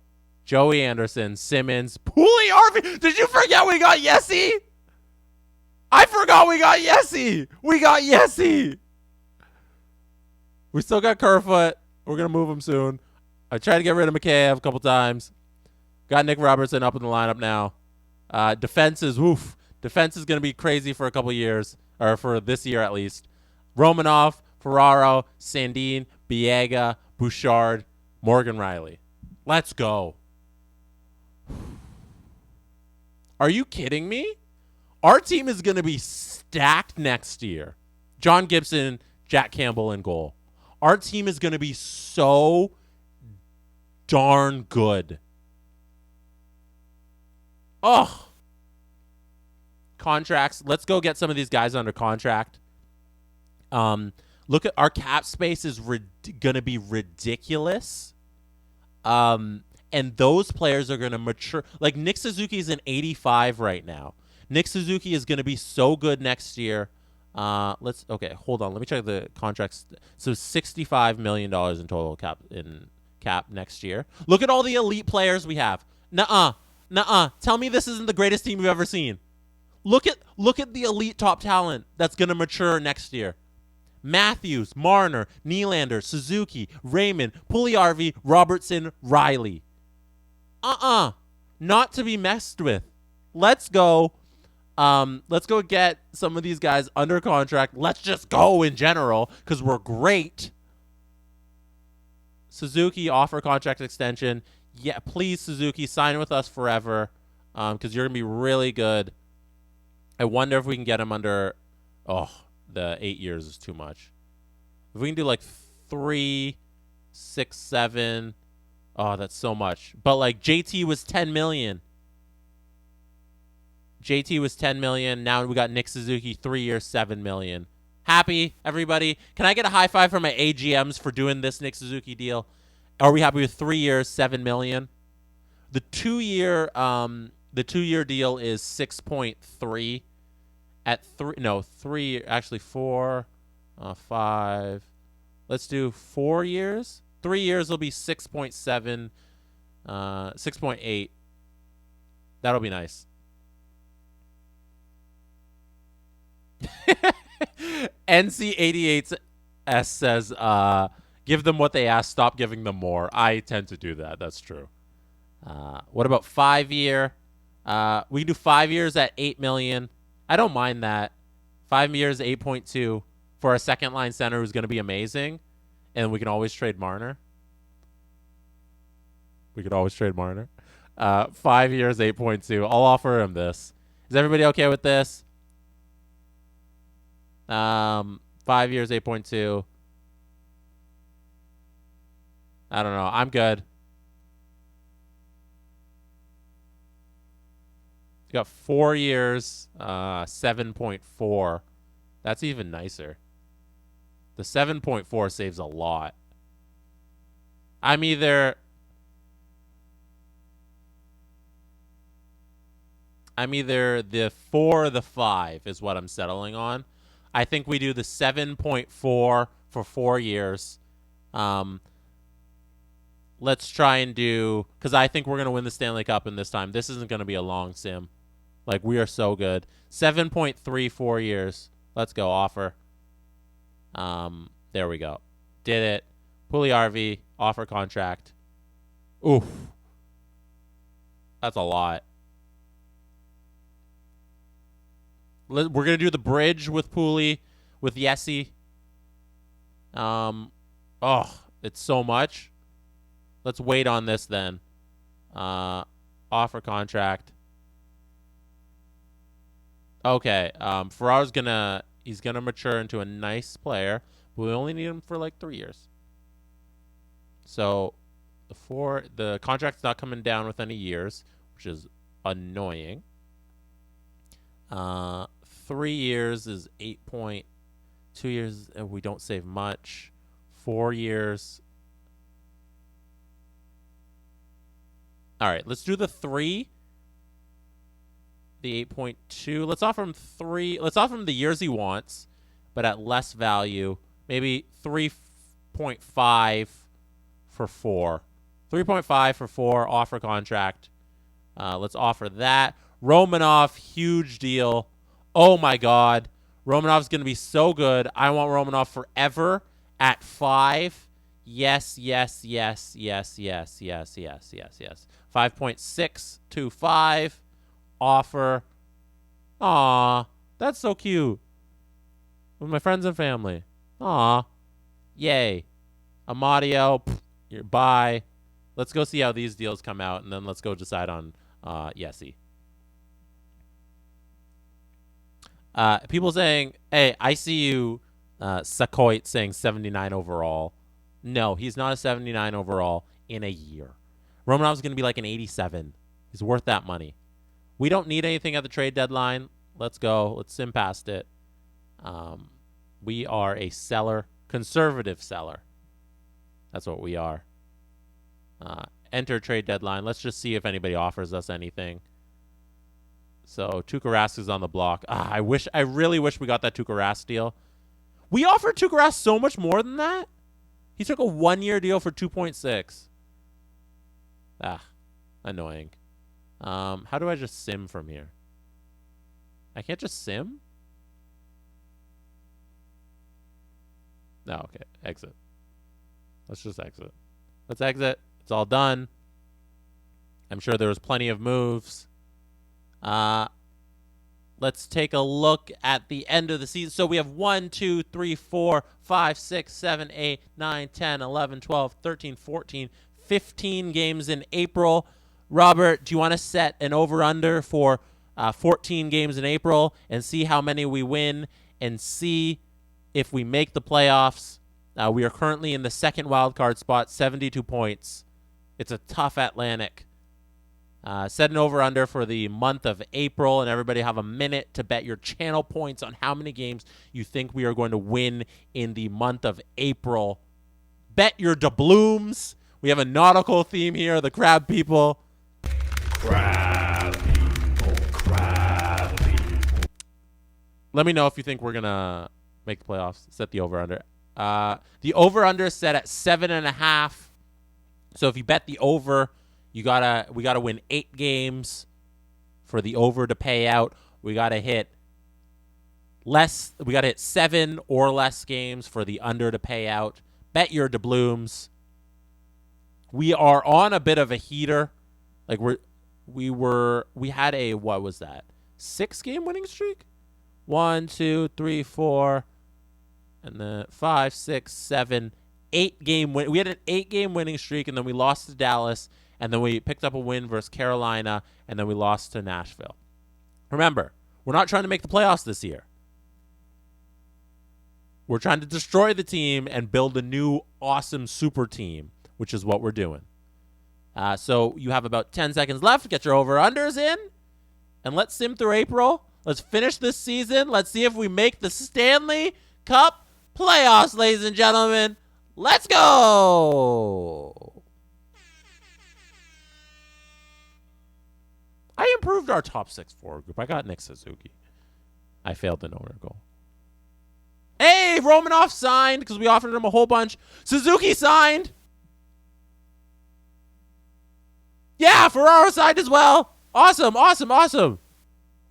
Joey Anderson, Simmons, Pugliarvi. Did you forget we got Yessi? I forgot we got Yessi. We still got Kerfoot. We're going to move him soon. I tried to get rid of Mikheyev a couple times. Got Nick Robertson up in the lineup now. Defense is Defense is going to be crazy for a couple years, or for this year at least. Romanov, Ferraro, Sandin, Biega, Bouchard, Morgan Riley. Let's go. Are you kidding me? Our team is going to be stacked next year. John Gibson, Jack Campbell in goal. Our team is going to be so darn good. Oh. Contracts. Let's go get some of these guys under contract. Look at our cap space is going to be ridiculous. And those players are going to mature. Like Nick Suzuki is an 85 right now. Nick Suzuki is going to be so good next year. Okay, hold on. Let me check the contracts. So $65 million in total cap next year. Look at all the elite players we have. Nuh-uh. Tell me this isn't the greatest team you've ever seen. Look at the elite top talent that's going to mature next year. Matthews, Marner, Nylander, Suzuki, Raymond, Puljujarvi, Robertson, Riley. Not to be messed with. Let's go. Let's go get some of these guys under contract. Let's just go in general because we're great. Suzuki, offer contract extension. Yeah, please, Suzuki, sign with us forever because you're going to be really good. I wonder if we can get him under... the 8 years is too much. If we can do like 3, 6, 7... that's so much. But like JT was $10 million. JT was $10 million. Now we got Nick Suzuki, 3 years, $7 million. Happy, everybody? Can I get a high five for my A GMs for doing this Nick Suzuki deal? Are we happy with 3 years, $7 million? The 2-year deal is 6.3 at 3 actually 4 5. Let's do 4 years. 3 years will be 6.7 6.8. That'll be nice. NC88S says give them what they ask, stop giving them more. I tend to do that. That's true. What about 5 year? We can do 5 years at $8 million. I don't mind that. 5 years, 8.2 for a second line center who's going to be amazing. And we can always trade Marner. 5 years, 8.2. I'll offer him this. Is everybody okay with this? 5 years, 8.2. I don't know. I'm good. You got 4 years, 7.4. That's even nicer. The 7.4 saves a lot. I'm either the 4 or the 5 is what I'm settling on. I think we do the 7.4 for 4 years. Let's try and do, because I think we're going to win the Stanley Cup in this time. This isn't going to be a long sim. Like, we are so good. 7.3 4 years. Let's go. Offer. There we go. Did it. Puljujarvi, offer contract. Oof. That's a lot. We're going to do the bridge with Pooley, with Yessi. It's so much. Let's wait on this then. Offer contract. Okay. Ferraro's he's gonna mature into a nice player, but we only need him for like 3 years. So the contract's not coming down with any years, which is annoying. 3 years is 8.2 years. We don't save much. 4 years. All right, let's do the 3. The 8.2. Let's offer him 3. Let's offer him the years he wants, but at less value. Maybe 3.5 for 4. 3.5 for 4. Offer contract. Let's offer that. Romanov, huge deal. Oh my God, Romanov's gonna be so good. I want Romanov forever at 5. Yes. 5.625 offer. Aw, that's so cute. With my friends and family. Aw, yay. Amadio, bye. Let's go see how these deals come out, and then let's go decide on Yessie. People saying, hey, I see you, Sakoit, saying 79 overall. No, he's not a 79 overall in a year. Romanov's going to be like an 87. He's worth that money. We don't need anything at the trade deadline. Let's go. Let's sim past it. We are a seller, conservative seller. That's what we are. Enter trade deadline. Let's just see if anybody offers us anything. So Tuukka Rask is on the block. I really wish we got that Tuukka Rask deal. We offered Tuukka Rask so much more than that. He took a 1-year deal for 2.6. Annoying. How do I just sim from here? I can't just sim? No, okay. Exit. Let's just exit. Let's exit. It's all done. I'm sure there was plenty of moves. Let's take a look at the end of the season. So we have 1, 2, 3, 4, 5, 6, 7, 8, 9, 10, 11, 12, 13, 14, 15 games in April. Robert, do you want to set an over-under for 14 games in April and see how many we win and see if we make the playoffs? We are currently in the second wildcard spot, 72 points. It's a tough Atlantic. Set an over-under for the month of April, and everybody have a minute to bet your channel points on how many games you think we are going to win in the month of April. Bet your doubloons. We have a nautical theme here, the crab people.
Crab people, crab people.
Let me know if you think we're going to make the playoffs. Set the over-under. The over-under is set at 7.5. So if you bet the over, we gotta win 8 games for the over to pay out. We gotta hit 7 or less games for the under to pay out. Bet your doubloons. We are on a bit of a heater. Like we had a, what was that? 6-game winning streak? 1, 2, 3, 4, and then 5, 6, 7, 8-game win. We had an 8-game winning streak, and then we lost to Dallas. And then we picked up a win versus Carolina, and then we lost to Nashville. Remember, we're not trying to make the playoffs this year. We're trying to destroy the team and build a new awesome super team, which is what we're doing. So you have about 10 seconds left. Get your over-unders in, and let's sim through April. Let's finish this season. Let's see if we make the Stanley Cup playoffs, ladies and gentlemen. Let's go! I improved our top 6 forward group. I got Nick Suzuki. I failed the no-runner goal. Hey, Romanov signed because we offered him a whole bunch. Suzuki signed. Yeah, Ferraro signed as well. Awesome, awesome, awesome.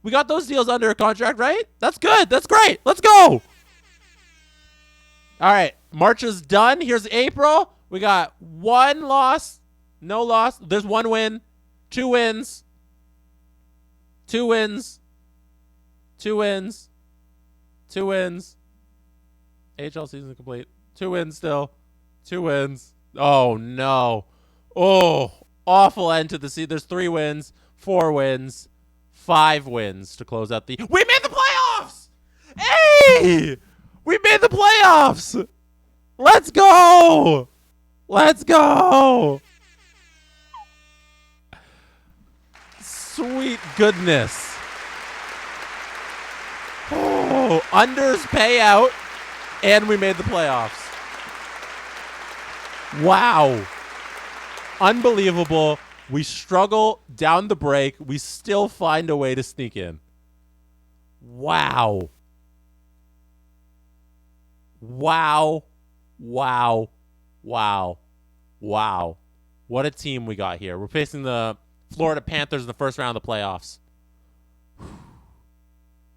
We got those deals under a contract, right? That's good. That's great. Let's go. All right, March is done. Here's April. We got 1 loss, no loss. There's 1 win, 2 wins. 2 wins. 2 wins. 2 wins. AHL season complete. 2 wins still. 2 wins. Oh, no. Oh, awful end to the season. There's 3 wins, 4 wins, 5 wins to close out the... We made the playoffs! Hey! We made the playoffs! Let's go! Let's go! Sweet goodness. Oh, unders pay out, and we made the playoffs. Wow. Unbelievable. We struggle down the break. We still find a way to sneak in. Wow. Wow. Wow. Wow. Wow. What a team we got here. We're facing the Florida Panthers in the first round of the playoffs.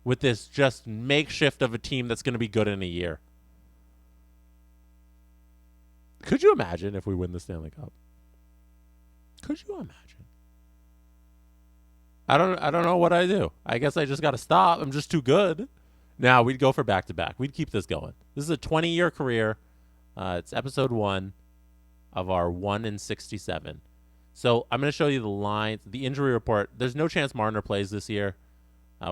With this just makeshift of a team that's going to be good in a year. Could you imagine if we win the Stanley Cup? Could you imagine? I don't know what I do. I guess I just got to stop. I'm just too good. Now we'd go for back-to-back. We'd keep this going. This is a 20-year career. It's episode 1 of our 1 in 67. So I'm going to show you the lines, the injury report. There's no chance Marner plays this year.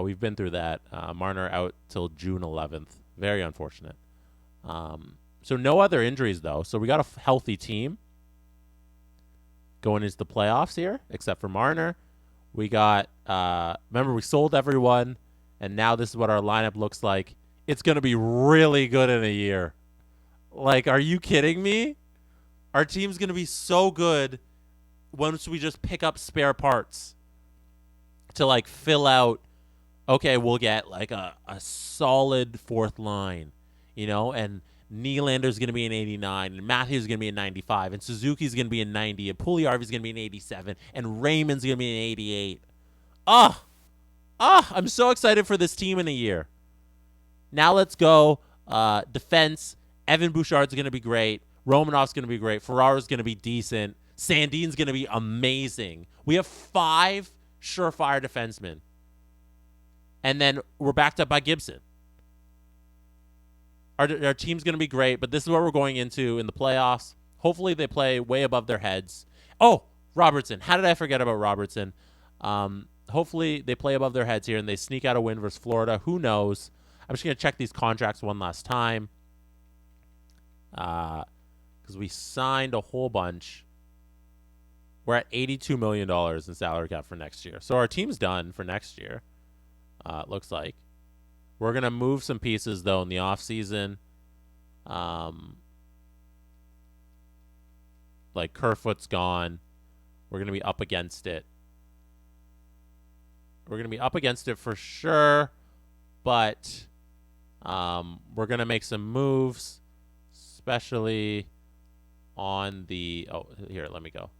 We've been through that. Marner out till June 11th. Very unfortunate. So no other injuries, though. So we got a healthy team going into the playoffs here, except for Marner. We got, remember, we sold everyone, and now this is what our lineup looks like. It's going to be really good in a year. Like, are you kidding me? Our team's going to be so good once we just pick up spare parts to, like, fill out. Okay, we'll get, like, a solid fourth line, you know, and Nylander's going to be an 89, and Matthews is going to be a 95, and Suzuki's going to be a 90, and Puljujarvi's going to be an 87, and Raymond's going to be an 88. I'm so excited for this team in a year. Now let's go. Defense. Evan Bouchard's going to be great. Romanov's going to be great. Ferrara's going to be decent. Sandin's going to be amazing. We have 5 surefire defensemen. And then we're backed up by Gibson. Our team's going to be great, but this is what we're going into in the playoffs. Hopefully they play way above their heads. Oh, Robertson. How did I forget about Robertson? Hopefully they play above their heads here and they sneak out a win versus Florida. Who knows? I'm just going to check these contracts one last time. Because we signed a whole bunch. We're at $82 million in salary cap for next year. So our team's done for next year, it looks like. We're going to move some pieces, though, in the offseason. Like, Kerfoot's gone. We're going to be up against it. We're going to be up against it for sure. But we're going to make some moves, especially on the... Oh, here, let me go.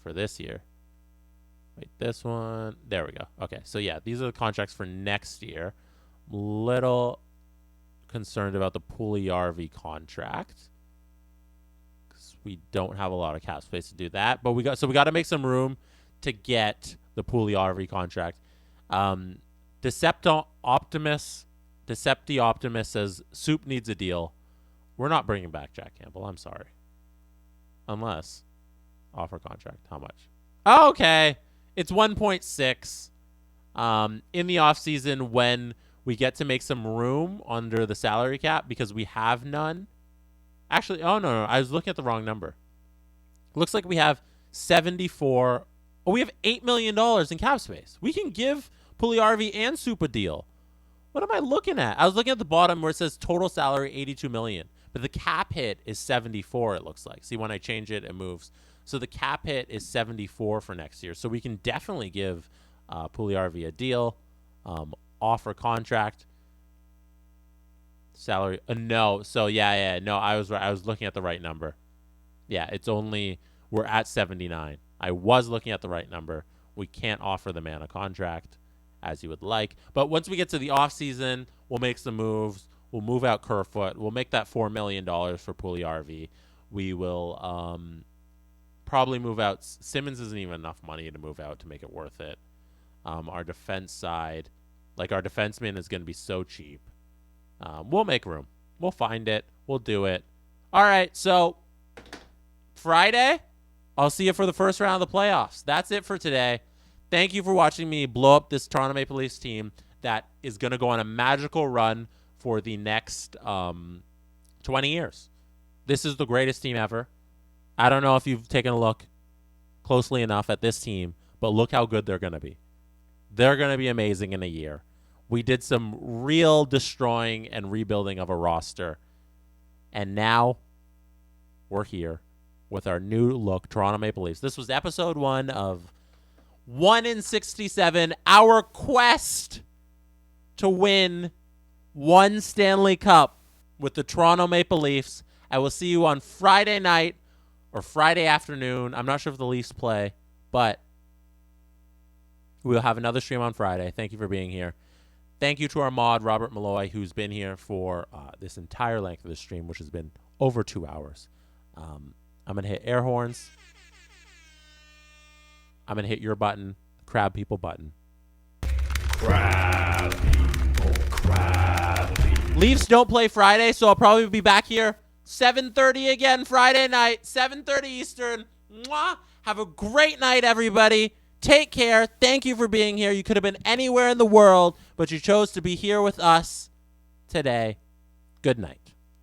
For this year. Wait, this one. There we go. Okay, so yeah, these are the contracts for next year. Little concerned about the Puljujarvi contract because we don't have a lot of cap space to do that. But we got to make some room to get the Puljujarvi contract. Decepti Optimus says Soup needs a deal. We're not bringing back Jack Campbell. I'm sorry. Unless offer contract. How much? Oh, okay. It's 1.6. In the offseason when we get to make some room under the salary cap because we have none. Actually, no. I was looking at the wrong number. Looks like we have 74. Oh, we have $8 million in cap space. We can give Puljujarvi and Soup a deal. What am I looking at? I was looking at the bottom where it says total salary $82 million. But the cap hit is 74, it looks like. See, when I change it, it moves. So the cap hit is 74 for next year. So we can definitely give Puljujarvi a deal. Offer contract. Salary. No. So, yeah. No, I was right. I was looking at the right number. Yeah, we're at 79. I was looking at the right number. We can't offer the man a contract as you would like. But once we get to the offseason, we'll make some moves. We'll move out Kerfoot. We'll make that $4 million for Puljujarvi. We will probably move out. Simmons isn't even enough money to move out to make it worth it. Our defense side, like our defenseman is going to be so cheap. We'll make room. We'll find it. We'll do it. All right, so Friday, I'll see you for the first round of the playoffs. That's it for today. Thank you for watching me blow up this Toronto Maple Leafs team that is going to go on a magical run for the next 20 years. This is the greatest team ever. I don't know if you've taken a look closely enough at this team, but look how good they're going to be. They're going to be amazing in a year. We did some real destroying and rebuilding of a roster. And now we're here with our new look Toronto Maple Leafs. This was episode 1 of 1 in 67, our quest to win 1 Stanley Cup with the Toronto Maple Leafs. I will see you on Friday night or Friday afternoon. I'm not sure if the Leafs play, but we'll have another stream on Friday. Thank you for being here. Thank you to our mod, Robert Malloy, who's been here for this entire length of the stream, which has been over 2 hours. I'm going to hit air horns. I'm going to hit your button, crab people button.
Crab people, crab people.
Leafs don't play Friday, so I'll probably be back here 7:30 again Friday night, 7:30 Eastern. Mwah! Have a great night, everybody. Take care. Thank you for being here. You could have been anywhere in the world, but you chose to be here with us today. Good night.